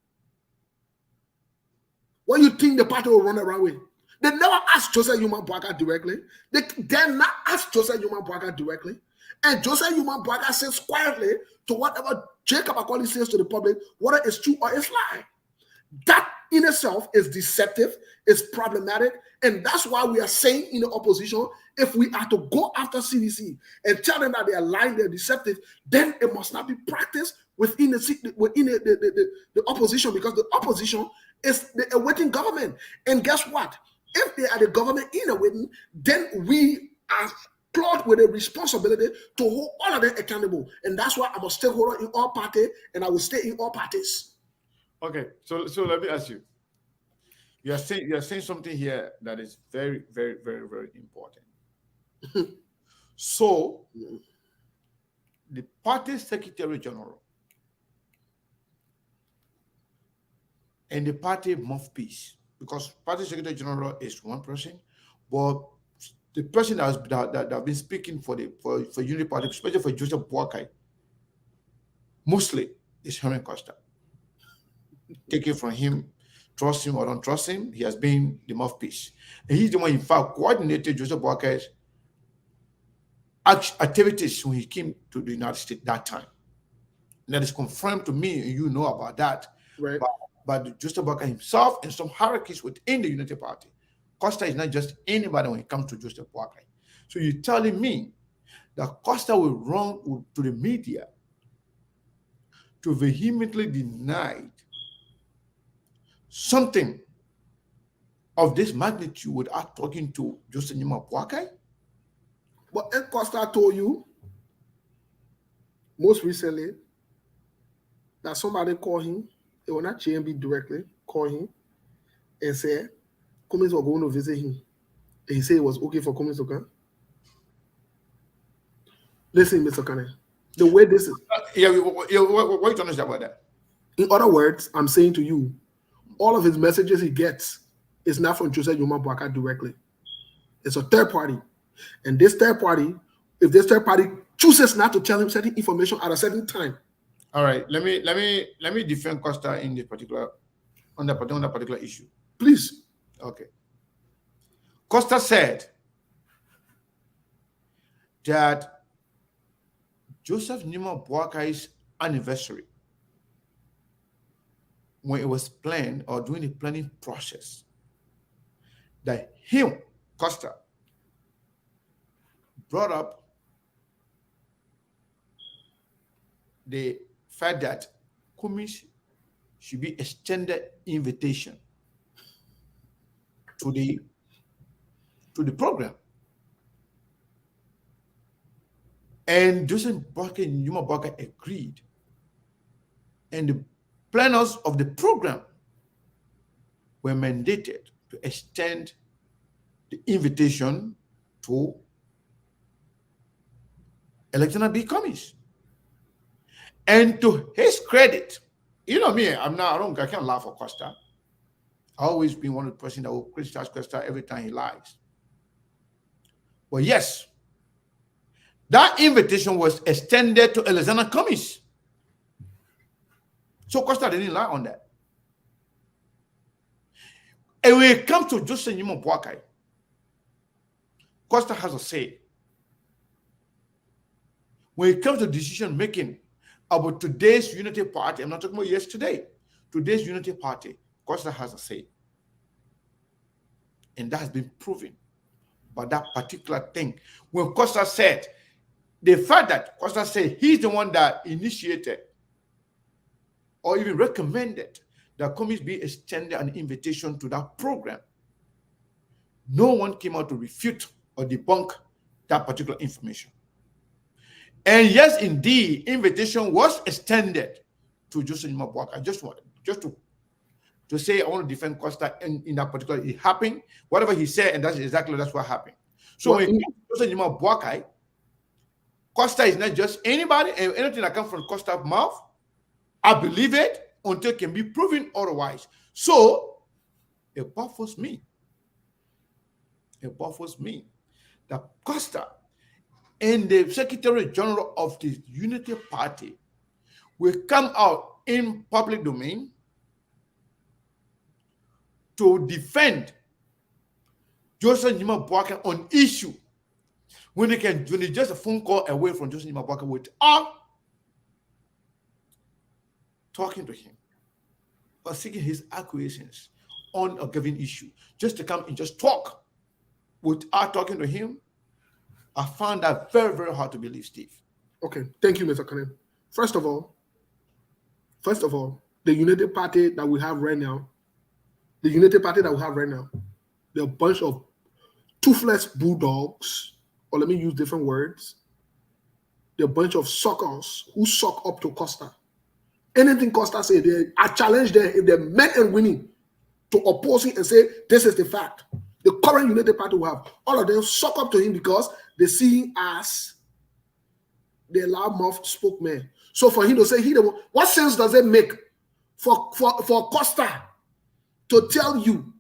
what do you think the party will run the wrong way? They never asked Joseph Yuma Boakai directly. They dare not ask Joseph Yuma Boakai directly. And Joseph Yuma Boakai says quietly to whatever Jacob Akoli says to the public, whether it's true or it's lie. That in itself is deceptive, is problematic, and that's why we are saying in the opposition, if we are to go after CDC and tell them that they are lying, they're deceptive, then it must not be practiced within the opposition, because the opposition is the awaiting government. And guess what? If they are the government in awaiting, then we are clothed with a responsibility to hold all of them accountable. And that's why I'm a stakeholder in all parties, and I will stay in all parties. Okay, so let me ask you. You are saying something here that is very, very, very, very important. So, the party secretary general and the party mouthpiece, because party secretary general is one person, but the person that have been speaking for Unity Party, especially for Joseph Boakai, mostly is Henry Costa. Take it from him, trust him or don't trust him, he has been the mouthpiece. And he's the one, in fact, coordinated Joseph Boakai's activities when he came to the United States that time. And that is confirmed to me, and you know about that, right, by Joseph Boakai himself and some hierarchies within the Unity Party. Costa is not just anybody when it comes to Joseph Boakai. So you're telling me that Costa will run to the media to vehemently deny something of this magnitude without talking to Joseph Yuma Boakai? But Ed Costa told you most recently that somebody called him, it was not JMB directly, called him and said Cummings were going to visit him. And he said it was okay for Cummings to come. Listen, Mr. Kane, the way this is. What are you trying to say about that? In other words, I'm saying to you, all of his messages he gets is not from Joseph Yuma Boakai directly. It's a third party. And this third party, if this third party chooses not to tell him certain information at a certain time. All right, let me defend Costa in this particular on that particular issue. Please. Okay. Costa said that Joseph Yuma Boakai's anniversary, when it was planned or during the planning process, that him, Costa, brought up the fact that Cummings should be extended invitation to the program. And Joseph Boakai and Yuma Boakai agreed. And the planners of the program were mandated to extend the invitation to Electional B. Cummings. And to his credit, you know me, I can't laugh at Costa. I've always been one of the person that will criticize Costa every time he lies. But yes, that invitation was extended to Alexander Cummings. So Costa didn't lie on that. And when it comes to Joseph Yuma Boakai, Costa has a say. When it comes to decision making about today's Unity Party, I'm not talking about yesterday, today's Unity Party, Costa has a say. And that has been proven by that particular thing. When Costa said, the fact that Costa said he's the one that initiated or even recommended that Cummings be extended an invitation to that program, no one came out to refute or debunk that particular information. And yes, indeed, invitation was extended to Joseph Nima Boakai. Just to say I want to defend Costa in that particular, it happened. Whatever he said, and that's what happened. So Well, when Joseph Nima Boakai, Costa is not just anybody, and anything that comes from Costa's mouth, I believe it until it can be proven otherwise. So it baffles me. It baffles me that Costa and the Secretary General of the Unity Party will come out in public domain to defend Joseph Nima Boakai on issue when it's just a phone call away from Joseph Nima Boakai without talking to him or seeking his acquiescence on a given issue, just to come and just talk without talking to him. I found that very, very hard to believe, Steve. Okay, thank you, Mr. Kanem. First of all, the United Party that we have right now, they're a bunch of toothless bulldogs, or let me use different words. They're a bunch of suckers who suck up to Costa. Anything Costa say, I challenge them if they're men and women to oppose him and say, this is the fact. The current United Party will have, all of them suck up to him because they see him as the loudmouth spokesman. So for him to say what sense does it make for Costa to tell you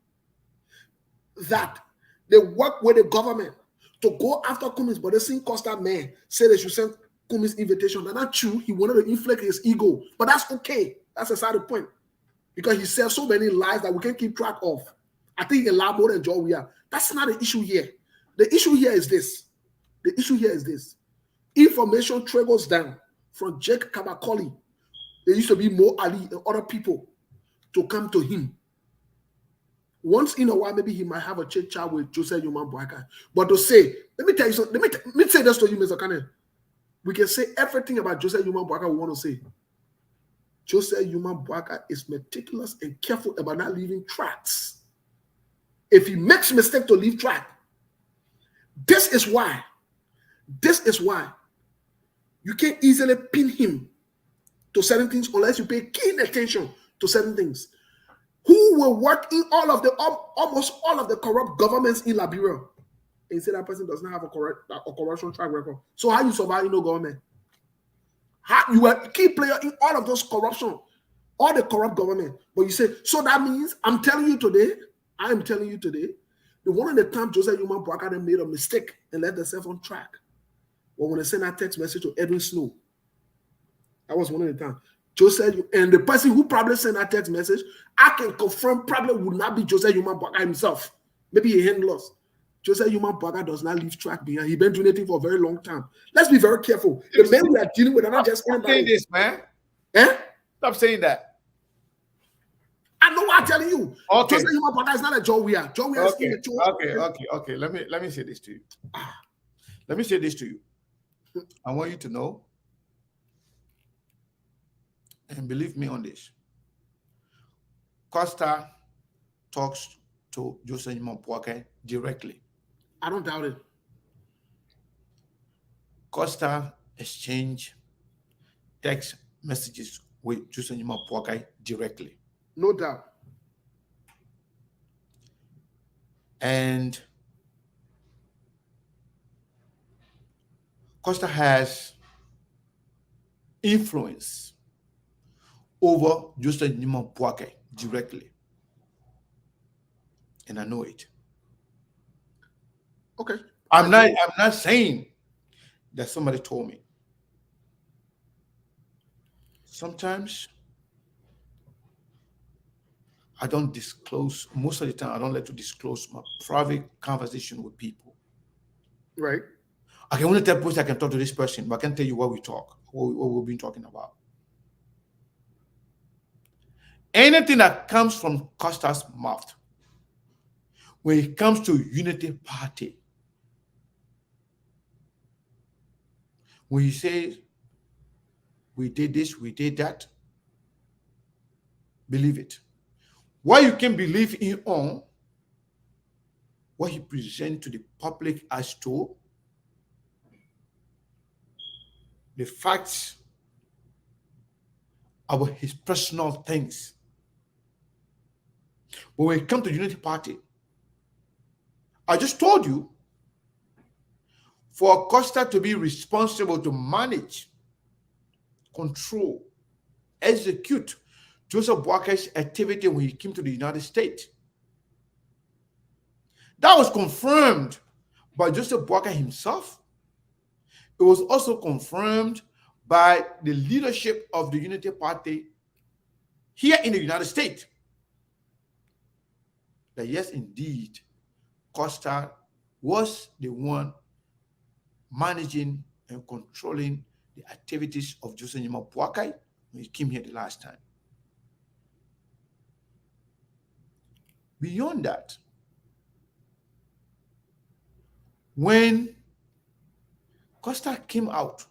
that they work with the government to go after Cummins, but they see Costa man say they should send Cummins invitation? That's not true. He wanted to inflate his ego, but that's okay. That's a side point because he said so many lies that we can't keep track of. I think he lied more than Joe we are. That's not the issue here. The issue here is this. Information trickles down from Jake Kabakoli. There used to be Mo Ali and other people to come to him. Once in a while, maybe he might have a chit chat with Joseph Nima Boakai. But to say, let me tell you something. Let me say this to you, Mr. Kanen. We can say everything about Joseph Nima Boakai we want to say. Joseph Nima Boakai is meticulous and careful about not leaving tracks. If he makes mistake to leave track, this is why you can't easily pin him to certain things unless you pay keen attention to certain things. Who will work in almost all of the corrupt governments in Liberia and say that person does not have a corruption track record? So how you survive in no government? How you are a key player in all of those corruption, all the corrupt government. But you say, so that means I am telling you today, the one of the time Joseph Nima Boakai made a mistake and left themselves on track. Or when they sent that text message to Edwin Snow, that was one of the times. Joseph, and the person who probably sent that text message, I can confirm probably would not be Joseph Nima Boakai himself. Maybe he hand lost. Joseph Nima Boakai does not leave track behind. He's been doing it for a very long time. Let's be very careful. The men we are dealing with are not just Stop saying this, man. Eh? Stop saying that. I know what I'm telling you. Okay. Joseph Nima Boakai is not a Joe Weir. Joe Weir is immature. Okay. Let me say this to you. Let me say this to you. I want you to know, and believe me on this. Costa talks to Joseph Nima Boakai directly. I don't doubt it. Costa exchange text messages with Joseph Nima Boakai directly. No doubt. And Costa has influence over Joseph Nima Boakai directly. And I know it. Okay. I'm not saying that somebody told me. Sometimes I don't disclose, most of the time I don't like to disclose my private conversation with people. Right. I can only tell person I can talk to this person, but I can't tell you what we've been talking about. Anything that comes from Costa's mouth, when it comes to Unity Party, when he says, we did this, we did that, believe it. Why you can believe in on what he presents to the public as to the facts about his personal things. But when it comes to the Unity Party, I just told you, for Costa to be responsible to manage, control, execute Joseph Boakai's activity when he came to the United States, that was confirmed by Joseph Boakai himself. It was also confirmed by the leadership of the Unity Party here in the United States. That yes, indeed, Costa was the one managing and controlling the activities of Joseph Nyima Boakai when he came here the last time. Beyond that, when Costa came out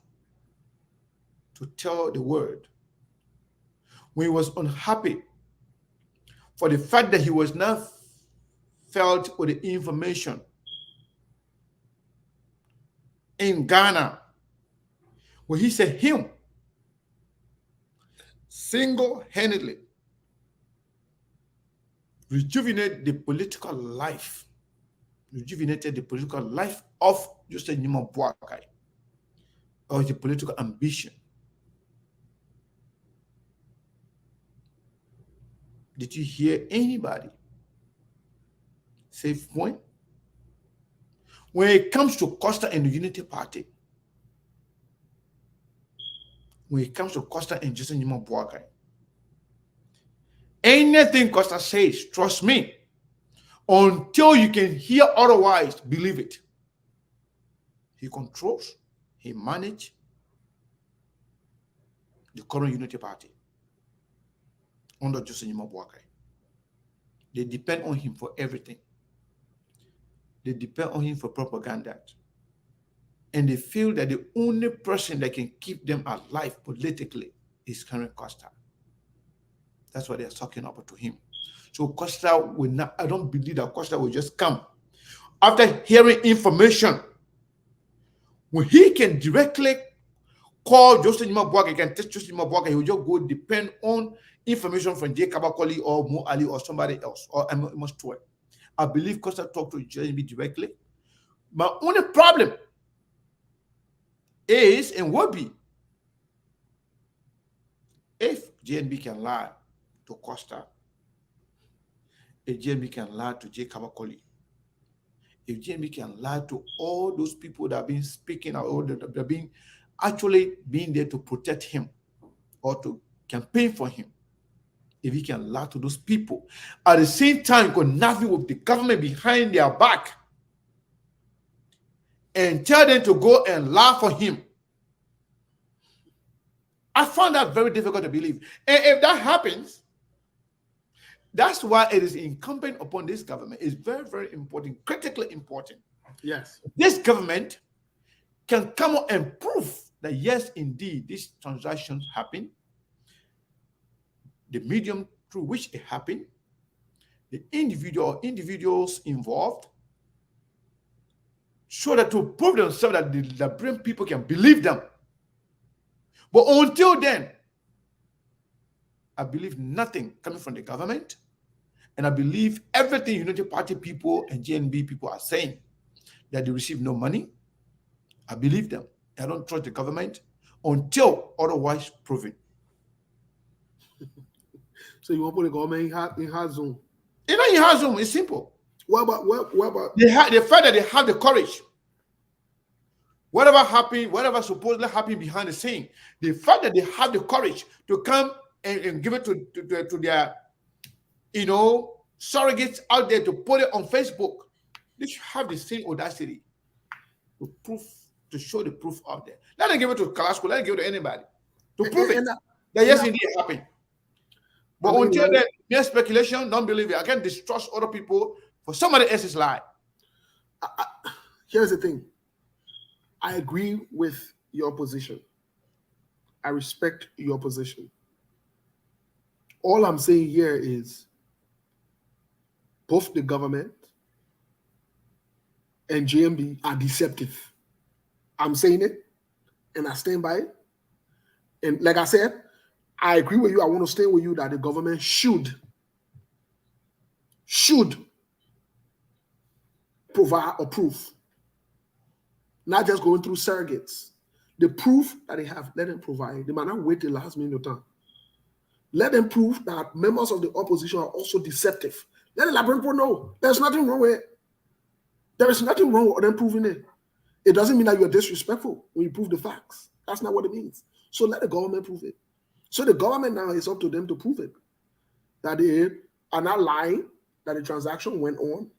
to tell the world, when he was unhappy for the fact that he was not felt with the information in Ghana, when he said him single-handedly rejuvenated the political life of Joseph Nyima Boakai, or the political ambition. Did you hear anybody say point? When it comes to Costa and the Unity Party, when it comes to Costa and Joseph Nyima Boakai, anything Costa says, trust me, until you can hear otherwise, believe it. He controls, he manages the current Unity Party under Joseph Nyima Boakai. They depend on him for everything. They depend on him for propaganda. And they feel that the only person that can keep them alive politically is Henry Costa. That's what they're talking about to him. So Costa will not, I don't believe that Costa will just come after hearing information. When he can directly call Joseph Nyima Boakai, can test Joseph Nyima Boakai, he will just go depend on information from J. Kabakoli or Mo Ali or somebody else, or Amos Stewart. I believe Costa talked to JNB directly. My only problem is and will be if JNB can lie to Costa, if JNB can lie to J. Kabakoli, if JNB can lie to all those people that have been speaking out, or that have been actually being there to protect him or to campaign for him, if he can lie to those people, at the same time conniving with the government behind their back and tell them to go and lie for him, I find that very difficult to believe. And if that happens, that's why it is incumbent upon this government. It's very, very important, critically important. Yes. This government can come up and prove that yes, indeed, these transactions happen, the medium through which it happened, the individuals involved, so that to prove themselves that the Liberian people can believe them. But until then, I believe nothing coming from the government, and I believe everything Unity Party people and GNB people are saying, that they receive no money. I believe them. I don't trust the government until otherwise proven. So you want to put the government in hard zone? You know, in hard zone, it's simple. What about The fact that they have the courage. Whatever happened, whatever supposedly happened behind the scene, the fact that they have the courage to come and give it to their, surrogates out there to put it on Facebook, they should have the same audacity to show the proof out there. Let them give it to Kalasco, let them give it to anybody to prove it that yes, indeed it happened. But until then, mere speculation, don't believe it. I can't distrust other people for somebody else's lie. Here's the thing. I agree with your position. I respect your position. All I'm saying here is both the government and JMB are deceptive. I'm saying it, and I stand by it. And like I said, I agree with you. I want to stay with you that the government should provide a proof, not just going through surrogates. The proof that they have, let them provide. They might not wait till last minute time. Let them prove that members of the opposition are also deceptive. Let the Liberian people know there's nothing wrong with it. There is nothing wrong with them proving it. It doesn't mean that you're disrespectful when you prove the facts. That's not what it means. So let the government prove it. So the government now is up to them to prove it. That they are not lying, that the transaction went on,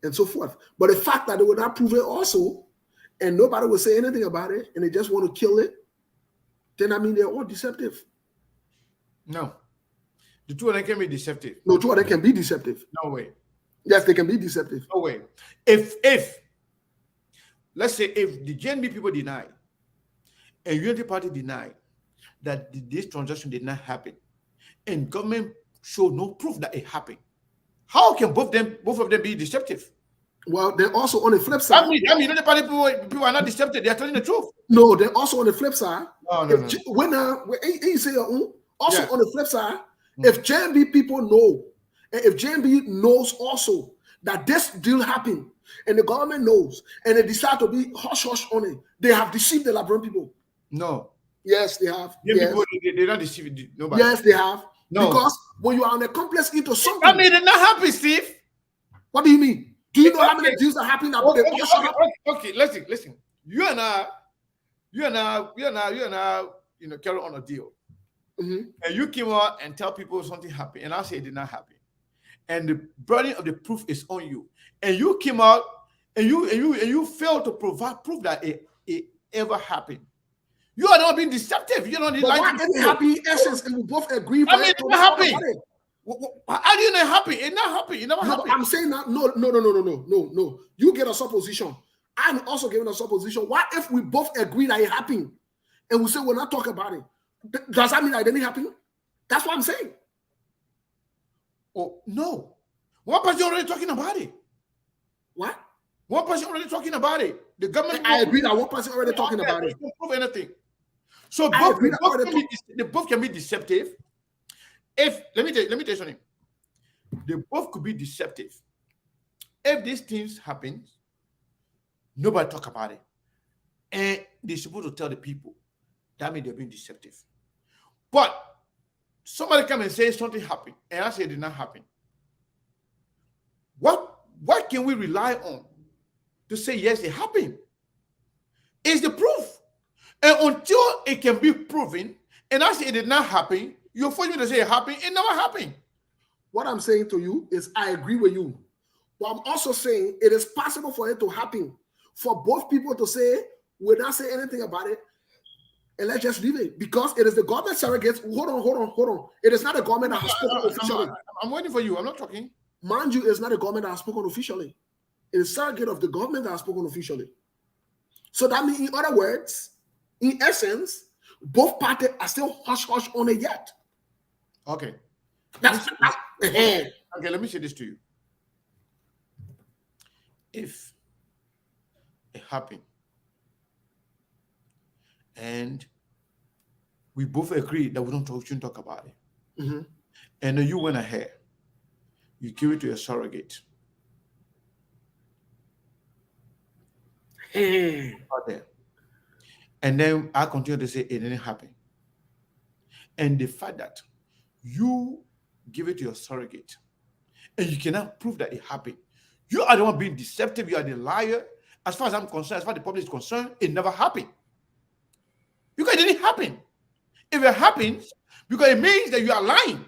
and so forth. But the fact that they will not prove it also, and nobody will say anything about it, and they just want to kill it, then I mean they're all deceptive. No. The two of them can be deceptive. No, two of them can be deceptive. No way. Yes, they can be deceptive. No way. If let's say if the GNB people deny and Unity Party deny that this transaction did not happen, and government show no proof that it happened, how can both of them be deceptive? Well, they're also on the flip side. I mean, Unity Party people are not deceptive; they are telling the truth. No, they're also on the flip side. No. When you say your own, also Yeah. on the flip side, if JNB people know, and if JNB knows also that this deal happened, and the government knows, and they decide to be hush-hush on it, they have deceived the Liberian people. No. Yes, they have. Yes. Yes. They're not deceiving nobody. Yes, they have. No. Because when you are an accomplice into something, I mean, they're not happy, Steve. what do you mean? Do you know how Okay. many deals are happening? Okay, listen. You and I, carry on a deal. Mhm. And you came out and tell people something happened, and I say it did not happen. And the burden of the proof is on you. And you came out and you failed to provide proof that it ever happened. You are not being deceptive. You don't need But like why didn't it happen in essence, and we both agree? I mean, for it's it not to happy. talk about it? How do you not happy? It not happy. It never No, happened. I'm saying that no. You get a supposition. I'm also giving a supposition. What if we both agree that it happened, and we say we're not talking about it? Does that mean that it didn't happen? That's what I'm saying. Oh no. One person already talking about it. What? One person already talking about it. The government. I agree that one person already talking about it. They don't prove anything. So I both, agree that they both can be deceptive. If let me tell you something. They both could be deceptive. If these things happen, nobody talk about it. And they're supposed to tell the people. That means they're being deceptive. But somebody come and say something happened, and I say it did not happen. What can we rely on to say yes, it happened? It's the proof. And until it can be proven, and I say it did not happen, you're forcing me to say it happened, it never happened. What I'm saying to you is I agree with you. But I'm also saying it is possible for it to happen. For both people to say, we're not saying anything about it, and let's just leave it. Because it is the government surrogates. Hold on. It is not the government that has spoken officially. I'm waiting for you. I'm not talking. Mind you, it's not the government that has spoken officially. It is surrogate of the government that has spoken officially. So that means, in other words, in essence, both parties are still hush-hush on it yet. Okay. Okay, let me say this to you. If it happened and we both agree that we shouldn't talk about it, mm-hmm. and then you went ahead, you give it to your surrogate. Out there. And then I continue to say it didn't happen. And the fact that you give it to your surrogate and you cannot prove that it happened, you are the one being deceptive, you are the liar. As far as I'm concerned, as far as the public is concerned, it never happened. Because it didn't happen. If it happens, because it means that you are lying.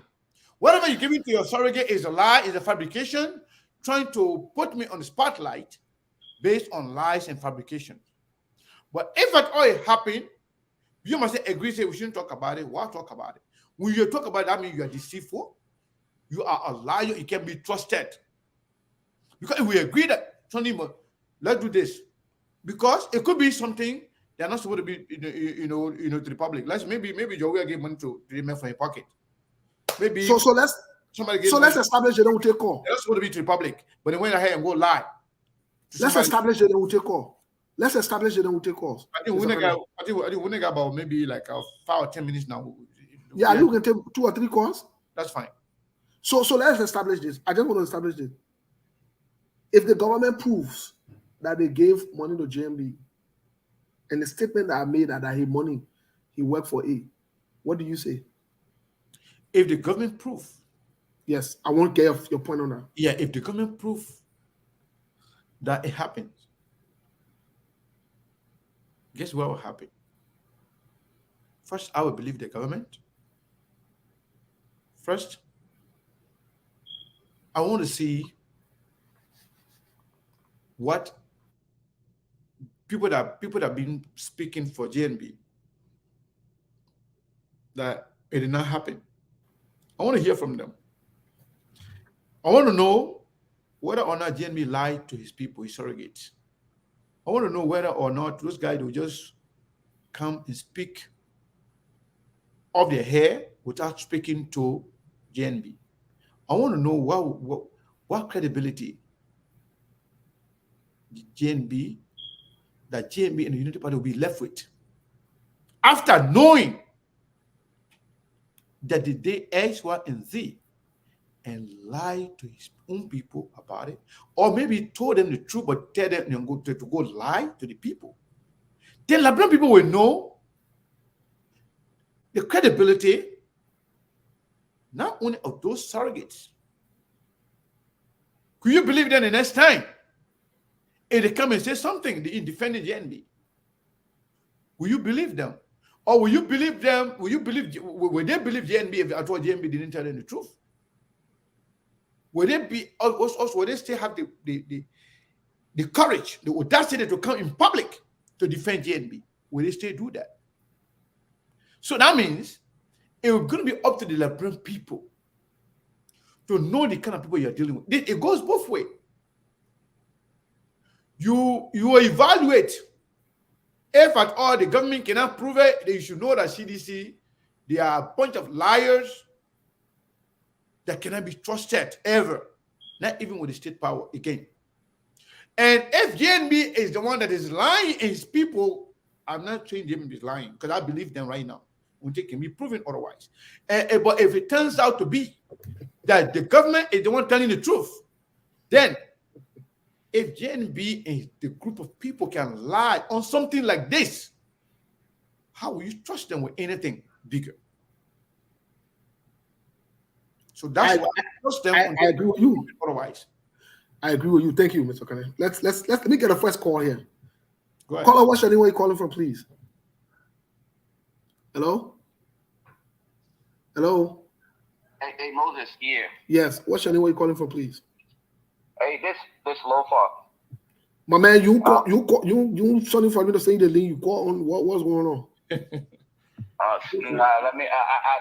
Whatever you give it to your surrogate is a lie, is a fabrication, trying to put me on the spotlight based on lies and fabrication. But if at all it happened, you must agree, say we shouldn't talk about it. Why talk about it? When you talk about it, that means you are deceitful. You are a liar. You can be trusted. Because if we agree that something, let's do this, because it could be something they're not supposed to be, to the public. Maybe Joey gave money to the man from his pocket. Maybe so let's establish they don't take call. They're not supposed to be to the public, but they went ahead and go lie. Let's establish they don't take call. Let's establish it and we'll take calls. I think we got about maybe like 5 or 10 minutes now. Yeah, you can take 2 or 3 calls. That's fine. So let's establish this. I just want to establish this. If the government proves that they gave money to JMB and the statement that I made that he worked for A, what do you say? If the government proof. Yes, I won't get your point on that. Yeah, if the government proof that it happened, guess what will happen? First, I will believe the government. First, I want to see what people that have been speaking for JNB that it did not happen. I want to hear from them. I want to know whether or not JNB lied to his people, his surrogates. I want to know whether or not those guys will just come and speak off their hair without speaking to JNB. I want to know what credibility JNB and the Unity Party will be left with after knowing that the day X, Y, and Z and lie to his own people about it, or maybe told them the truth but tell them to go lie to the people. Then Liberian people will know the credibility not only of those surrogates. Could you believe that the next time if they come and say something in defending JNB, will you believe them? Or will you believe them? Will they believe JNB if at all JNB didn't tell them the truth? Will they still have the courage, the audacity to come in public to defend JNB? Will they still do that? So that means it's going to be up to the Liberian people to know the kind of people you're dealing with. It goes both ways. You evaluate. If at all the government cannot prove it, then you should know that CDC, they are a bunch of liars that cannot be trusted ever, not even with the state power again. And if JNB is the one that is lying and his people, I'm not saying JNB is lying because I believe them right now until it can be proven otherwise. But if it turns out to be that the government is the one telling the truth, then if JNB and the group of people can lie on something like this, how will you trust them with anything bigger? So that's why I trust them. I agree with you. Otherwise, I agree with you. Thank you, Mr. Kane. Let me get a first call here. go ahead. Caller, what's your name? Where you calling from, please? Hello? Hello? Hey, Moses, yeah. Yes. What's your name? Where you calling from, please? Hey, this Lofa. My man, you something for me to say the link you call on. What's going on? Let me.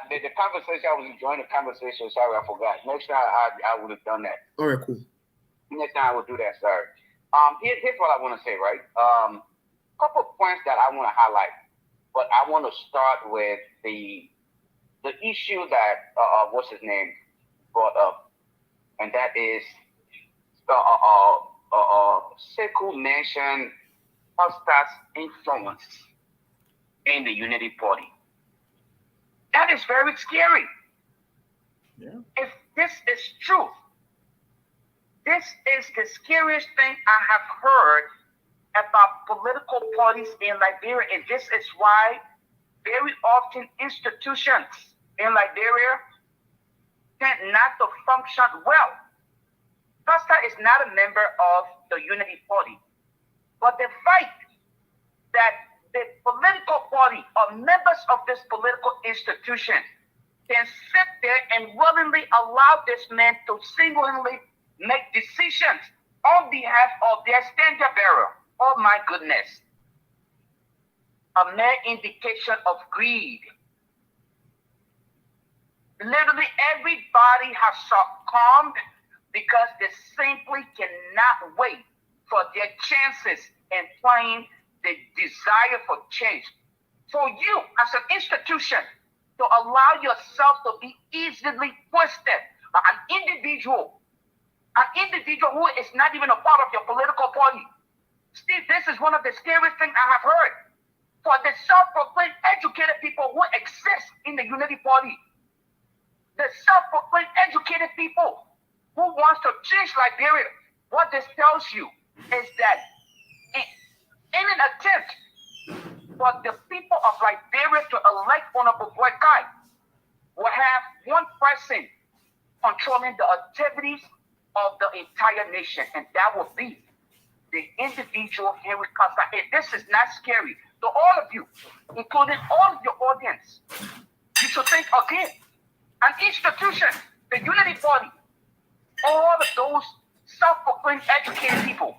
The conversation, I was enjoying the conversation. Sorry, I forgot. Next time, I would have done that. All right, cool. Next time, I will do that. Sorry. Here's what I want to say. Right. Couple of points that I want to highlight, but I want to start with the issue that what's his name brought up, and that is Sekou mentioned Costa's influence in the Unity Party. That is very scary. Yeah. If this is true, this is the scariest thing I have heard about political parties in Liberia, and this is why very often institutions in Liberia tend not to function well. Costa is not a member of the Unity Party, but the fact that the political party or members of this political institution can sit there and willingly allow this man to singularly make decisions on behalf of their standard bearer. Oh my goodness. A mere indication of greed. Literally everybody has succumbed because they simply cannot wait for their chances in playing the desire for change. For you as an institution to allow yourself to be easily twisted by an individual who is not even a part of your political party, Steve, this is one of the scariest things I have heard. For the self-proclaimed educated people who exist in the Unity Party, the self-proclaimed educated people who wants to change Liberia, what this tells you is that in an attempt for the people of Liberia to elect Honorable Boykai, will have one person controlling the activities of the entire nation, and that will be the individual Henry Costa. And this is not scary to all of you, including all of your audience. You should think again. An institution, the Unity Party, all of those self-proclaimed educated people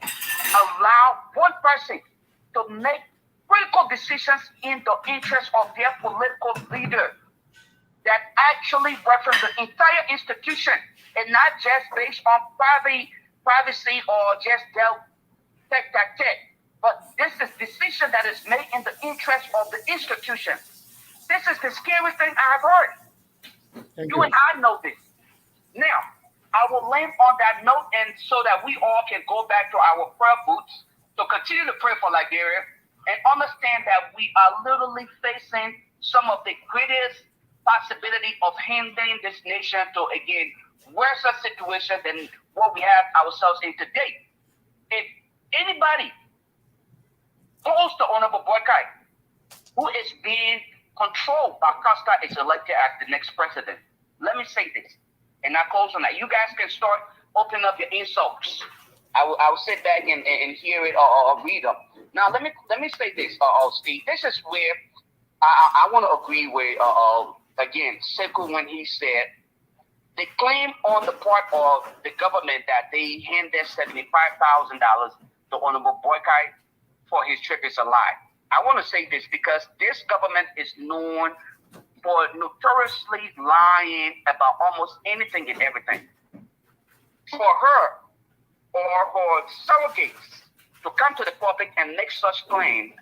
allow one person to make critical decisions in the interest of their political leader that actually reference the entire institution and not just based on privacy or just tech. But this is decision that is made in the interest of the institution. This is the scariest thing I have heard. You and I know this. Now, I will land on that note, and so that we all can go back to our prayer boots to continue to pray for Liberia and understand that we are literally facing some of the greatest possibility of handing this nation to, again, worse a situation than what we have ourselves in today. If anybody close to Honorable Boykai, who is being controlled by Costa, is elected as the next president, let me say this, and I close on that. You guys can start opening up your insults. I will sit back and hear it or read them. Now, let me say this, Steve. This is where I want to agree with, again, Sekou, when he said the claim on the part of the government that they handed $75,000 to Honorable Boykai for his trip is a lie. I want to say this because this government is known for notoriously lying about almost anything and everything. For her or for surrogates to come to the public and make such claim,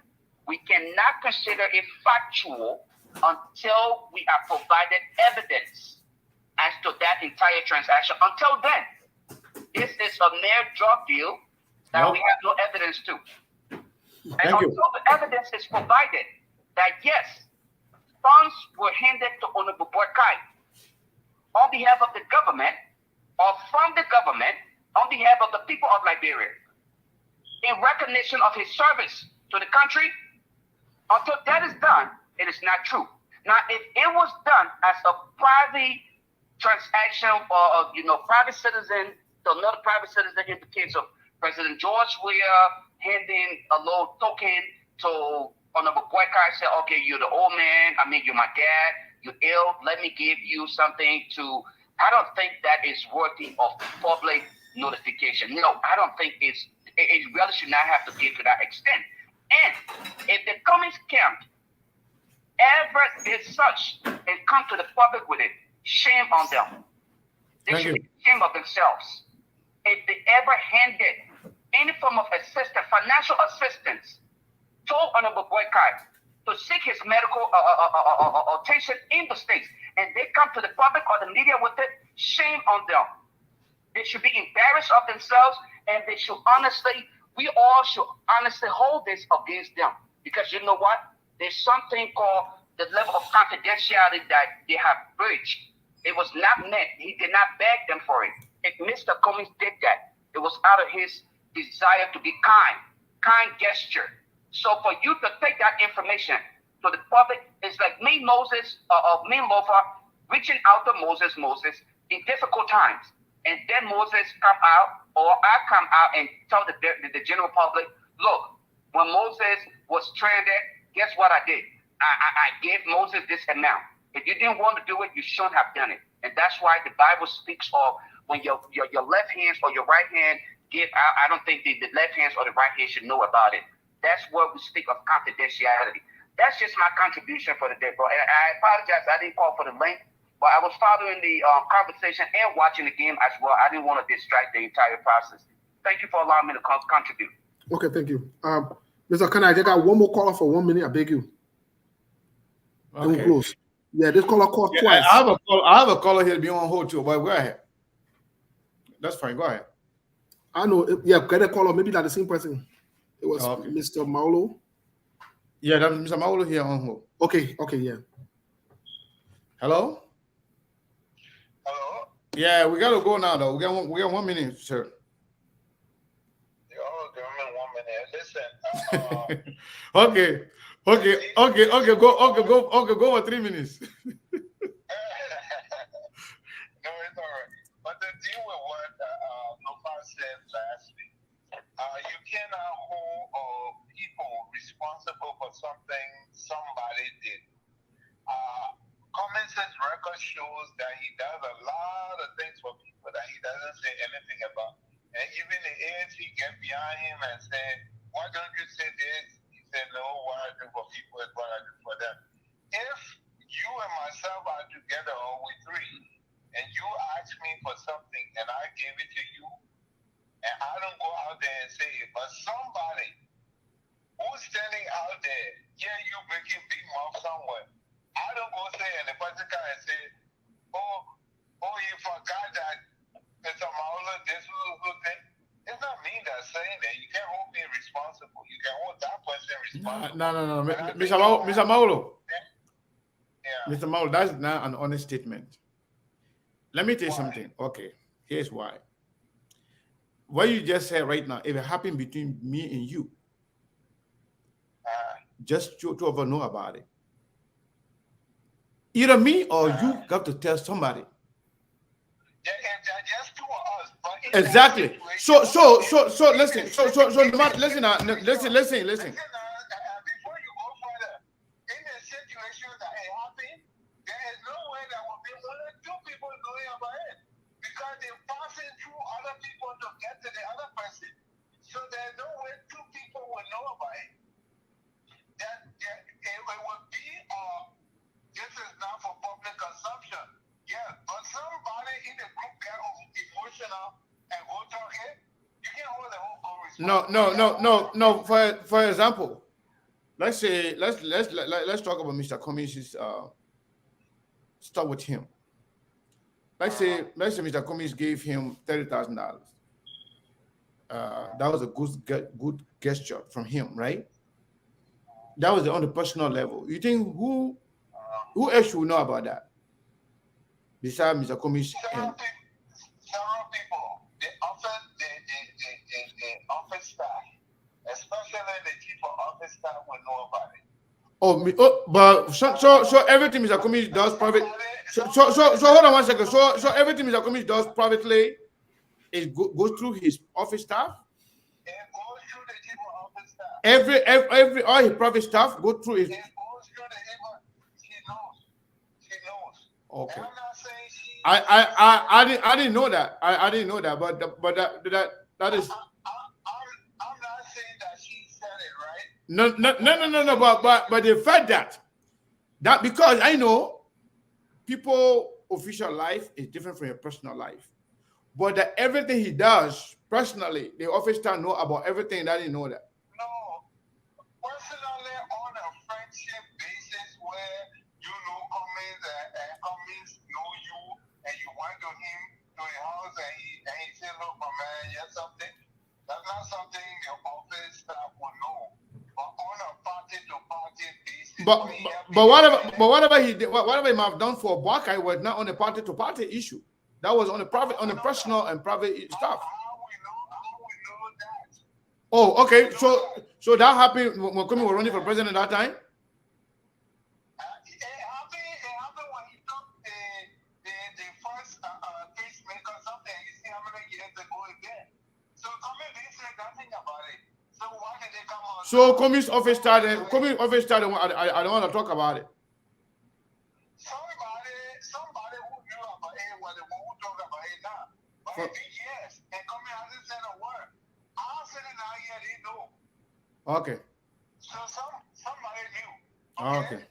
we cannot consider it factual until we are provided evidence as to that entire transaction. Until then, this is a mere drug deal that we have no evidence to. And until the evidence is provided that yes, funds were handed to Honorable Boykai on behalf of the government or from the government on behalf of the people of Liberia in recognition of his service to the country, until that is done, it is not true. Now, if it was done as a private transaction or, private citizen to another private citizen, in the case of President George Weah handing a little token to Honorable Boykai, say, okay, you're the old man, you're my dad, you're ill, let me give you something to, I don't think that is worthy of public notification. No, I don't think it really should not have to get to that extent. And if the Cummings camp ever did such and come to the public with it, shame on them. They should be ashamed of themselves. If they ever handed any form of assistance, financial assistance, to Honorable Boykai to seek his medical attention in the States, and they come to the public or the media with it, shame on them. They should be embarrassed of themselves, and we all should honestly hold this against them. Because you know what? There's something called the level of confidentiality that they have breached. It was not meant. He did not beg them for it. If Mr. Cummings did that, it was out of his desire to be kind gesture. So for you to take that information to the public, it's like me, Moses, Lofa, reaching out to Moses in difficult times. And then Moses come out, or I come out and tell the general public, look, when Moses was stranded, guess what I did? I gave Moses this amount. If you didn't want to do it, you shouldn't have done it. And that's why the Bible speaks of when your left hand or your right hand give out. I don't think the left hand or the right hand should know about it. That's where we speak of confidentiality. That's just my contribution for the day, bro. And I apologize, I didn't call for the link, but I was following the conversation and watching the game as well. I didn't want to distract the entire process. Thank you for allowing me to contribute. Okay, thank you. Mr. Kana, I got one more caller for 1 minute. I beg you. Okay. We'll close. Yeah, this caller called twice. I have a caller here to be on hold too, but go ahead. That's fine. Go ahead. I know. Yeah, get a caller. Maybe not the same person. It was Okay. Mr. Maulo. Yeah, that's Mr. Maulu here on hold. Okay, yeah. Hello? Hello? Yeah, we gotta go now though. We got 1 minute, sir. Oh, give me 1 minute. Listen, Okay. Go for 3 minutes. no, it's all right. But to deal with what Lopa said last week, you cannot hold people responsible for something somebody did. Common sense record shows that he does a lot of things for people that he doesn't say anything about. And even the ANC get behind him and say, why don't you say this? He said, no, what I do for people is what I do for them. If you and myself are together or we three, and you ask me for something and I give it to you, and I don't go out there and say it, but somebody who's standing out there, yeah, you making big mouth somewhere. I don't go say and the person come and say, oh, you forgot that Mr. Maula, this thing. It's not me that's saying that. You can't hold me responsible. You can hold that person responsible. No. Mr. Maulu. Yeah. Mr. Maulu, that's not an honest statement. Let me tell you something. Okay, here's why. What you just said right now, if it happened between me and you, just two of us know about it. Either me or you got to tell somebody. Yeah, just two of us. But Exactly. So listen. Listen. Before you go further, in a situation that it happened, there is no way that will be one or two people knowing about it because they're passing through other people to get to the other person. So there's no way two people will know about it. It would be this is not for public consumption. Yeah, but somebody in the group get emotional and go talking, you can't hold the whole group responsible. No. For example, let's say let's talk about Mr. Cummings' start with him. Let's say Mr. Cummings gave him $30,000. That was a good gesture from him, right? That was on the personal level. You think who else should know about that besides Mr. Cummings? Several people, the office staff, especially the chief of office staff, will know about it. But so everything Mr. Cummings does private. So hold on 1 second. So everything Mr. Cummings does privately goes through his office staff. It goes through the chief of office staff. Every all his private staff go through his. It goes through the she knows. Okay. And I'm not saying she. I didn't know that. I didn't know that. But that is. I'm not saying that she said it, right? No. But the fact that because I know people official life is different from your personal life, but that everything he does personally, the office staff know about everything. That didn't know that. No, personally on a friendship basis where you know Cummings know you and you went to him to his house and he said, look, my man, yes, something. That's not something the office staff will know. But on a party-to-party basis, whatever he might have done for Buckeye was not on a party-to-party issue. That was on a personal and private stuff. How we know that? Oh, okay. So that happened when Cummings was running for president at that time. It happened when he took the first pacemaker something. You see how many years ago again. So Cummings didn't say nothing about it. So why did they come on? So Cummings' office started. I don't want to talk about it. Somebody who knew about it was the one who talked about it now. But it's been years, and Cummings hasn't said a word. I'm sitting out here, they know. Okay. So somebody knew. Okay.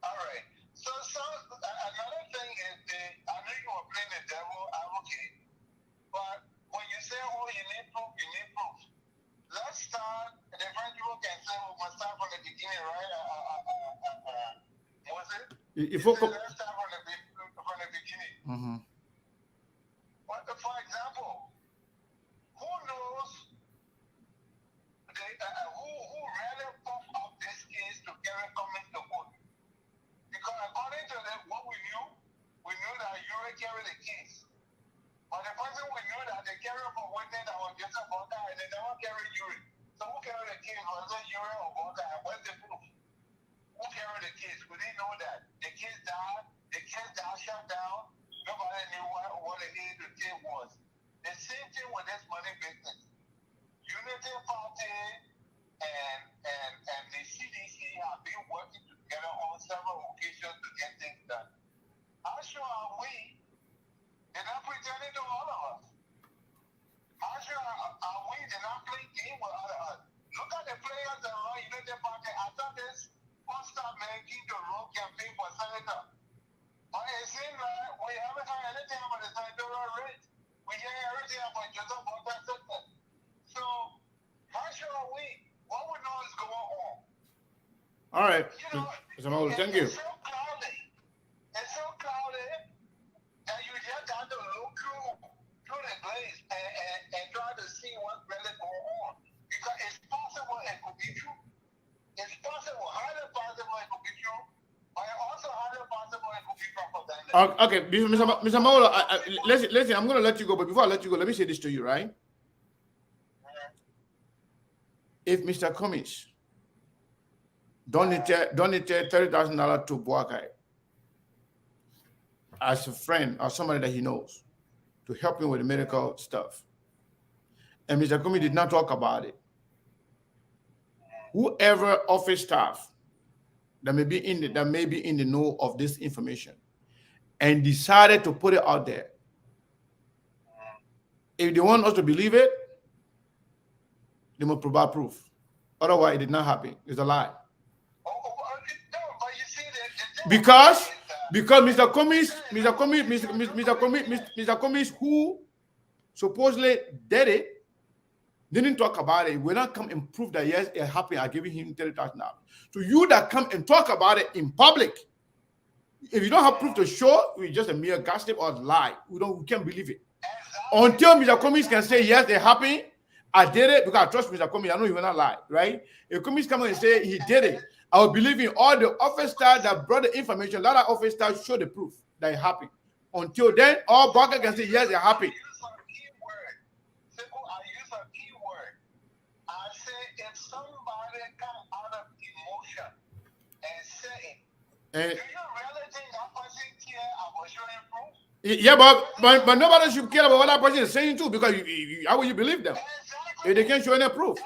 All right. So another thing is I know you were playing the devil advocate, but when you say, oh, you need proof, let's start. The French people can say, we must start from the beginning, right? Was it? Let's start from the beginning. Mm-hmm. For example, who knows carry for one thing that was just a vodka and they never carry urine. So who carry the kids? Was it urine or vodka? What's the proof? Who carry the kids? We didn't know that. The kids died. The kids got shut down. Nobody knew what the aid to take was. The same thing with this money business. Unity Party and the CDC have been working together on several occasions to get things done. How sure are we? They're not pretending to all of us. How sure are we? They're not playing game with all of us. Look at the players that run Unity Party. I thought this first time making the road campaign for senator. But it seems like we haven't heard anything about the senatorial race. We hear everything about Joseph Bont's system. So, how sure are we? What we know is going on? All right. You know, Mr. Maul, thank you. It's so cloudy. It's so cloudy that you just got to look through the glaze and try to see what's really going on. Because it's possible it could be true. It's possible, highly possible it could be true. But also highly possible it could be propaganda. Okay, Mr. Maul, listen, I'm going to let you go. But before I let you go, let me say this to you, right? If Mr. Cummings donated $30,000 to Boakai as a friend or somebody that he knows to help him with the medical stuff, and Mr. Cummings did not talk about it, whoever office staff that may be in the know of this information and decided to put it out there, if they want us to believe it, they must provide proof. Otherwise, it did not happen. It's a lie. Because Mr. Cummings, who supposedly did it, didn't talk about it. Will not come and prove that yes, it happened. I giving him $30,000. So you that come and talk about it in public, if you don't have proof to show, it's just a mere gossip or lie. We can't believe it. Until Mr. Cummings can say yes, it happened. I did it because I trust Mr. Cummings. I know he will not lie, right? If Cummings come and say he did it, I will believe in all the officers that brought the information. A lot of officers show the proof that it happened. Until then, all Barker can say yes, it happened. I use a key word. I say if somebody come out of emotion and say it, do you really think that person care about showing proof? Yeah, but nobody should care about what that person is saying too, because how will you believe them? If they can't show any proof.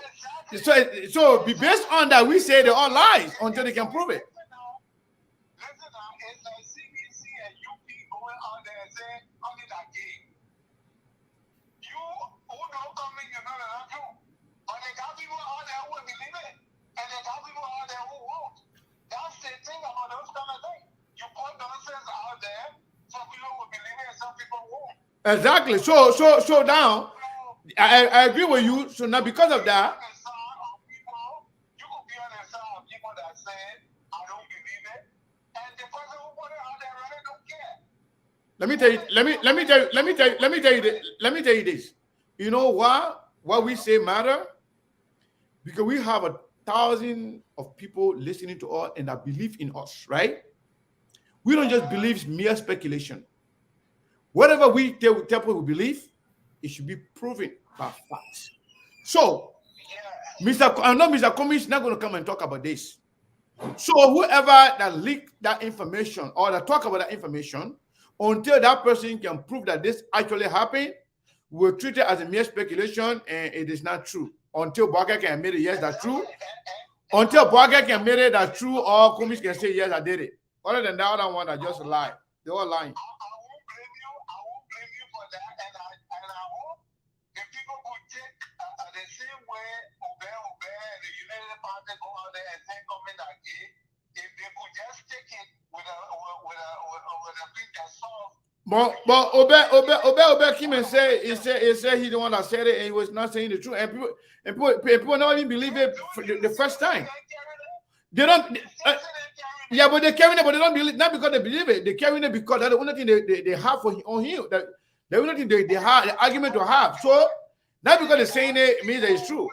So be based on that, we say they're all lies until they can prove it. Listen now, it's like CBC and UP going out there and saying, I'm in that game. You who don't come in, you know that not true. But they got people out there who will believe it, and they got people out there who won't. That's the thing about those kind of things. You put nonsense out there, some people will believe it, and some people won't. Exactly. So now, I agree with you. So now, because of that, you could be on the side of people that say, I don't believe it, and the person who put it out there really don't care. Let me tell you this. You know why? What we say matter? Because we have 1,000 of people listening to us and that believe in us, right? We don't just believe mere speculation. Whatever we tell people we believe, it should be proven by facts. So, I know Mr. Cummings is not going to come and talk about this. So whoever that leaked that information or that talk about that information, until that person can prove that this actually happened, we'll treat it as a mere speculation and it is not true. Until Barker can admit it, yes, that's true. Until Barker can admit it, that's true, or Cummings can say, yes, I did it. Other than that, other one, I just lie. They're all lying. I won't blame you for that, and I hope if people could take the same way Obey, and the United Party go out there and say comment again, if they could just take it with a thing that's soft. But Obey came and say he said he the one that said it and he was not saying the truth, and people don't even believe it for the first time. They don't. Yeah, but they're carrying it, but they don't believe, not because they believe it. They're carrying it because that's the only thing they have on him. That the only thing they have, the argument to have. So, not because they're saying it means that it's true.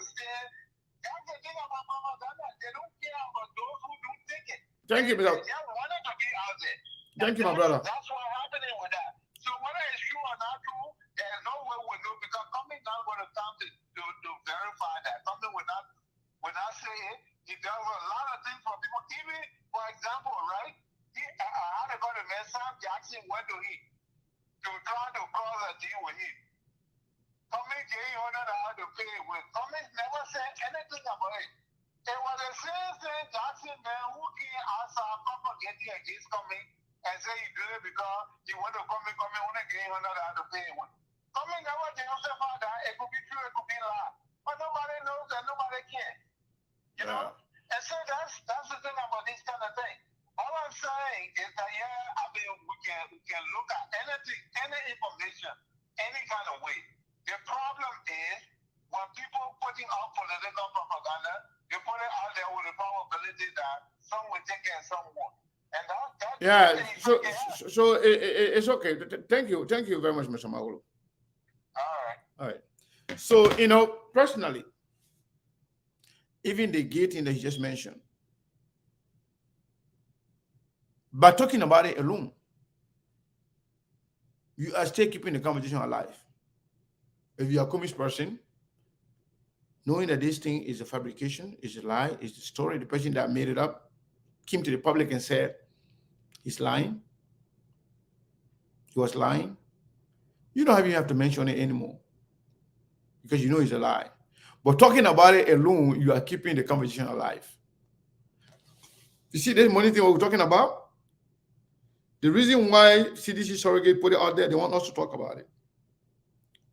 Thank you, brother. Thank you, my brother. That's what's happening with that. So whether it's true or not true, there's no way we know because time to verify that. Something will not say it. He does a lot of things for people. Even, for example, right? I had to go to Sam Jackson went to him to try to close a deal with him. Cummings gave $100 to pay with. Cummings never said anything about it. It was the same thing Jackson man who came outside propagating against Cummings and said he did it because he went to Cummings when they gave $100 to pay with. Cummings never justified that. It could be true, it could be lie. But nobody knows and nobody can. You know? And so that's the thing about this kind of thing. All I'm saying is that we can look at anything, any information, any kind of way. The problem is when people putting out political propaganda, they put it out there with the probability that some will take it and some won't. And so it's okay. Thank you very much, Mr. Maholo. All right. So personally, even the gating that you just mentioned, by talking about it alone, you are still keeping the conversation alive. If you are a communist person, knowing that this thing is a fabrication, is a lie, is the story, the person that made it up came to the public and said he's lying, he was lying, you don't even have to mention it anymore because you know it's a lie. But talking about it alone, you are keeping the conversation alive. You see this money thing we're talking about? The reason why CDC surrogate put it out there, they want us to talk about it.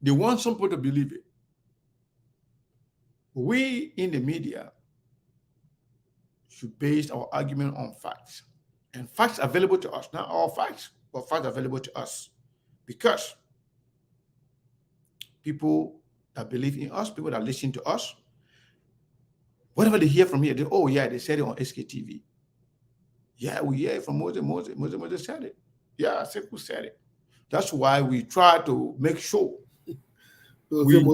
They want some people to believe it. We in the media should base our argument on facts. And facts available to us, not all facts, but facts available to us. Because people that believe in us, people that listen to us, whatever they hear from here, they said it on SKTV. Yeah, we hear it from Moses said it. Yeah, Sekou said it. That's why we try to make sure we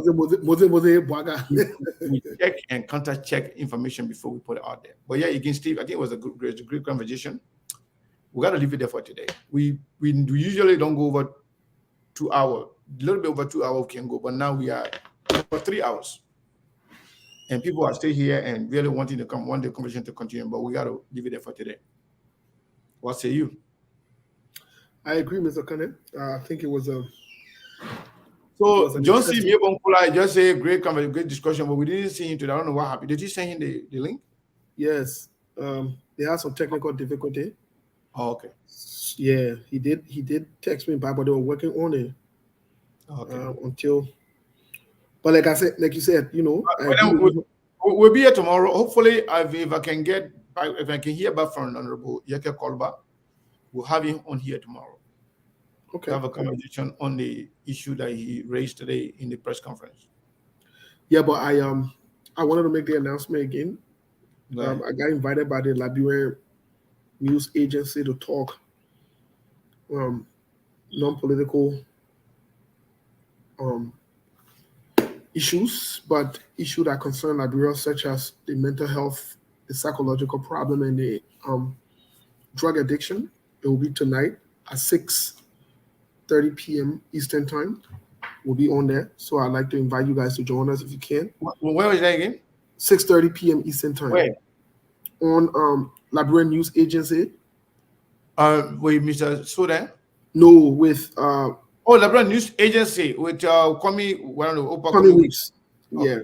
check and counter-check information before we put it out there. But yeah, again, Steve, I think it was a great conversation. We got to leave it there for today. We usually don't go over 2 hours. A little bit over 2 hours we can go, but now we are for 3 hours. And people are still here and really want the conversation to continue, but we got to leave it there for today. What say you? I agree, Mr. Kane. I think it was a... So John C. Mebonkula just say great discussion, but we didn't see him today. I don't know what happened. Did you send him the link? Yes. They had some technical difficulty. Oh, okay. Yeah, he did text me back, but they were working on it until. But like you said, we'll be here tomorrow. Hopefully, if I can hear back from Honorable Yeke Kolba, we'll have him on here tomorrow. Okay. Have a conversation on the issue that he raised today in the press conference. Yeah, but I wanted to make the announcement again. I got invited by the Liberian news agency to talk non-political issues, but issues that concern Liberia, such as the mental health, the psychological problem, and the drug addiction. It will be tonight at 6:30 p.m. Eastern Time. We'll be on there. So I'd like to invite you guys to join us if you can. Where is that again? 6:30 p.m. Eastern Time. Where? On Liberian News Agency. With Mr. Soda? No, with Liberian News Agency with Kwame Weeks. Okay. Yeah.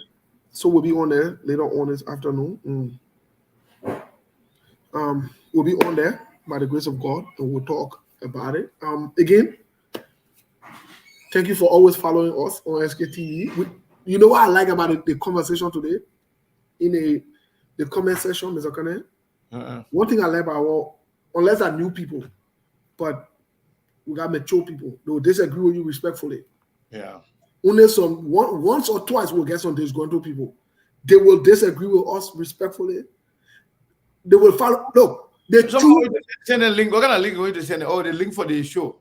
So we'll be on there later on this afternoon. We'll be on there by the grace of God, and we'll talk about it. Again, thank you for always following us on SKTV. You know what I like about the conversation today? In the comment section, Mr. Kane, one thing I like about unless I new people, but we got mature people. They will disagree with you respectfully. Yeah. Only once or twice we'll get some disgruntled people. They will disagree with us respectfully. They will follow. Look, send a link. What kind of link are you going to send? The link for the show.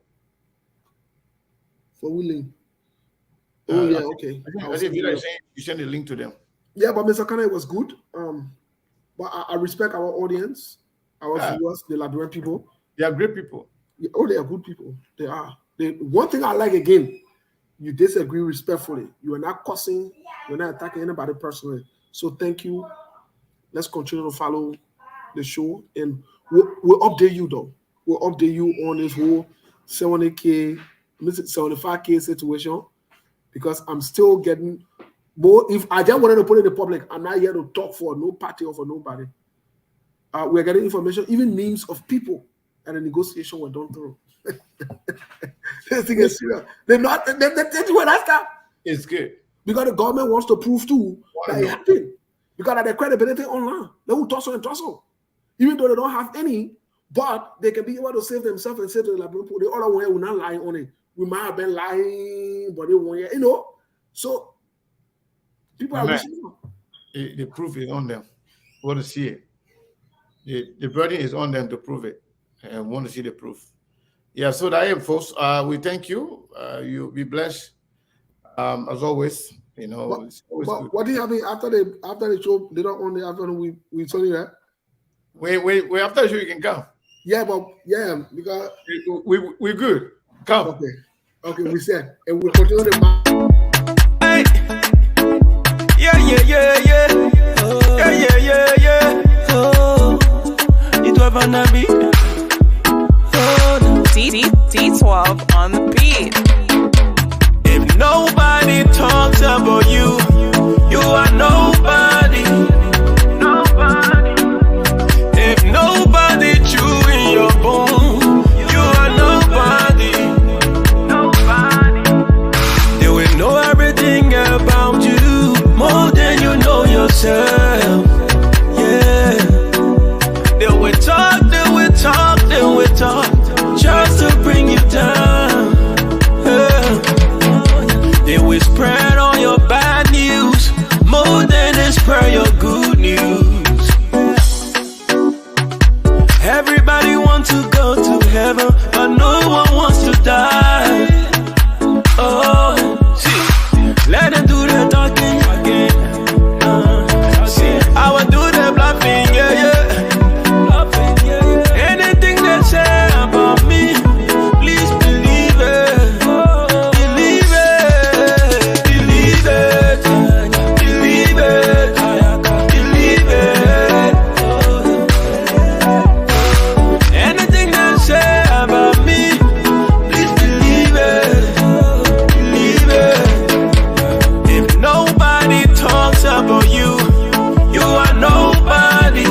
For we link. Oh yeah, okay. I think you send a link to them. Yeah, but Mr. Kane, it was good. But I respect our audience, our viewers, the Liberian people. They are great people. Oh, they are good people. They are. One thing I like again, You disagree respectfully. You are not cussing. You're not attacking anybody personally. So thank you. Let's continue to follow the show, and we'll update you though. We'll update you on this whole 75K situation, because I'm still getting more. If I just wanted to put it in the public, I'm not here to talk for no party or for nobody. We're getting information, even names of people that the negotiation were done through. This thing is serious. They're not. It's good. Because the government wants to prove too that it happened. Because of their credibility online. They will tussle and tussle. Even though they don't have any, but they can be able to save themselves and say to the people, the other one will not lie on it. We might have been lying, but they won't, you know. So people are listening. The proof is on them. We want to see it. The burden is on them to prove it, and want to see the proof. Yeah, so that is, folks. We thank you. You be blessed. As always, you know. It's always good. What did happen after the show later on the afternoon? We told you that. Wait, after the show you can come. Yeah, but because we're good. Come. Okay, we said, and we'll continue the. Hey. Yeah. Oh. Yeah. Oh, it was gonna be. D12 on the beat. If nobody talks about you, you are nobody. If nobody chewing your bone, you are nobody. They will know everything about you more than you know yourself. Yeah. They will talk, just to bring you down. They will spread all your bad news more than they spread your good news. Everybody wants to go to heaven, but no one wants to die. Oh, see, let them do their talking again. See, I will do the bluffing, yeah. Anything they say about me, please believe it. Believe it. Believe it. Believe it. Believe it. Anything they say about me, please believe it. Believe it. If nobody talks about you, you are nobody.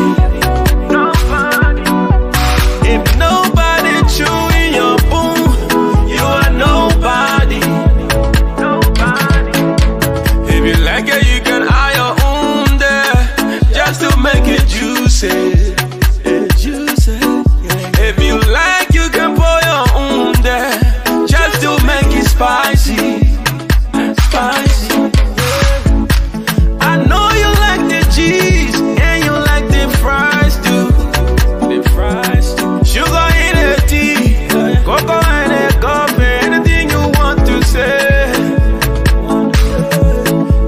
If nobody chewing your boom, you are nobody. If you like it, you can add your own there, just to make it juicy. If you like, you can pour your own there, just to make it spicy. I know you like the cheese, and you like the fries too. Sugar in the tea, cocoa in the coffee, anything you want to say.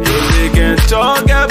If they can talk about